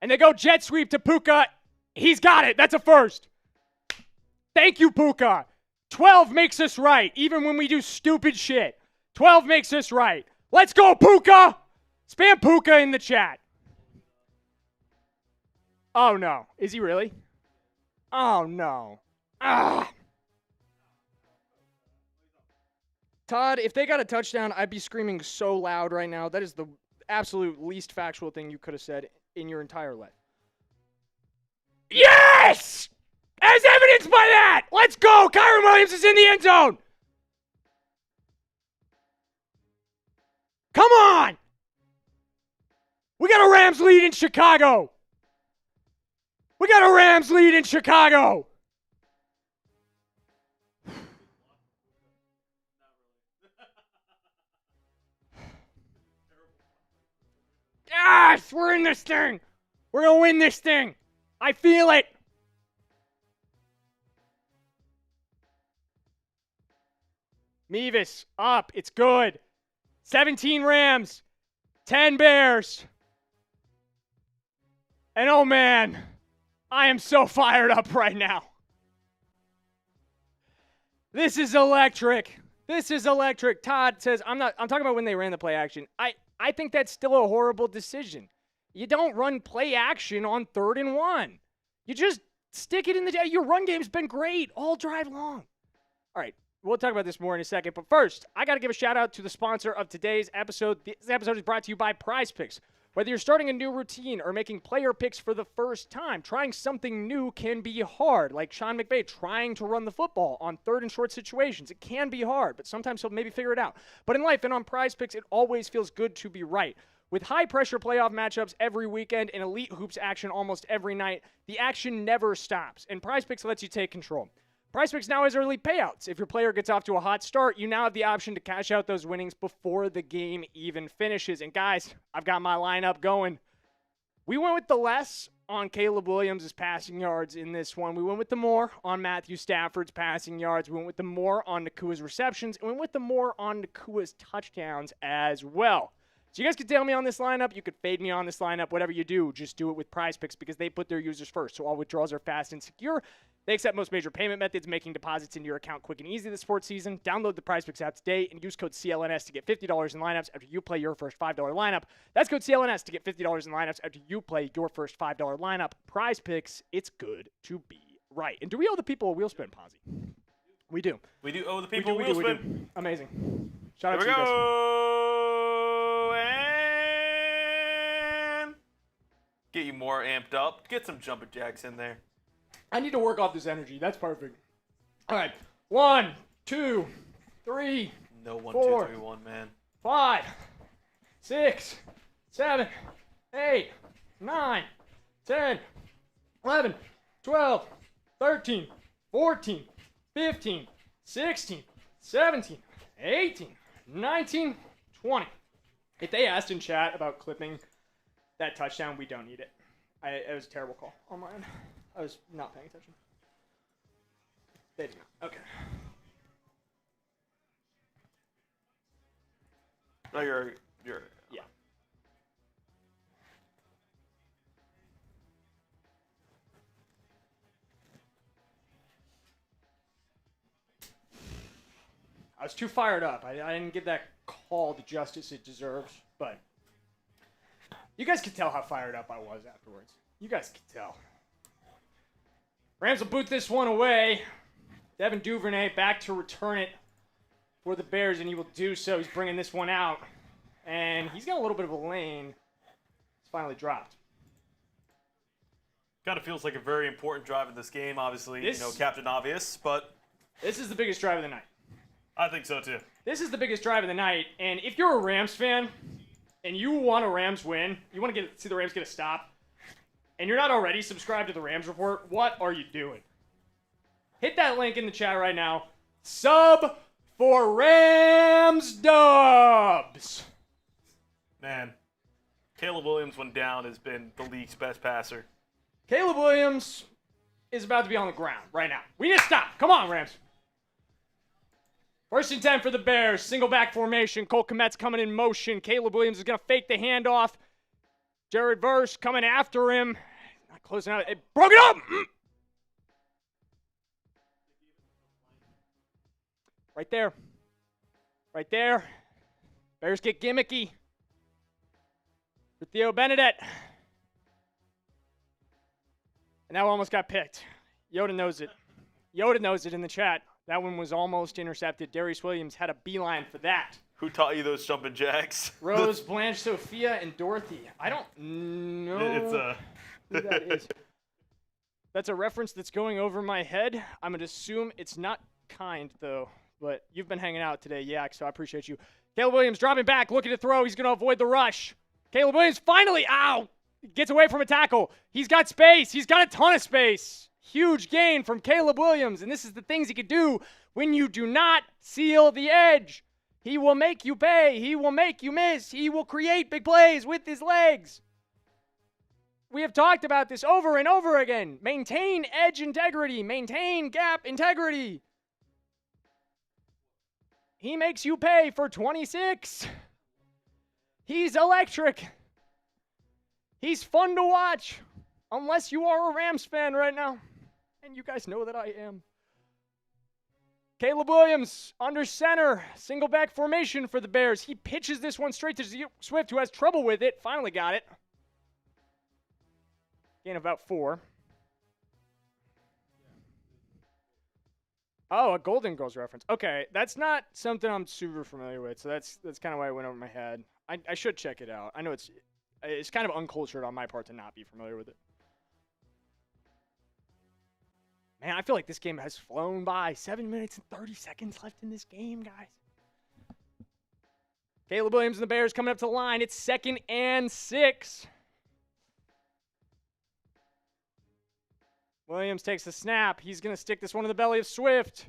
A: And they go jet sweep to Puka. He's got it. That's a first. Thank you, Puka. 12 makes us right, even when we do stupid shit. 12 makes us right. Let's go, Puka. Spam Puka in the chat. Oh, no. Is he really? Oh, no. Ah. Todd, if they got a touchdown, I'd be screaming so loud right now. That is the absolute least factual thing you could have said in your entire life. Yes! As evidenced by that! Let's go! Kyren Williams is in the end zone! Come on! We got a Rams lead in Chicago! We got a Rams lead in Chicago! Yes! We're in this thing! We're gonna win this thing! I feel it! Mevis, up. It's good. 17 Rams. 10 Bears. And oh man, I am so fired up right now. This is electric. This is electric. Todd says, I'm talking about when they ran the play action. I think that's still a horrible decision. You don't run play action on 3rd and 1. You just stick it in the... Your run game's been great all drive long. All right, we'll talk about this more in a second. But first, I got to give a shout-out to the sponsor of today's episode. This episode is brought to you by Prize Picks. Whether you're starting a new routine or making player picks for the first time, trying something new can be hard. Like Sean McVay trying to run the football on 3rd and short situations. It can be hard, but sometimes he'll maybe figure it out. But in life and on Prize Picks, it always feels good to be right. With high-pressure playoff matchups every weekend and elite hoops action almost every night, the action never stops, and Prize Picks lets you take control. Prize Picks now has early payouts. If your player gets off to a hot start, you now have the option to cash out those winnings before the game even finishes. And guys, I've got my lineup going. We went with the less on Caleb Williams' passing yards in this one. We went with the more on Matthew Stafford's passing yards. We went with the more on Nacua's receptions. And we went with the more on Nacua's touchdowns as well. So you guys can tail me on this lineup. You could fade me on this lineup. Whatever you do, just do it with Prize Picks because they put their users first. So all withdrawals are fast and secure. They accept most major payment methods, making deposits into your account quick and easy this sports season. Download the Prize Picks app today and use code CLNS to get $50 in lineups after you play your first $5 lineup. That's code CLNS to get $50 in lineups after you play your first $5 lineup. Prize Picks, it's good to be right. And do we owe the people a wheel spin, Ponzi? We do.
B: We do owe the people a wheel spin.
A: Amazing. Shout out to
B: Here
A: you
B: we
A: guys.
B: go. And get you more amped up. Get some jumping jacks in there.
A: I need to work off this energy. That's perfect. All right. 1, 2, 3,
B: No 1,
A: 4,
B: 2, 3, 1, man.
A: 5, 6, 7, 8, 9, 10, 11, 12, 13, 14, 15, 16, 17, 18, 19, 20, If they asked in chat about clipping that touchdown, we don't need it. It was a terrible call on my end. I was not paying attention. They did not. Okay.
B: No, you're.
A: Yeah. I was too fired up. I didn't give that call the justice it deserves, but you guys could tell how fired up I was afterwards. You guys could tell. Rams will boot this one away. Devin Duvernay back to return it for the Bears, and he will do so. He's bringing this one out, and he's got a little bit of a lane. It's finally dropped.
B: Kind of feels like a very important drive in this game. Obviously, Captain Obvious, but
A: This is the biggest drive of the night.
B: I think so too.
A: This is the biggest drive of the night, and if you're a Rams fan and you want a Rams win, you want to see the Rams get a stop, and you're not already subscribed to the Rams Report, what are you doing? Hit that link in the chat right now. Sub for Rams Dubs.
B: Man, Caleb Williams, when down, has been the league's best passer.
A: Caleb Williams is about to be on the ground right now. We need to stop. Come on, Rams. 1st and 10 for the Bears. Single back formation. Cole Kmet's coming in motion. Caleb Williams is going to fake the handoff. Jared Verse coming after him. Not closing out. It broke it up. Right there. Right there. Bears get gimmicky. For Theo Benedette. And that one almost got picked. Yoda knows it. Yoda knows it in the chat. That one was almost intercepted. Darius Williams had a beeline for that.
B: Who taught you those jumping jacks?
A: Rose, Blanche, Sophia, and Dorothy. I don't know who that is. That's a reference that's going over my head. I'm going to assume it's not kind, though. But you've been hanging out today, Yak, so I appreciate you. Caleb Williams dropping back, looking to throw. He's going to avoid the rush. Caleb Williams finally, gets away from a tackle. He's got space. He's got a ton of space. Huge gain from Caleb Williams, and this is the things he could do when you do not seal the edge. He will make you pay. He will make you miss. He will create big plays with his legs. We have talked about this over and over again. Maintain edge integrity. Maintain gap integrity. He makes you pay for 26. He's electric. He's fun to watch. Unless you are a Rams fan right now. And you guys know that I am. Caleb Williams under center. Single back formation for the Bears. He pitches this one straight to Swift, who has trouble with it. Finally got it. Gain of about 4. Oh, a Golden Girls reference. Okay, that's not something I'm super familiar with, so that's kind of why it went over my head. I should check it out. I know it's kind of uncultured on my part to not be familiar with it. Man, I feel like this game has flown by. 7 minutes and 30 seconds left in this game, guys. Caleb Williams and the Bears coming up to the line. It's 2nd and 6. Williams takes the snap. He's going to stick this one in the belly of Swift,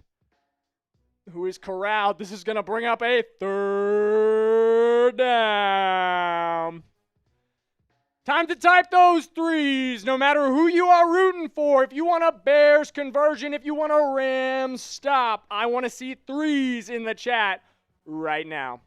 A: who is corralled. This is going to bring up a 3rd down. Time to type those 3s, no matter who you are rooting for. If you want a Bears conversion, if you want a Rams stop, I want to see 3s in the chat right now.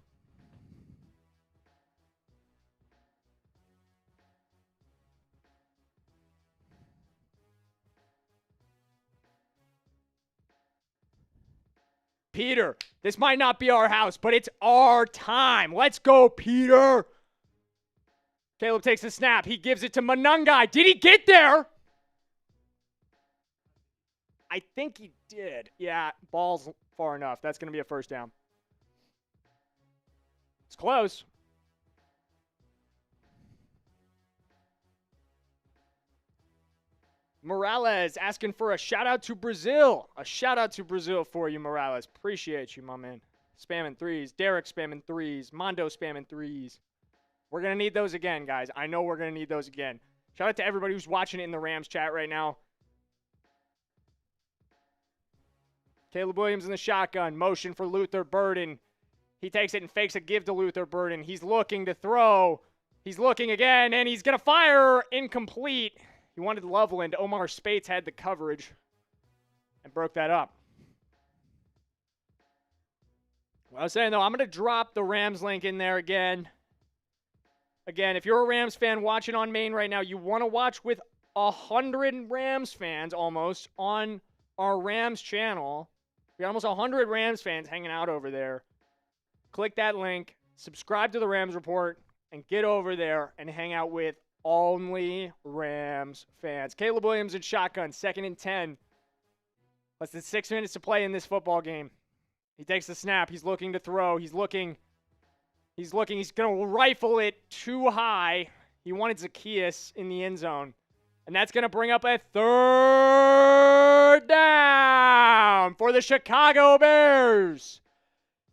A: Peter, this might not be our house, but it's our time. Let's go, Peter. Caleb takes the snap. He gives it to Manungai. Did he get there? I think he did. Yeah, ball's far enough. That's going to be a 1st down. It's close. Morales asking for a shout-out to Brazil. A shout-out to Brazil for you, Morales. Appreciate you, my man. Spamming 3s. Derek spamming 3s. Mondo spamming 3s. We're going to need those again, guys. I know we're going to need those again. Shout out to everybody who's watching it in the Rams chat right now. Caleb Williams in the shotgun. Motion for Luther Burden. He takes it and fakes a give to Luther Burden. He's looking to throw. He's looking again, and he's going to fire. Incomplete. He wanted Loveland. Omar Spates had the coverage and broke that up. What I was saying, though, I'm going to drop the Rams link in there again. Again, if you're a Rams fan watching on Maine right now, you want to watch with 100 Rams fans almost on our Rams channel. We got almost 100 Rams fans hanging out over there. Click that link, subscribe to the Rams Report, and get over there and hang out with only Rams fans. Caleb Williams in shotgun, 2nd and 10. Less than 6 minutes to play in this football game. He takes the snap. He's looking to throw. He's looking. He's going to rifle it too high. He wanted Zacchaeus in the end zone. And that's going to bring up a 3rd down for the Chicago Bears.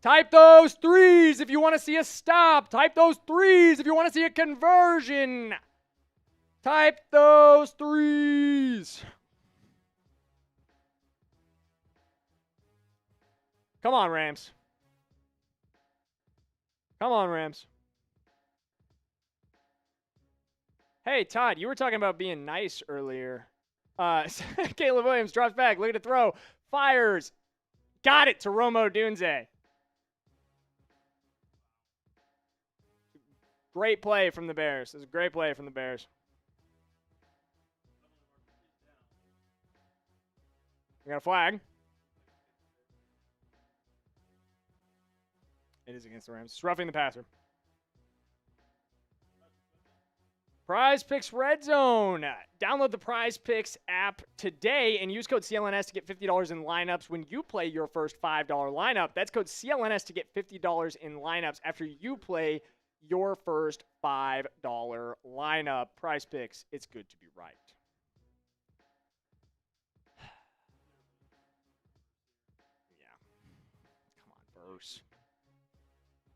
A: Type those 3s if you want to see a stop. Type those 3s if you want to see a conversion. Type those 3s. Come on, Rams. Come on, Rams. Hey, Todd, you were talking about being nice earlier. Caleb Williams drops back, looking to throw, fires. Got it to Romo Dunze. Great play from the Bears. This is a great play from the Bears. We got a flag. It is against the Rams. It's roughing the passer. Prize Picks Red Zone. Download the Prize Picks app today and use code CLNS to get $50 in lineups when you play your first $5 lineup. That's code CLNS to get $50 in lineups after you play your first $5 lineup. Prize Picks, it's good to be right. Yeah. Come on, Burrs.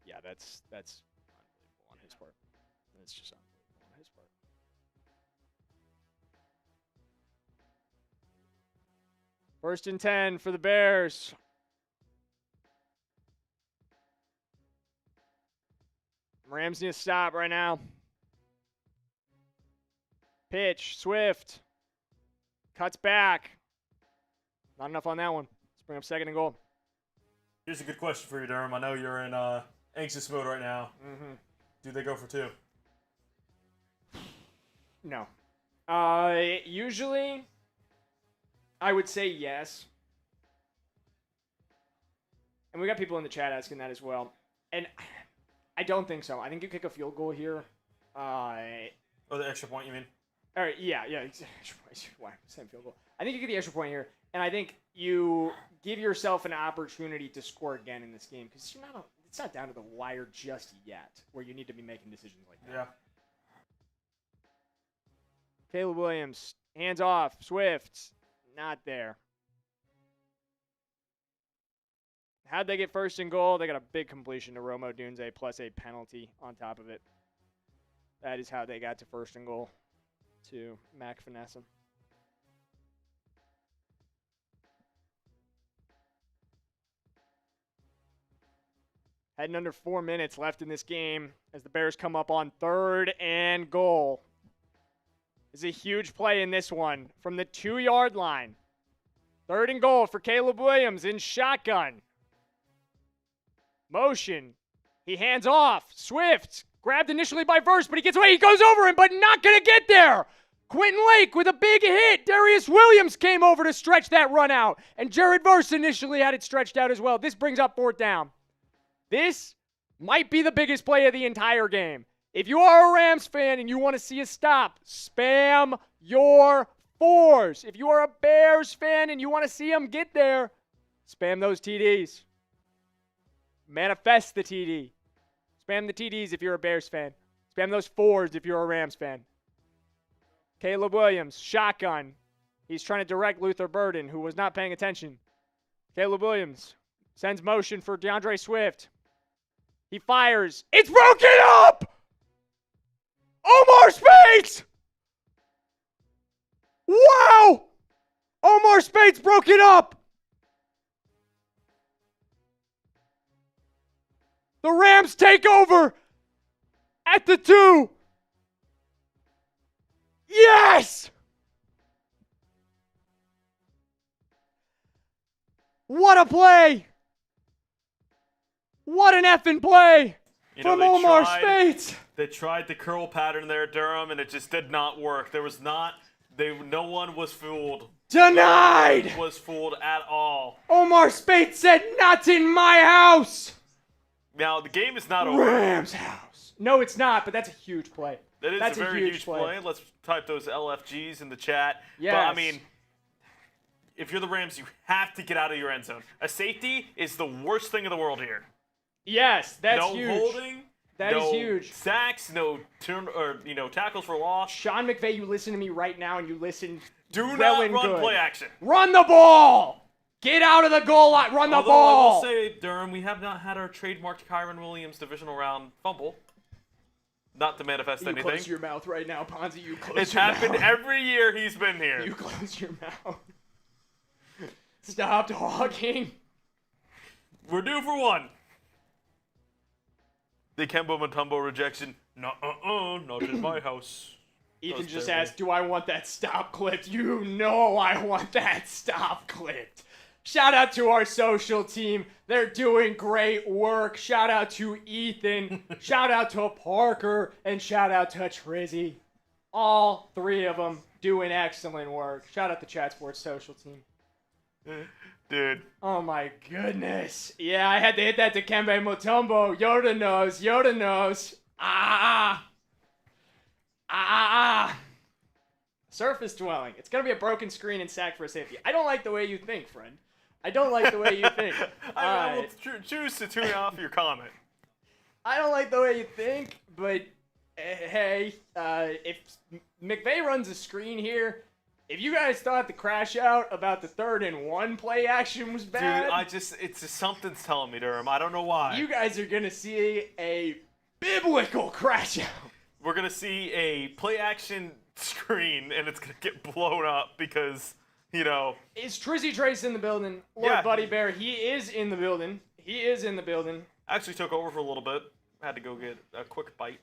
A: Yeah, that's unbelievable on his part. That's just unbelievable on his part. First and 10 for the Bears. Rams need to stop right now. Pitch, Swift. Cuts back. Not enough on that one. Let's bring up 2nd and goal.
B: Here's a good question for you, Durham. I know you're in anxious mode right now.
A: Mm-hmm.
B: Do they go for 2?
A: No. Usually, I would say yes. And we got people in the chat asking that as well. And I don't think so. I think you kick a field goal here.
B: The extra point, you mean?
A: All right, yeah. Why? Same field goal. I think you get the extra point here. And I think you give yourself an opportunity to score again in this game. Because it's not down to the wire just yet where you need to be making decisions like that.
B: Yeah.
A: Caleb Williams, hands off, Swift, not there. How'd they get 1st and goal? They got a big completion to Romo Dunze plus a penalty on top of it. That is how they got to 1st and goal to Mac Finesse. Heading under 4 minutes left in this game as the Bears come up on 3rd and goal. This is a huge play in this one from the 2-yard line. 3rd and goal for Caleb Williams in shotgun. Motion. He hands off. Swift. Grabbed initially by Verse, but he gets away. He goes over him, but not going to get there. Quentin Lake with a big hit. Darius Williams came over to stretch that run out. And Jared Verse initially had it stretched out as well. This brings up 4th down. This might be the biggest play of the entire game. If you are a Rams fan and you want to see a stop, spam your 4s. If you are a Bears fan and you want to see them get there, spam those TDs. Manifest the TD. Spam the TDs if you're a Bears fan. Spam those 4s if you're a Rams fan. Caleb Williams, shotgun. He's trying to direct Luther Burden, who was not paying attention. Caleb Williams sends motion for DeAndre Swift. He fires. It's broken up! Omar Spates! Wow! Omar Spates broke it up! The Rams take over at the 2. Yes! What a play! What an effing play from Omar Speights.
B: They tried the curl pattern there, Durham, and it just did not work. No one was fooled.
A: Denied!
B: No one was fooled at all.
A: Omar Speights said, "Not in my house."
B: Now, the game is not over.
A: Rams house. No, it's not, but that's a huge play.
B: That's a very huge play. Let's type those LFGs in the chat.
A: Yes.
B: But, I mean, if you're the Rams, you have to get out of your end zone. A safety is the worst thing in the world here.
A: Yes, that's
B: no
A: huge.
B: Holding,
A: That is huge.
B: Sacks, no tackles for loss.
A: Sean McVay, you listen to me right now, and you listen.
B: Do
A: well
B: not
A: and
B: run
A: good.
B: play action.
A: Run the ball. Get out of the goal line. Run the
B: Although
A: ball.
B: I will say, Durham, we have not had our trademarked Kyren Williams divisional round fumble. Not to manifest
A: You
B: anything.
A: close your mouth right now, Ponzi. You close
B: It's
A: your
B: happened
A: mouth.
B: every year he's been here.
A: You close your mouth. Stop talking.
B: We're due for one. The Kembo Mutombo rejection. Not in my house.
A: Ethan
B: That's
A: just
B: terrible.
A: asked, do I want that stop clipped? You know I want that stop clipped. Shout out to our social team. They're doing great work. Shout out to Ethan. Shout out to Parker. And shout out to Trizzy. All 3 of them doing excellent work. Shout out to Chat Sports social team.
B: Dude.
A: Oh my goodness. Yeah, I had to hit that to Dikembe Mutombo. Yoda knows. Yoda knows. Surface dwelling. It's going to be a broken screen and sack for a safety. I don't like the way you think, friend. I don't like the way you think.
B: I will choose to tune off your comment.
A: I don't like the way you think, but hey, if McVay runs a screen here, if you guys thought the crash out about the 3rd and 1 play action was bad,
B: Dude, it's just something's telling me, Durham. I don't know why.
A: you guys are going to see a biblical crash out.
B: We're going to see a play action screen, and it's going to get blown up because,
A: Is Trizzy Trace in the building? Lord
B: Yeah.
A: Buddy Bear, he is in the building. He is in the building.
B: actually took over for a little bit. Had to go get a quick bite.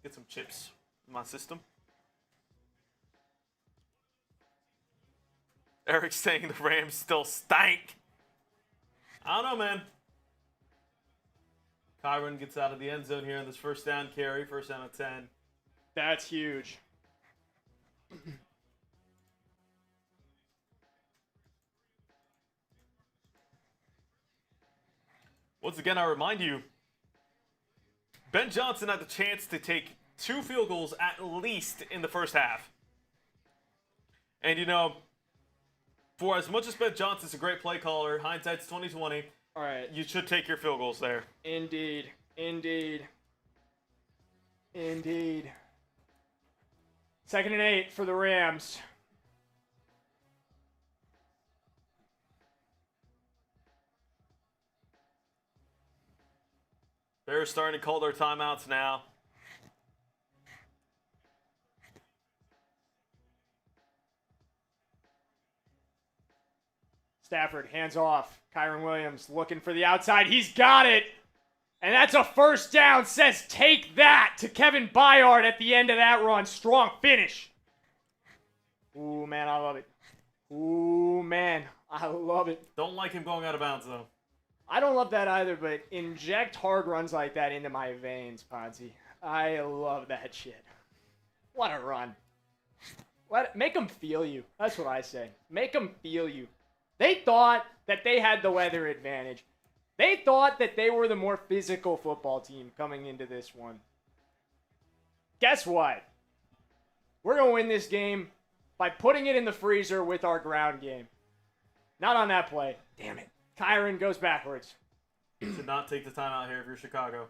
B: Get some chips in my system. Eric's saying the Rams still stank. I don't know, man. Kyren gets out of the end zone here in this first down carry, first down at 10.
A: That's huge.
B: Once again, I remind you, Ben Johnson had the chance to take 2 field goals at least in the first half. And for as much as Ben Johnson's a great play caller, hindsight's 20/20.
A: All right.
B: You should take your field goals there.
A: Indeed. 2nd and 8 for the Rams.
B: They're starting to call their timeouts now.
A: Stafford, hands off. Kyren Williams looking for the outside. He's got it. And that's a first down. Says take that to Kevin Byard at the end of that run. Strong finish. Ooh, man, I love it. Ooh, man, I love it.
B: Don't like him going out of bounds, though.
A: I don't love that either, but inject hard runs like that into my veins, Ponzi. I love that shit. What a run. Make them feel you. That's what I say. Make them feel you. They thought that they had the weather advantage. They thought that they were the more physical football team coming into this one. Guess what? We're going to win this game by putting it in the freezer with our ground game. Not on that play. Damn it. Kyren goes backwards.
B: Should not take the timeout here if you're Chicago.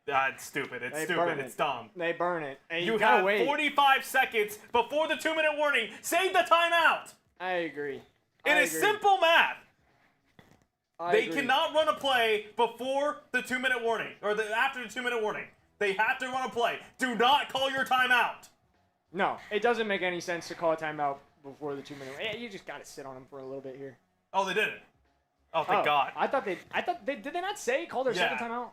B: It's stupid. It's
A: They
B: stupid.
A: burn
B: It's
A: it.
B: dumb.
A: They burn it. And
B: You
A: gotta
B: have
A: wait.
B: 45 seconds before the 2-minute warning. Save the timeout.
A: I agree.
B: It is simple math. They
A: agree.
B: cannot run a play before the 2-minute warning or after the 2-minute warning. They have to run a play. Do not call your timeout.
A: No, it doesn't make any sense to call a timeout before the 2-minute. Yeah, you just gotta sit on him for a little bit here.
B: Oh, they didn't. Oh, thank God.
A: I thought they did they not say call their
B: Yeah.
A: second timeout?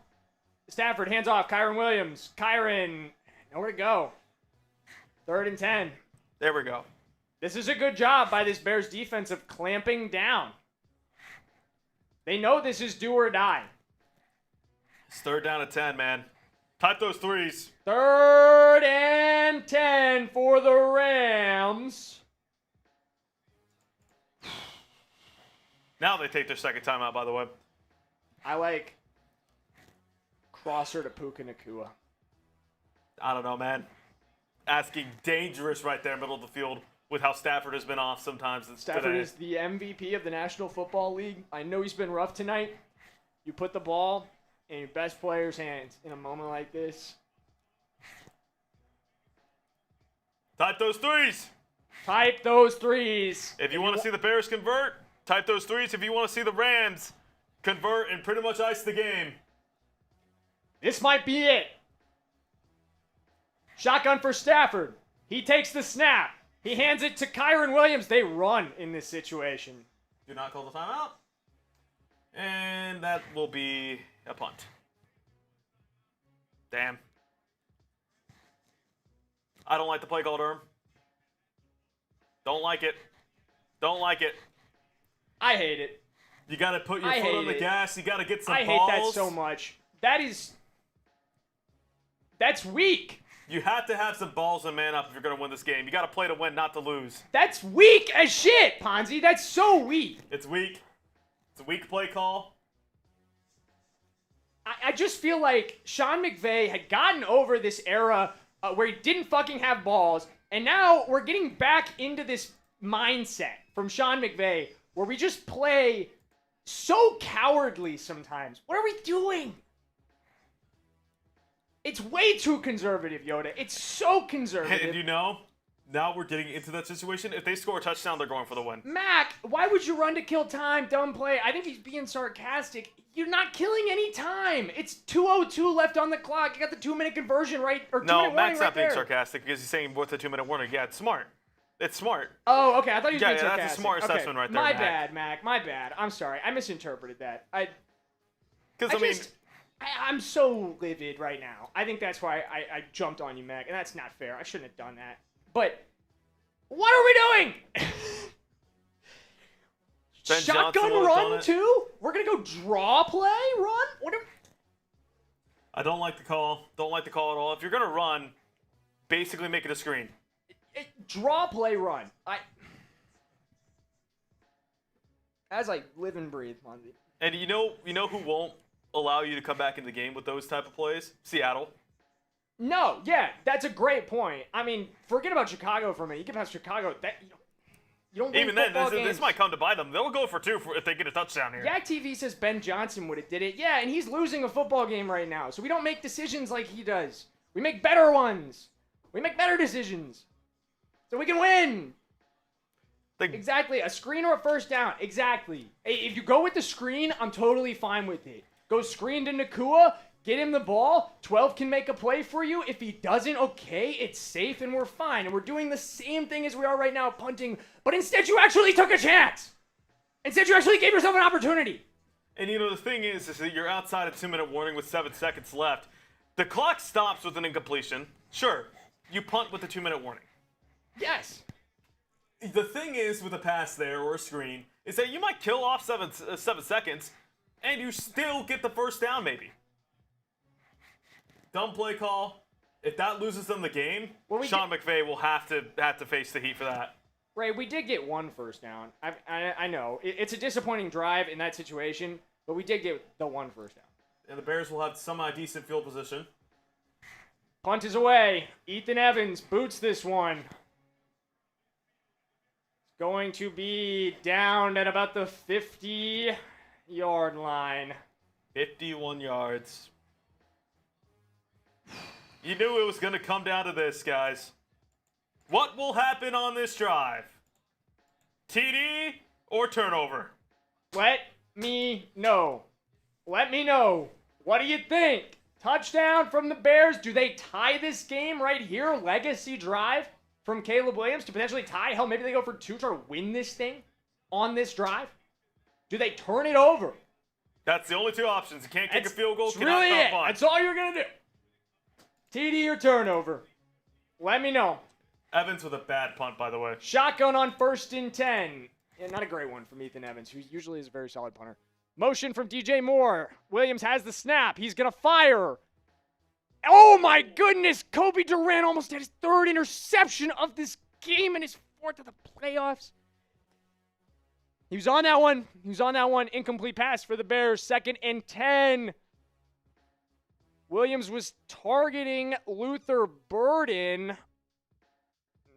A: Stafford hands off. Kyren Williams. Kyren, nowhere to go. 3rd and 10.
B: There we go.
A: This is a good job by this Bears defense of clamping down. They know this is do or die.
B: It's 3rd down at 10, man. Type those threes.
A: 3rd and 10 for the Rams.
B: Now they take their second timeout, by the way.
A: I like crosser to Puka Nacua.
B: I don't know, man. Asking dangerous right there, middle of the field, with how Stafford has been off sometimes
A: Stafford
B: today.
A: is the MVP of the National Football League. I know he's been rough tonight. You put the ball in your best player's hands in a moment like this.
B: Type those threes.
A: Type those threes.
B: If you want to see the Bears convert, type those threes. If you want to see the Rams convert and pretty much ice the game.
A: This might be it. Shotgun for Stafford. He takes the snap. He hands it to Kyren Williams. They run in this situation.
B: Do not call the timeout. And that will be a punt. Damn. I don't like the play call, Durham. Don't like it. Don't like it.
A: I hate it.
B: You got to put your
A: I
B: foot on
A: hate
B: the
A: it.
B: gas. You got to get some
A: I
B: balls.
A: hate that so much. That's weak.
B: You have to have some balls and man up if you're going to win this game. You got to play to win, not to lose.
A: That's weak as shit, Ponzi. That's so weak.
B: It's weak. It's a weak play call.
A: I just feel like Sean McVay had gotten over this era where he didn't fucking have balls, and now we're getting back into this mindset from Sean McVay where we just play so cowardly sometimes. What are we doing? It's way too conservative, Yoda. It's so conservative.
B: And you know, now we're getting into that situation. If they score a touchdown, they're going for the win.
A: Mac, why would you run to kill time? Dumb play. I think he's being sarcastic. You're not killing any time. It's 2:02 left on the clock. You got the 2-minute conversion right, or 2-minute
B: No,
A: warning
B: Mac's
A: right
B: not being
A: there.
B: sarcastic because he's saying what's a 2-minute warning. Yeah, it's smart. It's smart.
A: Oh, okay. I thought he was
B: Yeah,
A: being
B: yeah,
A: sarcastic.
B: that's a smart
A: Okay,
B: assessment right there,
A: My
B: Mac.
A: bad, Mac. My bad. I'm sorry. I misinterpreted that.
B: Because, I mean,
A: I'm so livid right now. I think that's why I jumped on you, Mac, and that's not fair. I shouldn't have done that. But what are we doing?
B: Ben Johnson
A: Shotgun
B: will have done
A: run
B: it.
A: too? We're gonna go draw play run? What?
B: I don't like the call. Don't like the call at all. If you're going to run, basically make it a screen.
A: Draw play run. As I live and breathe, Monty.
B: And you know who won't allow you to come back in the game with those type of plays? Seattle.
A: No, yeah, that's a great point. I mean, forget about Chicago for a minute. You get past Chicago, you don't win
B: Even then,
A: football
B: this
A: games.
B: might come to bite them. They'll go for two if they get a touchdown here.
A: Yak TV says Ben Johnson would have did it. Yeah, and he's losing a football game right now. So we don't make decisions like he does. We make better ones. We make better decisions. So we can win. Exactly. A screen or a first down. Exactly. Hey, if you go with the screen, I'm totally fine with it. Go screen to Nacua. Get him the ball. 12 can make a play for you. If he doesn't, okay, it's safe and we're fine. And we're doing the same thing as we are right now, punting. But instead, you actually took a chance. Instead, you actually gave yourself an opportunity.
B: And the thing is that you're outside a 2-minute warning with 7 seconds left. The clock stops with an incompletion. Sure, you punt with a 2-minute warning.
A: Yes.
B: The thing is with a pass there or a screen is that you might kill off 7 seconds, and you still get the first down maybe. Dumb play call. If that loses them the game, Sean McVay will have to face the heat for that.
A: Ray, we did get one first down. I know. It's a disappointing drive in that situation, but we did get the one first down.
B: And the Bears will have semi-decent field position.
A: Punt is away. Ethan Evans boots this one. Going to be down at about the 50-yard line.
B: 51 yards. You knew it was going to come down to this, guys. What will happen on this drive? TD or turnover?
A: Let me know. Let me know. What do you think? Touchdown from the Bears. Do they tie this game right here? Legacy drive from Caleb Williams to potentially tie. Hell, maybe they go for two to win this thing on this drive. Do they turn it over?
B: That's the only two options. You can't kick a field goal.
A: That's
B: Cannot
A: really it.
B: punt.
A: That's all you're going to do. TD or turnover. Let me know.
B: Evans with a bad punt, by the way.
A: Shotgun on 1st and 10. Yeah, not a great one from Ethan Evans, who usually is a very solid punter. Motion from DJ Moore. Williams has the snap. He's going to fire. Oh, my goodness. Colby Durant almost had his 3rd interception of this game and his 4th of the playoffs. He was on that one. Incomplete pass for the Bears. 2nd and 10. Williams was targeting Luther Burden.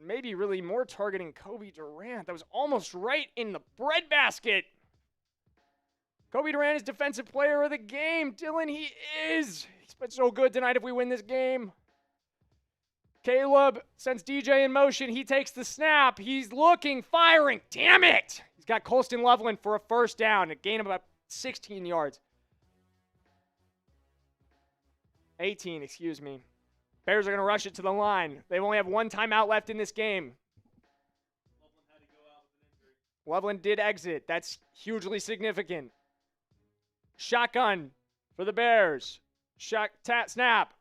A: Maybe really more targeting Colby Durant. That was almost right in the breadbasket. Colby Durant is defensive player of the game. Dylan, he is. He's been so good tonight if we win this game. Caleb sends DJ in motion. He takes the snap. He's looking, firing. Damn it! He's got Colston Loveland for a 1st down. A gain of about 16 yards. 18, excuse me. Bears are going to rush it to the line. They only have 1 timeout left in this game. Loveland did exit. That's hugely significant. Shotgun for the Bears. Snap.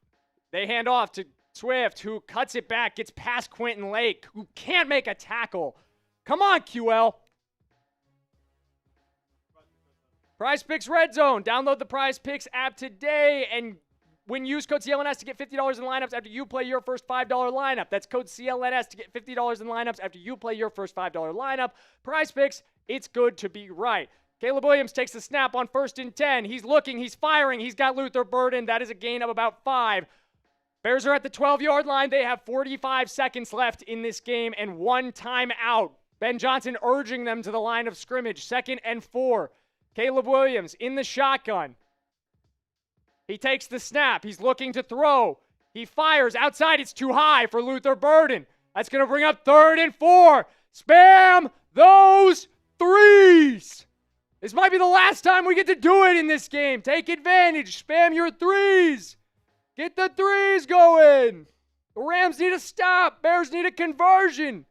A: They hand off to Swift, who cuts it back, gets past Quentin Lake, who can't make a tackle. Come on, QL. Prize Picks Red Zone. Download the Prize Picks app today and use code CLNS to get $50 in lineups after you play your first $5 lineup. That's code CLNS to get $50 in lineups after you play your first $5 lineup. Prize Picks, it's good to be right. Caleb Williams takes the snap on 1st and 10. He's looking, he's firing, he's got Luther Burden. That is a gain of about 5. Bears are at the 12-yard line. They have 45 seconds left in this game and 1 timeout. Ben Johnson urging them to the line of scrimmage. 2nd and 4. Caleb Williams in the shotgun. He takes the snap. He's looking to throw. He fires. Outside, it's too high for Luther Burden. That's going to bring up 3rd and 4. Spam those threes. This might be the last time we get to do it in this game. Take advantage. Spam your threes. Get the threes going. The Rams need a stop. Bears need a conversion.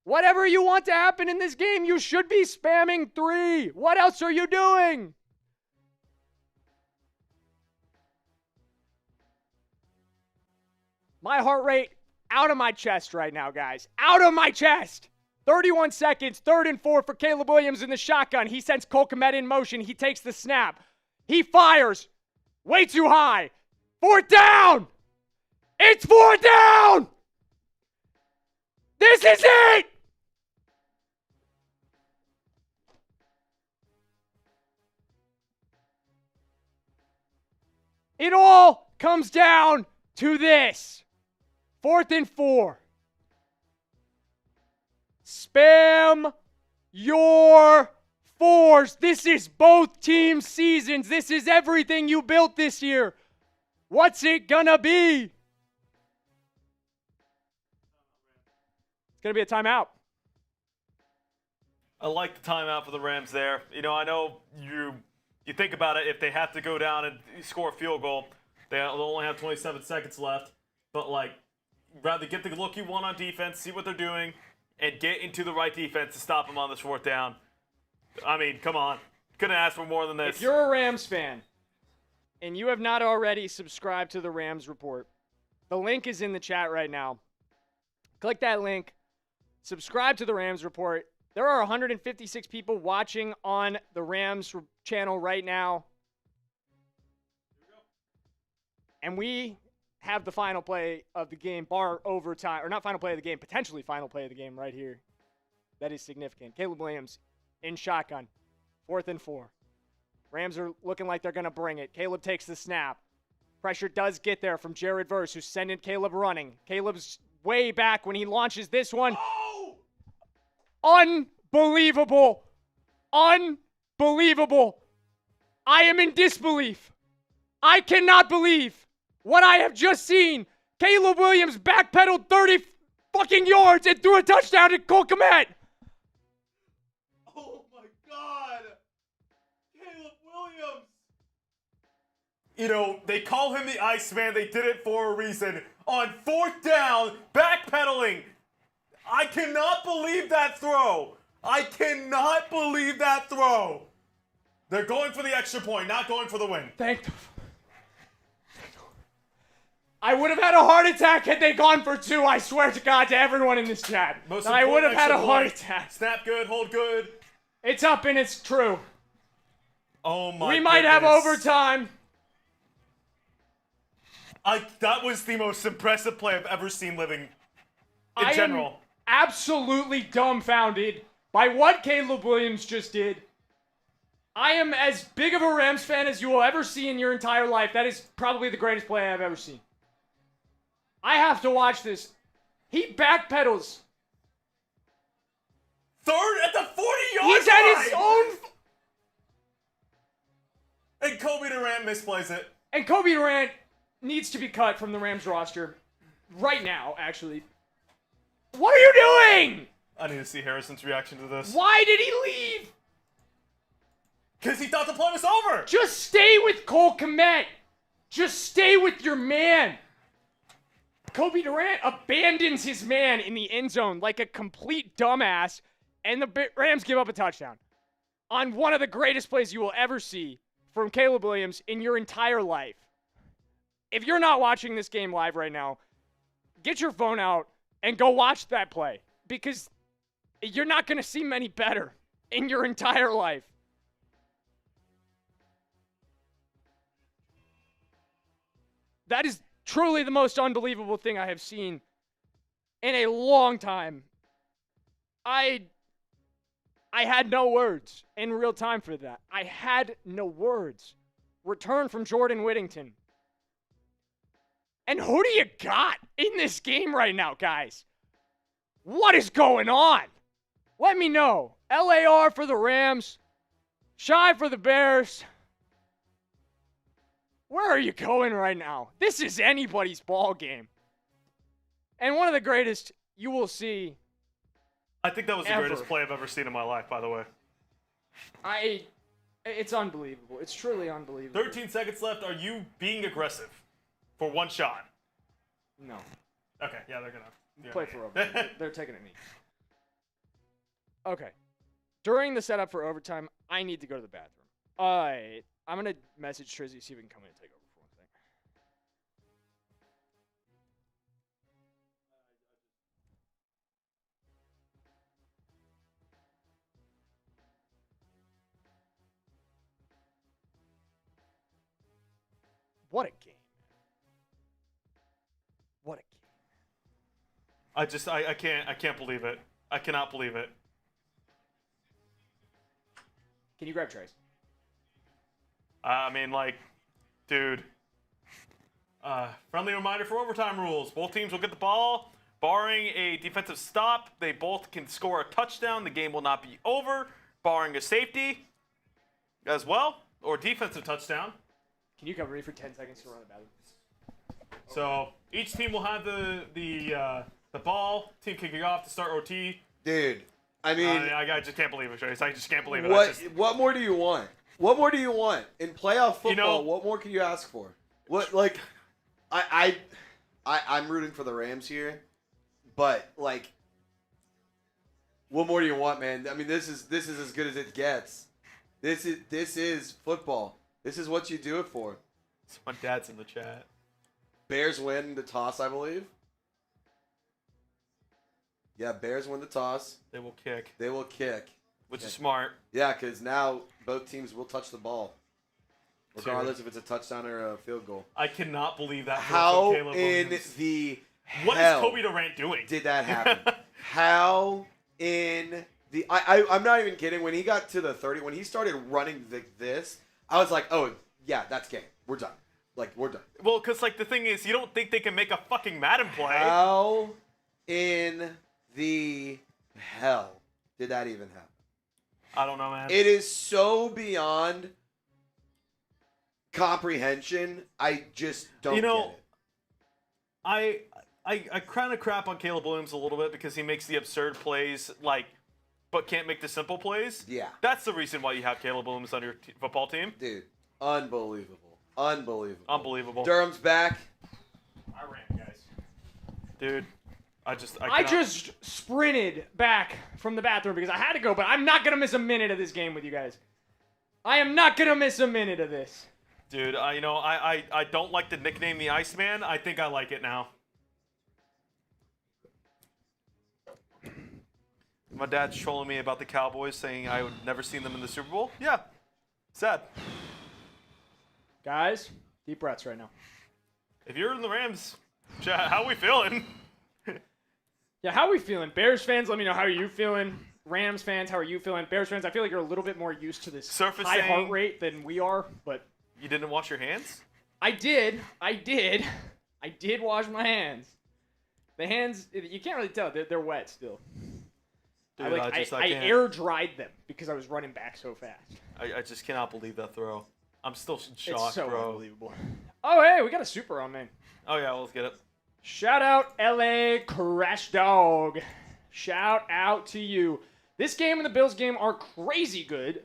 A: Whatever you want to happen in this game, you should be spamming 3. What else are you doing? My heart rate out of my chest right now, guys. Out of my chest. 31 seconds, 3rd and 4 for Caleb Williams in the shotgun. He sends Cole Kmet in motion. He takes the snap. He fires. Way too high. 4th down. It's 4th down. This is it. It all comes down to this. 4th and 4. Spam your 4s. This is both teams' seasons. This is everything you built this year. What's it gonna be? It's gonna be a timeout.
B: I like the timeout for the Rams there. You know, I know you think about it, if they have to go down and score a field goal, they'll only have 27 seconds left. But, like, rather get the look you want on defense, see what they're doing, and get into the right defense to stop them on this 4th down. I mean, come on. Couldn't ask for more than this.
A: If you're a Rams fan and you have not already subscribed to the Rams Report, the link is in the chat right now. Click that link. Subscribe to the Rams Report. There are 156 people watching on the Rams channel right now. And we have the final play of the game, bar overtime, or not final play of the game, potentially final play of the game right here. That is significant. Caleb Williams in shotgun, 4th and 4. Rams are looking like they're going to bring it. Caleb takes the snap. Pressure does get there from Jared Verse, who's sending Caleb running. Caleb's way back when he launches this one.
C: Oh!
A: Unbelievable. Unbelievable. I am in disbelief. I cannot believe what I have just seen. Caleb Williams backpedaled 30 fucking yards and threw a touchdown to Cole Kmet.
C: Oh my God! Caleb Williams!
B: You know, they call him the Iceman. They did it for a reason. On 4th down, backpedaling. I cannot believe that throw. I cannot believe that throw. They're going for the extra point, not going for the win.
A: Thank them. I would have had a heart attack had they gone for 2. I swear to God, to everyone in this chat. I would have had a heart attack.
B: Snap good, hold good.
A: It's up and it's true.
B: Oh my!
A: We might have overtime.
B: That was the most impressive play I've ever seen living in general.
A: Am absolutely dumbfounded by what Caleb Williams just did. I am as big of a Rams fan as you will ever see in your entire life. That is probably the greatest play I've ever seen. I have to watch this. He backpedals.
B: Third at the 40-yard line.
A: He's at his own.
B: And Colby Durant misplays it.
A: And Kobe Durant needs to be cut from the Rams roster right now, actually. What are you doing?
B: I need to see Harrison's reaction to this.
A: Why did he leave?
B: Because he thought the play was over.
A: Just stay with Cole Kmet. Just stay with your man. Kobe Durant abandons his man in the end zone like a complete dumbass, and the Rams give up a touchdown on one of the greatest plays you will ever see from Caleb Williams in your entire life. If you're not watching this game live right now, get your phone out and go watch that play, because you're not going to see many better in your entire life. That is truly the most unbelievable thing I have seen in a long time. I had no words in real time for that. I had no words. Return from Jordan Whittington. And who do you got in this game right now, guys? What is going on? Let me know. LAR for the Rams. Shy for the Bears. Where are you going right now? This is anybody's ball game. And one of the greatest you will see.
B: I think that was the greatest play I've ever seen in my life, by the way.
A: It's unbelievable. It's truly unbelievable.
B: 13 seconds left. Are you being aggressive for one shot?
A: No.
B: Okay, yeah, they're going to.
A: Play for overtime. They're taking a knee. Okay. During the setup for overtime, I need to go to the bathroom. I'm going to message Trizzy, see if we can come in and take over for one thing. What a game. What a game.
B: I can't believe it. I cannot believe it.
A: Can you grab Trace?
B: I mean, like, dude. Friendly reminder for overtime rules. Both teams will get the ball. Barring a defensive stop, they both can score a touchdown. The game will not be over. Barring a safety as well, or defensive touchdown.
A: Can you cover me for 10 seconds to run the bathroom?
B: So each team will have the ball. Team kicking off to start OT.
D: Dude, I mean,
B: I just can't believe it, Trace. I just can't believe it.
D: What more do you want? What more do you want in playoff football? What more can you ask for? What, like, I'm rooting for the Rams here, but like, what more do you want, man? I mean, this is as good as it gets. This is football. This is what you do it for.
B: My dad's in the chat.
D: Bears win the toss, I believe. Yeah, Bears win the toss.
B: They will kick.
D: Which
B: is smart.
D: Yeah, because now both teams will touch the ball, regardless if it's a touchdown or a field goal.
B: I cannot believe that.
D: How in the
B: what is Kobe Durant doing?
D: Did that happen? How in the I'm not even kidding. When he got to the 30, when he started running this, I was like, oh yeah, that's game. We're done. Like, we're done.
B: Well, because like the thing is, you don't think they can make a fucking Madden play.
D: How in the hell did that even happen?
B: I don't know, man.
D: It is so beyond comprehension. I just don't get it.
B: I kind of crap on Caleb Williams a little bit because he makes the absurd plays, like, but can't make the simple plays.
D: Yeah.
B: That's the reason why you have Caleb Williams on your football team.
D: Dude, unbelievable.
B: Unbelievable.
D: Durham's back.
B: I ran, guys. Dude, I
A: just sprinted back from the bathroom because I had to go, but I'm not going to miss a minute of this game with you guys. I am not going to miss a minute of this.
B: Dude, I don't like the nickname the Iceman. I think I like it now. My dad's trolling me about the Cowboys, saying I would never seen them in the Super Bowl. Yeah, sad.
A: Guys, deep breaths right now.
B: If you're in the Rams, how we feeling?
A: Yeah, how are we feeling? Bears fans, let me know how are you feeling. Rams fans, how are you feeling? Bears fans, I feel like you're a little bit more used to this high heart rate than we are, but...
B: You didn't wash your hands?
A: I did wash my hands. The hands, you can't really tell. They're wet still.
B: Dude,
A: I air dried them because I was running back so fast.
B: I just cannot believe that throw. I'm still shocked,
A: it's so
B: bro.
A: Unbelievable. Oh, hey, we got a super on, man.
B: Oh, yeah, well, let's get it.
A: Shout out, LA Crash Dog. Shout out to you. This game and the Bills game are crazy good.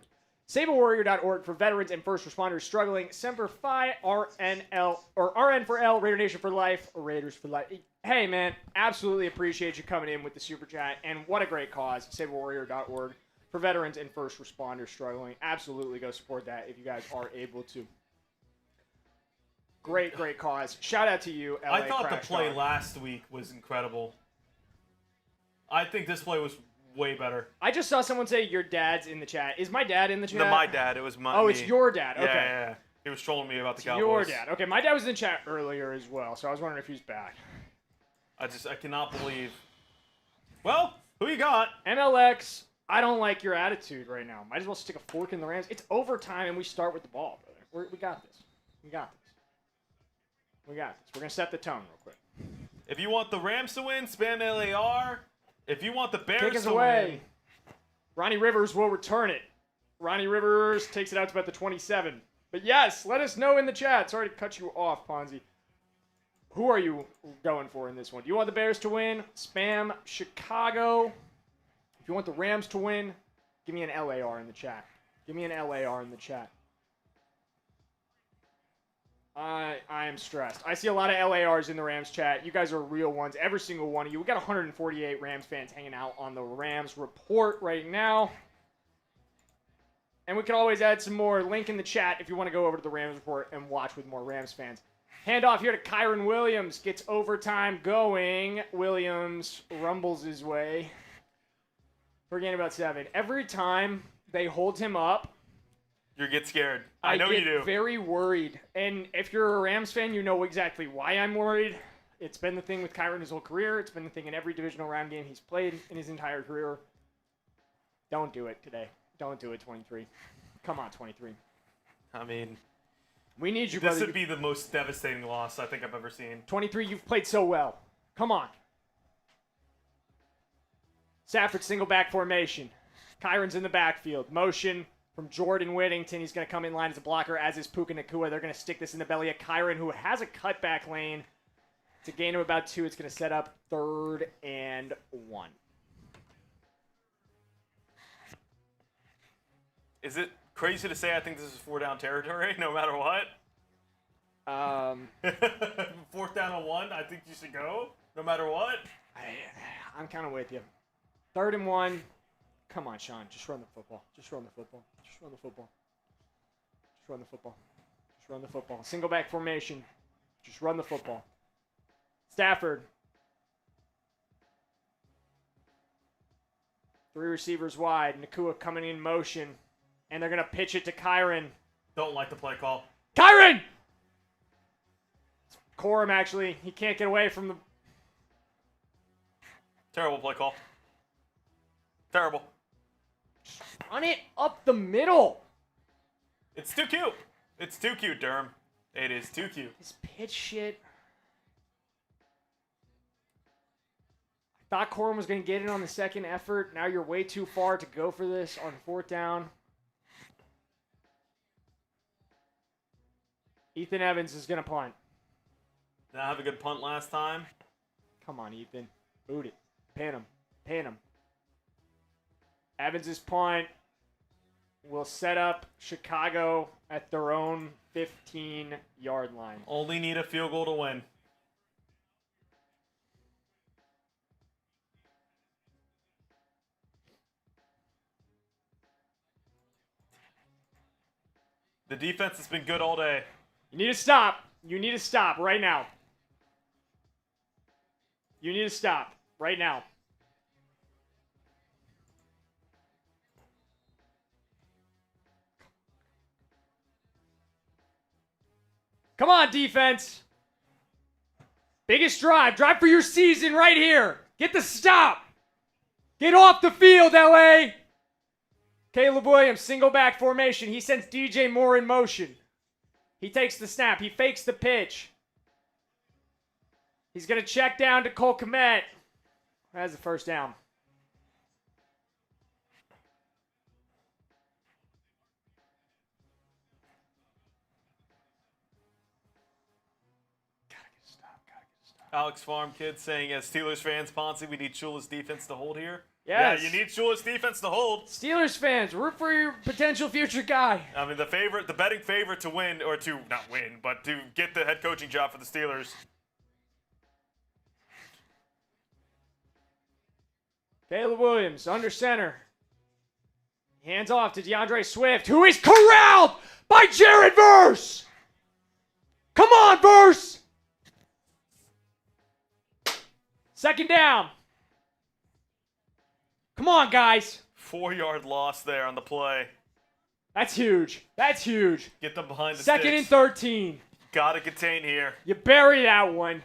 A: SaveAWarrior.org for veterans and first responders struggling. Semper Fi, RNL, or RN for L, Raider Nation for life, Raiders for life. Hey, man, absolutely appreciate you coming in with the super chat, and what a great cause. SaveAWarrior.org for veterans and first responders struggling. Absolutely go support that if you guys are able to. Great cause. Shout out to you, LA
B: I thought
A: Crash
B: the play
A: Dog.
B: last week was incredible. I think this play was way better.
A: I just saw someone say your dad's in the chat. Is my dad in the chat?
B: No, my dad. It was my.
A: Oh,
B: me.
A: it's your dad. Okay.
B: Yeah. He was trolling me about the Cowboys.
A: Your dad. Okay, my dad was in the chat earlier as well, so I was wondering if he's back.
B: I cannot believe. Well, who you got?
A: MLX, I don't like your attitude right now. Might as well stick a fork in the Rams. It's overtime, and we start with the ball, brother. We got this. We got this. We got this. We're going to set the tone real quick.
B: If you want the Rams to win, spam LAR. If you want the Bears
A: Kick us
B: to
A: away.
B: win.
A: Ronnie Rivers will return it. Ronnie Rivers takes it out to about the 27. But yes, let us know in the chat. Sorry to cut you off, Ponzi. Who are you going for in this one? Do you want the Bears to win? Spam Chicago. If you want the Rams to win, give me an LAR in the chat. Give me an LAR in the chat. I am stressed. I see a lot of LARs in the Rams chat. You guys are real ones. Every single one of you. We got 148 Rams fans hanging out on the Rams report right now. And we can always add some more. Link in the chat if you want to go over to the Rams report and watch with more Rams fans. Handoff here to Kyren Williams. Gets overtime going. Williams rumbles his way. We're getting about 7. Every time they hold him up,
B: You get scared. I know you do.
A: I get very worried. And if you're a Rams fan, you know exactly why I'm worried. It's been the thing with Kyren his whole career. It's been the thing in every divisional round game he's played in his entire career. Don't do it today. Don't do it, 23. Come on, 23.
B: I mean,
A: we need you,
B: this
A: brother.
B: would be the most devastating loss I think I've ever seen.
A: 23, you've played so well. Come on. Stafford single back formation. Kyren's in the backfield. Motion from Jordan Whittington. He's going to come in line as a blocker, as is Puka Nacua. They're going to stick this in the belly of Kyren, who has a cutback lane. It's a gain of about 2. It's going to set up 3rd and 1.
B: Is it crazy to say I think this is 4-down territory, no matter what? 4th down and 1, I think you should go, no matter what.
A: I'm kind of with you. 3rd and 1. Come on, Sean. Just run the football. Just run the football. Just run the football. Just run the football. Just run the football. Single back formation. Just run the football. Stafford. 3 receivers wide. Nacua coming in motion. And they're going to pitch it to Kyren.
B: Don't like the play call.
A: Kyren! It's Corum, actually. He can't get away from the...
B: Terrible play call. Terrible.
A: Run it up the middle.
B: It's too cute. It's too cute, Durham. It is too cute.
A: This pitch shit. I thought Corum was going to get it on the second effort. Now you're way too far to go for this on 4th down. Ethan Evans is going to punt.
B: Did I have a good punt last time?
A: Come on, Ethan. Boot it. Pin him. Pin him. Evans' punt will set up Chicago at their own 15-yard line.
B: Only need a field goal to win. The defense has been good all day.
A: You need to stop. You need to stop right now. You need to stop right now. Come on, defense. Biggest drive. Drive for your season right here. Get the stop. Get off the field, LA. Caleb Williams, single back formation. He sends DJ Moore in motion. He takes the snap. He fakes the pitch. He's going to check down to Cole Kmet. Has the first down.
B: Alex Farm Kid saying, as Steelers fans, Ponce, we need Shula's defense to hold here.
A: Yes.
B: Yeah, you need Shula's defense to hold.
A: Steelers fans, root for your potential future guy.
B: I mean, the betting favorite to win, or to not win, but to get the head coaching job for the Steelers.
A: Caleb Williams, under center. Hands off to DeAndre Swift, who is corralled by Jared Verse. Come on, Verse. Second down. Come on, guys.
B: 4-yard loss there on the play.
A: That's huge. That's huge.
B: Get them behind the
A: Second
B: sticks.
A: and 13.
B: Gotta contain here.
A: You bury that one.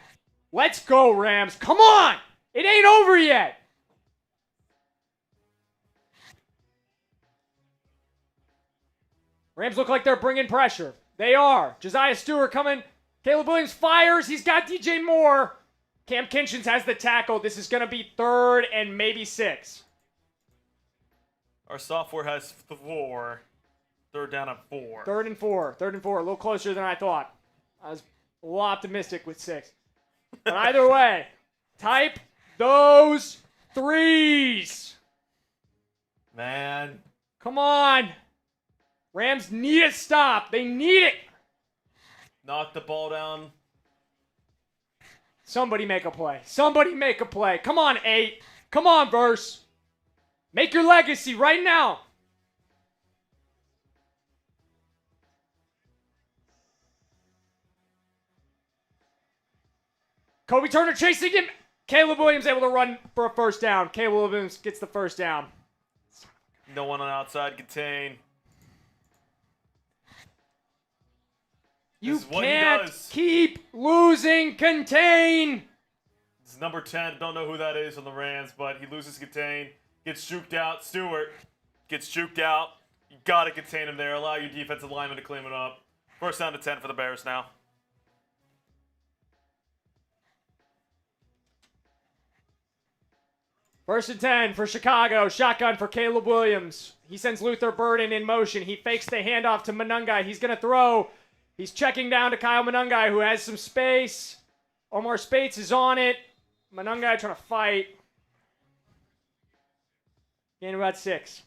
A: Let's go, Rams. Come on. It ain't over yet. Rams look like they're bringing pressure. They are. Josiah Stewart coming. Caleb Williams fires. He's got DJ Moore. Cam Kinchens has the tackle. This is going to be 3rd and maybe 6.
B: Our software has 4. 3rd down at 4.
A: 3rd and 4. 3rd and 4. A little closer than I thought. I was a little optimistic with 6. But either way, type those threes.
B: Man.
A: Come on. Rams need a stop. They need it.
B: Knock the ball down.
A: Somebody make a play. Somebody make a play. Come on, 8. Come on, Verse. Make your legacy right now. Kobe Turner chasing him. Caleb Williams able to run for a first down. Caleb Williams gets the first down.
B: No one on outside contain.
A: You can't keep losing contain.
B: It's number 10. Don't know who that is on the Rams, but he loses contain. Gets juked out. Stewart gets juked out. You got to contain him there. Allow your defensive lineman to clean it up. First down to 10 for the Bears now.
A: First and 10 for Chicago. Shotgun for Caleb Williams. He sends Luther Burden in motion. He fakes the handoff to Monungai. He's going to throw. He's checking down to Kyle Monungai, who has some space. Omar Spates is on it. Monungai trying to fight. Gain about 6.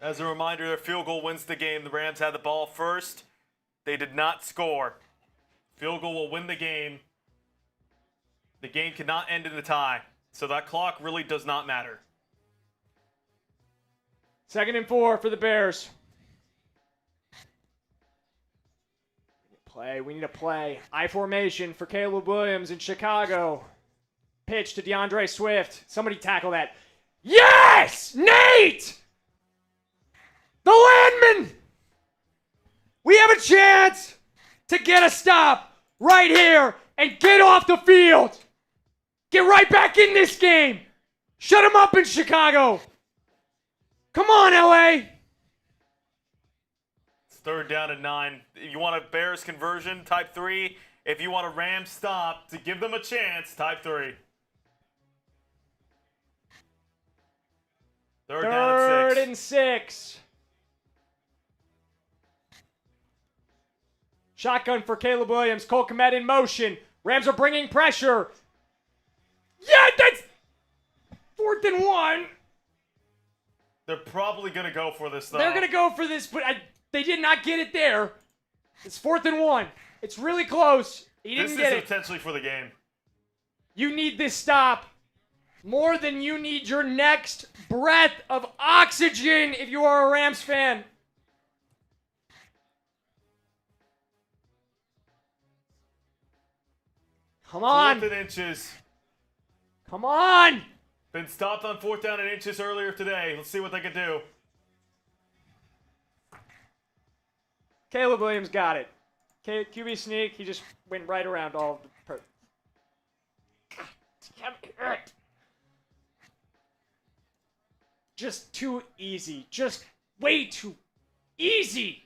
B: As a reminder, their field goal wins the game. The Rams had the ball first. They did not score. Field goal will win the game. The game cannot end in a tie. So that clock really does not matter.
A: 2nd and 4 for the Bears. We need a play. I formation for Caleb Williams in Chicago. Pitch to DeAndre Swift. Somebody tackle that. Yes! Nate! The Landman! We have a chance to get a stop right here and get off the field. Get right back in this game. Shut him up in Chicago. Come on, LA.
B: It's 3rd down and 9. If you want a Bears conversion, type 3. If you want a Rams stop to give them a chance, type 3. 3rd down and 6.
A: 3rd and 6. Shotgun for Caleb Williams. Cole Kmet in motion. Rams are bringing pressure. Yeah, that's 4th and 1.
B: They're probably going to go for this, though.
A: They're going to go for this, but they did not get it there. It's 4th and 1. It's really close. He didn't get it.
B: This is potentially for the game.
A: You need this stop. More than you need your next breath of oxygen if you are a Rams fan. Come on.
B: 4th and inches.
A: Come on.
B: Been stopped on 4th down and inches earlier today. Let's see what they can do.
A: Caleb Williams got it. QB sneak. He just went right around all of the. God damn it. Just too easy. Just way too easy.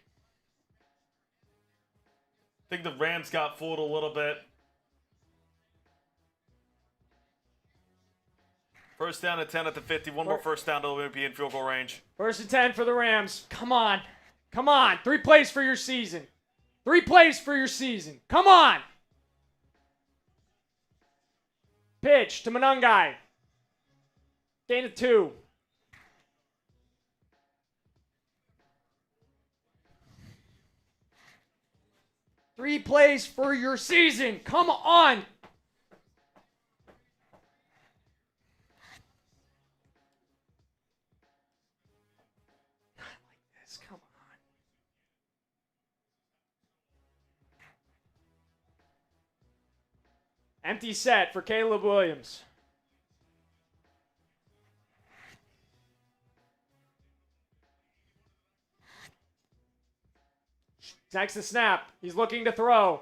B: I think the Rams got fooled a little bit. 1st down and 10 at the 50. One more 1st down to be in field goal range.
A: 1st and 10 for the Rams. Come on. Come on. 3 plays for your season. 3 plays for your season. Come on. Pitch to Monangai. Gain of 2. Three plays for your season. Come on. Not like this. Come on. Empty set for Caleb Williams. Takes the snap. He's looking to throw.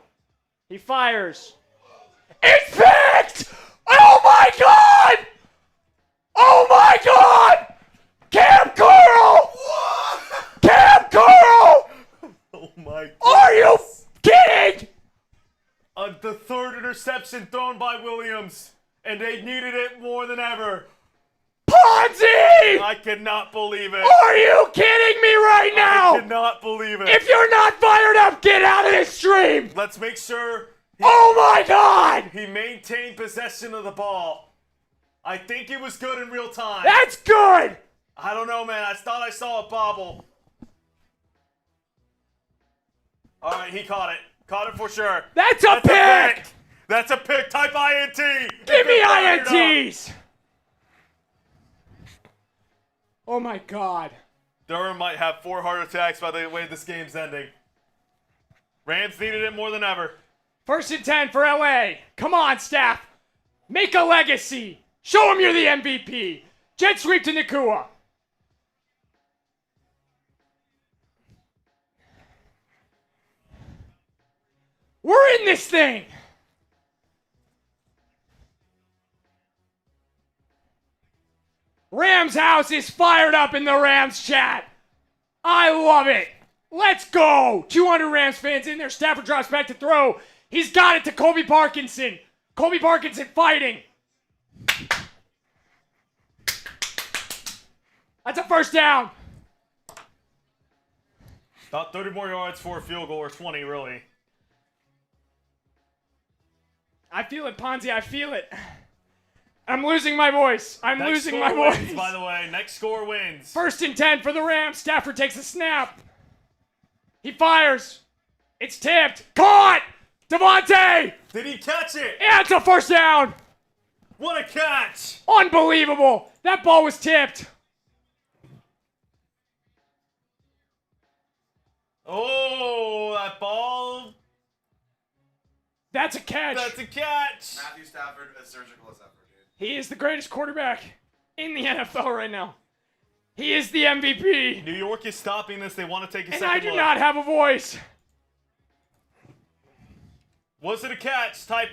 A: He fires. It's picked! Oh my God! Oh my God! Cam Corum! Cam Corum!
B: Oh my God.
A: Are you kidding?
B: The 3rd interception thrown by Williams, and they needed it more than ever.
A: Ponzi!
B: I cannot believe it.
A: Are you kidding me right now?
B: I cannot believe it.
A: If you're not fired up, get out of this stream!
B: Let's make sure
A: Oh my God!
B: he maintained possession of the ball. I think it was good in real time.
A: That's good!
B: I don't know, man. I thought I saw a bobble. All right, he caught it. Caught it for sure.
A: That's a pick!
B: That's a pick. Type INT.
A: Give me INTs! Oh my God.
B: Durham might have 4 heart attacks by the way this game's ending. Rams needed it more than ever.
A: 1st and 10 for LA. Come on, staff. Make a legacy. Show them you're the MVP. Jet sweep to Nacua. We're in this thing. Rams house is fired up in the Rams chat. I love it. Let's go. 200 Rams fans in there. Stafford drops back to throw. He's got it to Colby Parkinson. Colby Parkinson fighting. That's a 1st down.
B: About 30 more yards for a field goal, or 20 really.
A: I feel it, Ponzi. I feel it. I'm losing my voice. I'm
B: Next
A: losing
B: score
A: my voice.
B: wins, by the way. Next score wins.
A: 1st and 10 for the Rams. Stafford takes a snap. He fires. It's tipped. Caught! Davante!
B: Did he catch it?
A: Yeah, it's a 1st down.
B: What a catch!
A: Unbelievable. That ball was tipped.
B: Oh, that ball.
A: That's a catch.
B: That's a catch.
C: Matthew Stafford, as surgical as ever, dude.
A: He is the greatest quarterback in the NFL right now. He is the MVP.
B: New York is stopping this. They want to take a
A: And
B: second
A: I do
B: look.
A: not have a voice.
B: Was it a catch? Type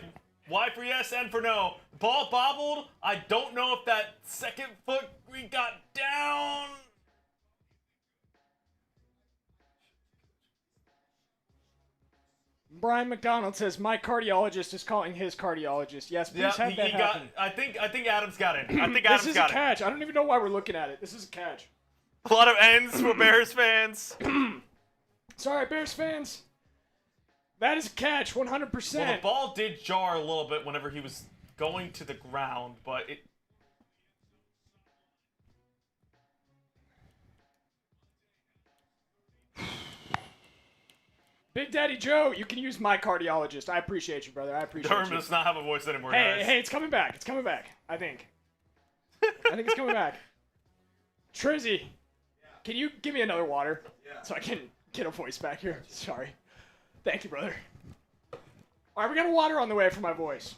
B: Y for yes, N for no. Ball bobbled. I don't know if that second foot we got down.
A: Brian McDonald says, my cardiologist is calling his cardiologist. Yes, please have that happen.
B: I think Adams got it. I think
A: This
B: Adams
A: is a
B: got it.
A: catch. I don't even know why we're looking at it. This is a catch.
B: A lot of ends for Bears fans.
A: Sorry, Bears fans. That is a catch, 100%.
B: Well, the ball did jar a little bit whenever he was going to the ground, but it.
A: Big Daddy Joe, you can use my cardiologist. I appreciate you, brother. I appreciate
B: Durham
A: you.
B: does not have a voice anymore,
A: Hey,
B: guys.
A: hey, it's coming back. It's coming back, I think. I think it's coming back. Trizzy, can you give me another water?
C: Yeah.
A: So I can get a voice back here. Sorry. Thank you, brother. All right, we got a water on the way for my voice.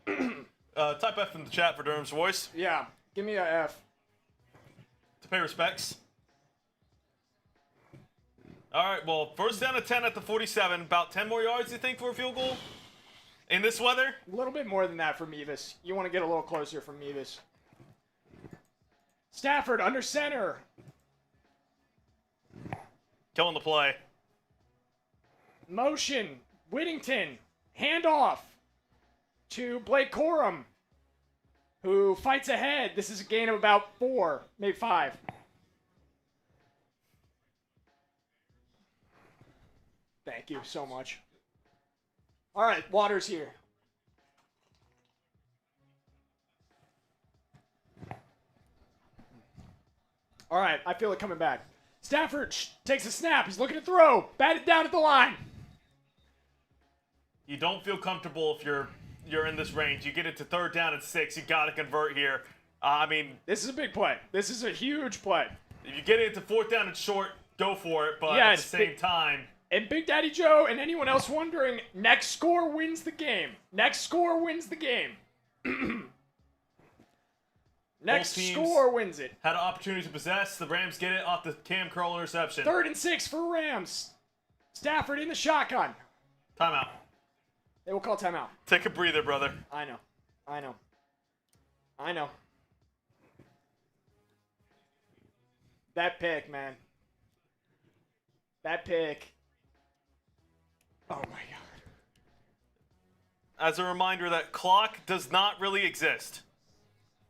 B: Type F in the chat for Durham's voice
A: Yeah, give me a F.
B: to pay respects. All right, well, first down at 10 at the 47. About 10 more yards, you think, for a field goal? In this weather?
A: A little bit more than that for Mevis. You want to get a little closer from Mevis. Stafford under center.
B: Killing the play.
A: Motion. Whittington. Handoff to Blake Corum, who fights ahead. This is a gain of about 4, maybe 5. Thank you so much. All right, water's here. All right, I feel it coming back. Stafford takes a snap. He's looking to throw. Batted down at the line.
B: You don't feel comfortable if you're in this range. You get it to third down and 6. You got to convert here. I mean,
A: This is a big play. This is a huge play.
B: if you get it to fourth down and short, go for it. But
A: Yes,
B: at the same time,
A: And Big Daddy Joe and anyone else wondering, next score wins the game. Next score wins the game. Next
B: Both teams
A: score wins it.
B: had an opportunity to possess. The Rams get it off the Cam Curl interception.
A: 3rd and 6 for Rams. Stafford in the shotgun.
B: Timeout.
A: They will call timeout.
B: Take a breather, brother.
A: I know. I know. I know. That pick, man. That pick. Oh my God.
B: As a reminder, that clock does not really exist.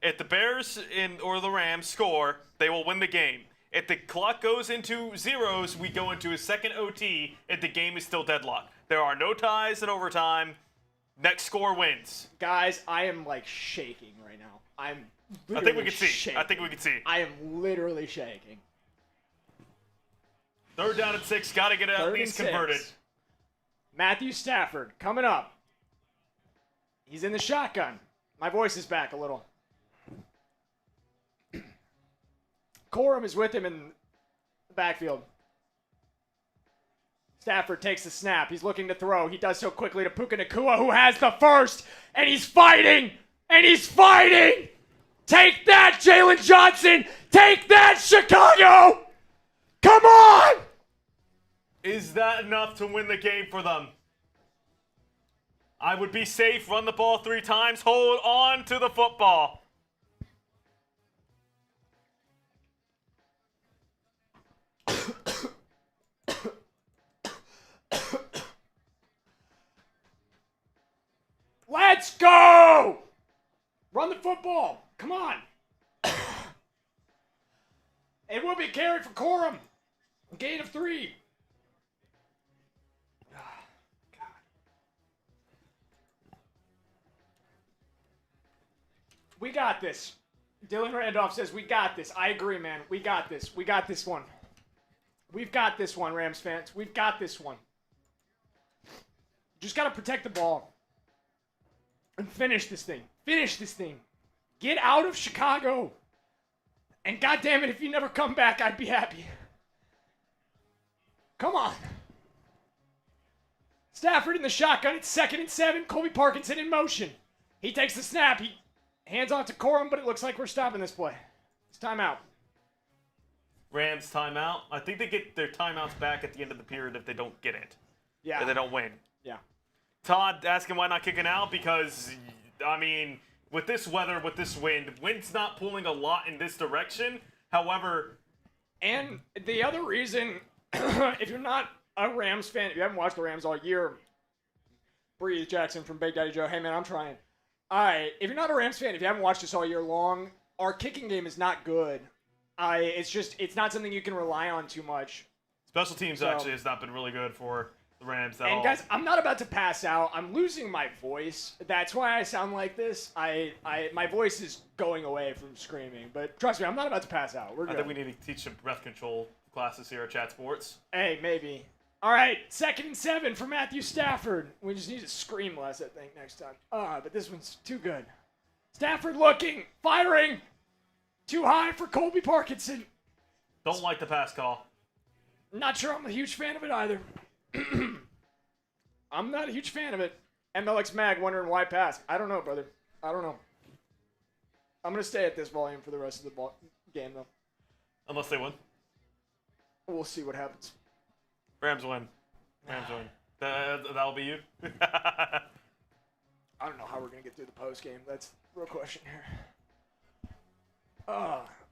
B: If the Bears or the Rams score, they will win the game. If the clock goes into zeros, we go into a second OT if the game is still deadlocked. There are no ties in overtime. Next score wins.
A: Guys, I am like shaking right now. I'm
B: I think we can see.
A: shaking.
B: I think we can see.
A: I am literally shaking.
B: Third down and 6. Got to get it at
A: 3rd
B: least
A: and 6.
B: converted.
A: Matthew Stafford coming up. He's in the shotgun. My voice is back a little. Corum is with him in the backfield. Stafford takes the snap. He's looking to throw. He does so quickly to Puka Nacua, who has the first. And he's fighting. And he's fighting. Take that, Jalen Johnson. Take that, Chicago. Come on.
B: Is that enough to win the game for them? I would be safe. Run the ball 3 times. Hold on to the football.
A: Let's go! Run the football. Come on. It will be carried for Corum. Gain of 3. We got this. Dylan Randolph says, we got this. I agree, man. We got this. We got this one. We've got this one, Rams fans. We've got this one. Just got to protect the ball. And finish this thing. Finish this thing. Get out of Chicago. And goddamn it, if you never come back, I'd be happy. Come on. Stafford in the shotgun. It's 2nd and 7. Colby Parkinson in motion. He takes the snap. He hands off to Corum, but it looks like we're stopping this play. It's timeout.
B: Rams timeout. I think they get their timeouts back at the end of the period if they don't get it.
A: Yeah.
B: If they don't win.
A: Yeah.
B: Todd asking why not kicking out because, I mean, with this weather, with this wind, wind's not pulling a lot in this direction. However,
A: And the other reason, if you're not a Rams fan, if you haven't watched the Rams all year, Breathe Jackson from Big Daddy Joe, hey man, I'm trying. All right, if you're not a Rams fan, if you haven't watched us all year long, our kicking game is not good. It's not something you can rely on too much.
B: special teams actually has not been really good for the Rams at all.
A: And guys, I'm not about to pass out. I'm losing my voice. That's why I sound like this. My voice is going away from screaming. But trust me, I'm not about to pass out. We're good.
B: I think we need to teach some breath control classes here at Chat Sports.
A: Hey, maybe. All right, 2nd and 7 for Matthew Stafford. We just need to scream less, I think, next time. But this one's too good. Stafford looking, firing. Too high for Colby Parkinson.
B: Don't like the pass call.
A: Not sure I'm a huge fan of it either. I'm not a huge fan of it. MLX Mag wondering why pass. I don't know, brother. I don't know. I'm going to stay at this volume for the rest of the game, though.
B: Unless they win.
A: We'll see what happens.
B: Rams win. Rams win. That'll be you.
A: I don't know how we're going to get through the post game. That's the real question here.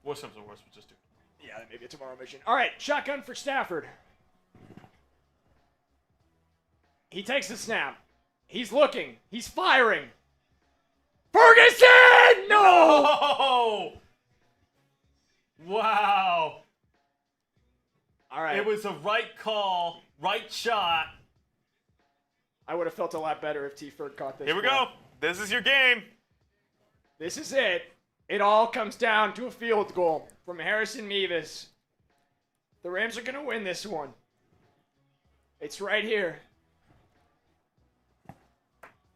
B: Worst comes to worst, but just do.
A: Yeah, maybe a tomorrow mission. All right, shotgun for Stafford. He takes the snap. He's looking. He's firing. Ferguson! No!
B: Oh! Wow.
A: All right.
B: It was a right call, right shot.
A: I would have felt a lot better if T-Ford caught this.
B: Here we
A: ball.
B: go. This is your game.
A: This is it. It all comes down to a field goal from Harrison Mevis. The Rams are going to win this one. It's right here.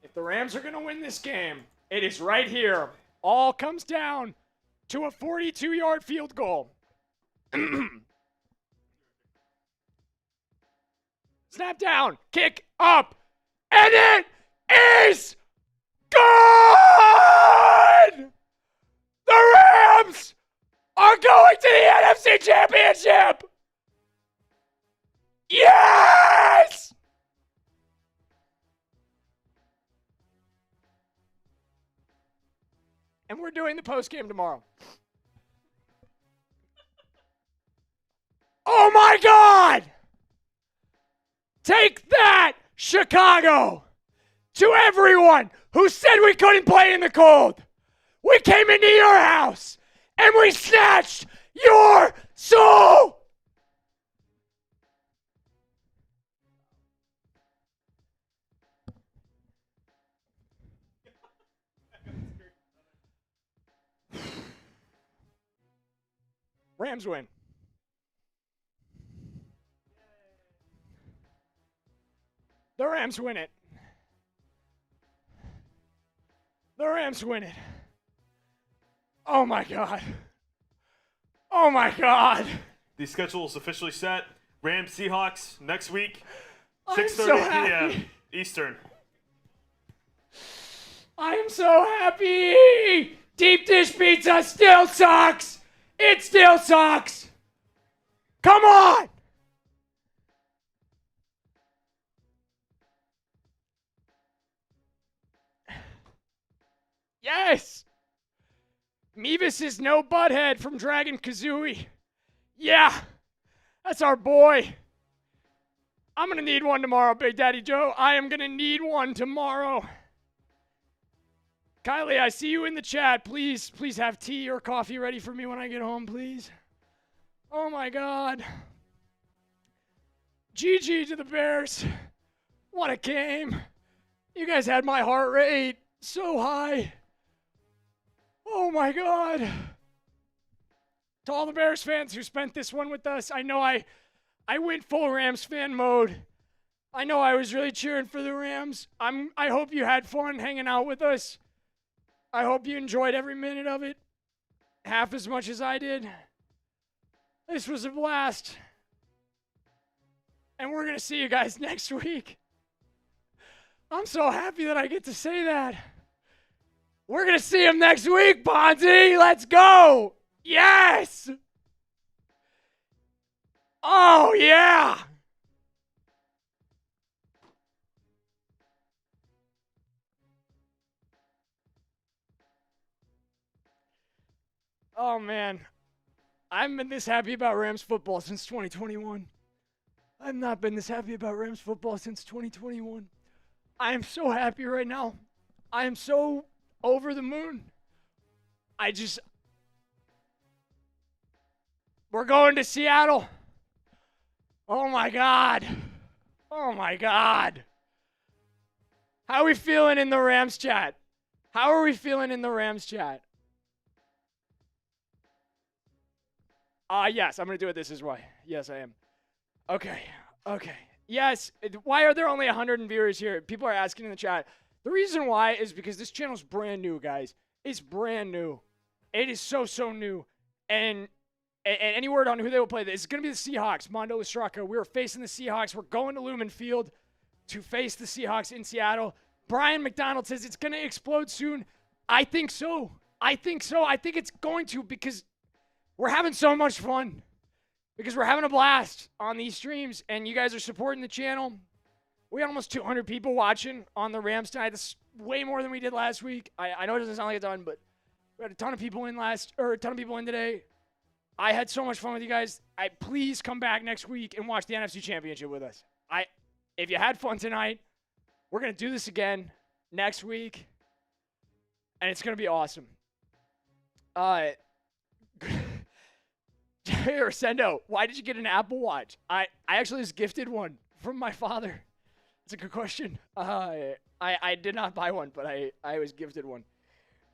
A: If the Rams are going to win this game, it is right here. All comes down to a 42-yard field goal. Snap down, kick up, and it is good! The Rams are going to the NFC Championship! Yes! And we're doing the postgame tomorrow. Oh my God! Take that, Chicago! To everyone who said we couldn't play in the cold, we came into your house and we snatched your soul! Rams win. The Rams win it. The Rams win it. Oh my God. Oh my God.
B: The schedule is officially set. Rams Seahawks next week,
A: I'm
B: 6:30
A: so happy.
B: p.m. Eastern.
A: I am so happy. Deep dish pizza still sucks. It still sucks. Come on. Yes! Mevis is no butthead from Dragon Kazooie. Yeah! That's our boy. I'm going to need one tomorrow, Big Daddy Joe. I am going to need one tomorrow. Kylie, I see you in the chat. Please have tea or coffee ready for me when I get home, please. Oh, my God. GG to the Bears. What a game. You guys had my heart rate so high. Oh my God. To all the Bears fans who spent this one with us, I know I went full Rams fan mode. I know I was really cheering for the Rams. I hope you had fun hanging out with us. I hope you enjoyed every minute of it, half as much as I did. This was a blast. And we're going to see you guys next week. I'm so happy that I get to say that. We're going to see him next week, Bonzi. Let's go. Yes. Oh, yeah. Oh, man. I haven't been this happy about Rams football since 2021. I've not been this happy about Rams football since 2021. I am so happy right now. I am so over the moon. We're going to Seattle. Oh my God. Oh my God. How are we feeling in the Rams chat? How are we feeling in the Rams chat? Yes, I'm going to do it this way. Yes, I am. Okay. Yes, why are there only 100 viewers here? People are asking in the chat. The reason why is because this channel's brand new, guys. It's brand new. It is so new. And any word on who they will play? It's going to be the Seahawks. Mondo Lustraka. We're facing the Seahawks. We're going to Lumen Field to face the Seahawks in Seattle. Brian McDonald says it's going to explode soon. I think so. I think it's going to because we're having so much fun. Because we're having a blast on these streams, and you guys are supporting the channel. We had almost 200 people watching on the Rams tonight. That's way more than we did last week. I know it doesn't sound like a ton, but we had a ton of people in today. I had so much fun with you guys. Please come back next week and watch the NFC Championship with us. If you had fun tonight, we're going to do this again next week, and it's going to be awesome. Sendo, why did you get an Apple Watch? I actually was gifted one from my father. It's a good question. I did not buy one, but I was gifted one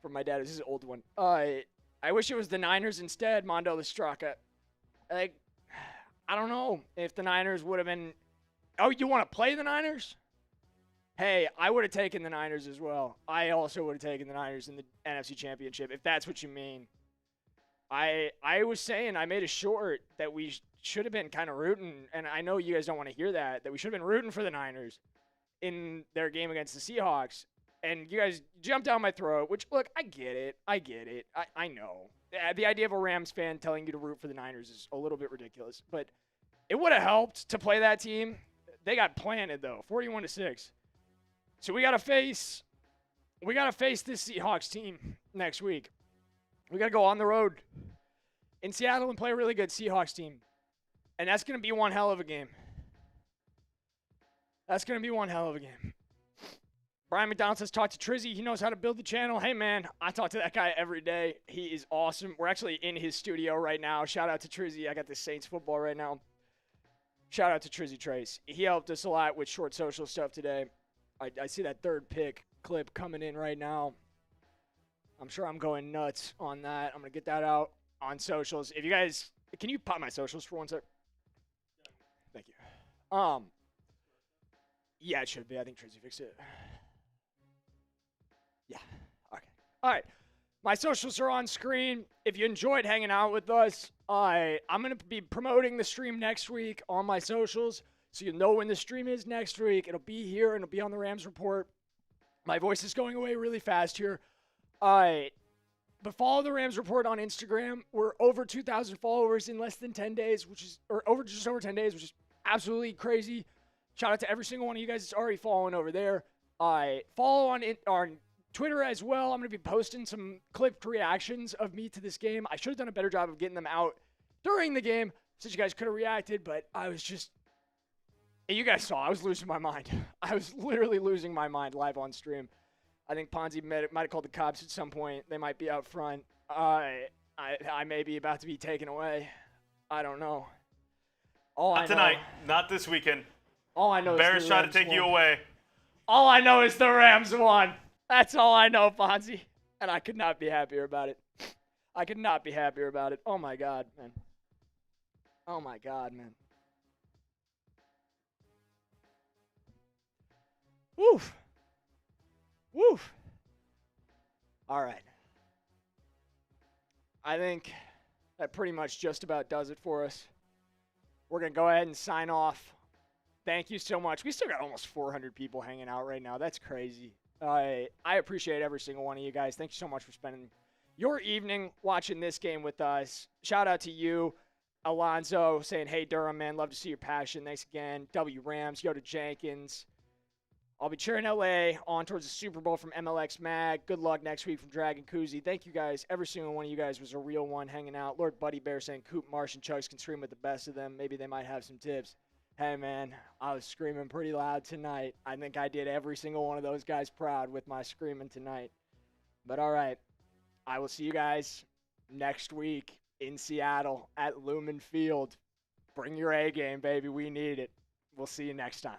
A: from my dad. This is an old one. I wish it was the Niners instead, Mondo Lustraka. I don't know if the Niners would have been. Oh, you want to play the Niners? Hey, I would have taken the Niners as well. I also would have taken the Niners in the NFC Championship, if that's what you mean. I was saying, I made a short that we should have been kind of rooting, and I know you guys don't want to hear that we should have been rooting for the Niners in their game against the Seahawks. And you guys jumped down my throat, which, look, I get it. I know. The idea of a Rams fan telling you to root for the Niners is a little bit ridiculous. But it would have helped to play that team. They got planted, though, 41-6. So we got to face this Seahawks team next week. We got to go on the road in Seattle and play a really good Seahawks team. And that's going to be one hell of a game. Brian McDonald says, talk to Trizzy. He knows how to build the channel. Hey, man, I talk to that guy every day. He is awesome. We're actually in his studio right now. Shout out to Trizzy. I got the Saints football right now. Shout out to Trizzy Trace. He helped us a lot with short social stuff today. I see that third pick clip coming in right now. I'm sure I'm going nuts on that. I'm going to get that out on socials. If you guys, can you pop my socials for one sec? Thank you. Yeah, it should be. I think Trizzy fixed it. Yeah. Okay. All right. My socials are on screen. If you enjoyed hanging out with us, I'm going to be promoting the stream next week on my socials, so you'll know when the stream is next week. It'll be here, and it'll be on the Rams Report. My voice is going away really fast here. But follow the Rams Report on Instagram. We're over 2,000 followers in less than 10 days, just over 10 days, which is absolutely crazy. Shout out to every single one of you guys that's already following over there. Follow on Twitter as well. I'm going to be posting some clipped reactions of me to this game. I should have done a better job of getting them out during the game so you guys could have reacted, but I was just, you guys saw, I was losing my mind. I was literally losing my mind live on stream. I think Ponzi might have called the cops at some point. They might be out front. I may be about to be taken away. I don't know.
B: Not tonight. Not this weekend.
A: All I know is
B: Bears trying to take you away.
A: All I know is the Rams won. That's all I know, Fonzie. And I could not be happier about it. Oh, my God, man. Woof. All right. I think that pretty much just about does it for us. We're going to go ahead and sign off. Thank you so much. We still got almost 400 people hanging out right now. That's crazy. I appreciate every single one of you guys. Thank you so much for spending your evening watching this game with us. Shout out to you, Alonzo, saying, hey, Durham, man, love to see your passion. Thanks again. W Rams, Yoda Jenkins. I'll be cheering LA on towards the Super Bowl from MLX Mag. Good luck next week from Dragon Koozie. Thank you guys. Every single one of you guys was a real one hanging out. Lord Buddy Bear saying Coop, Marsh, and Chugs can scream with the best of them. Maybe they might have some tips. Hey, man, I was screaming pretty loud tonight. I think I did every single one of those guys proud with my screaming tonight. But all right, I will see you guys next week in Seattle at Lumen Field. Bring your A game, baby. We need it. We'll see you next time.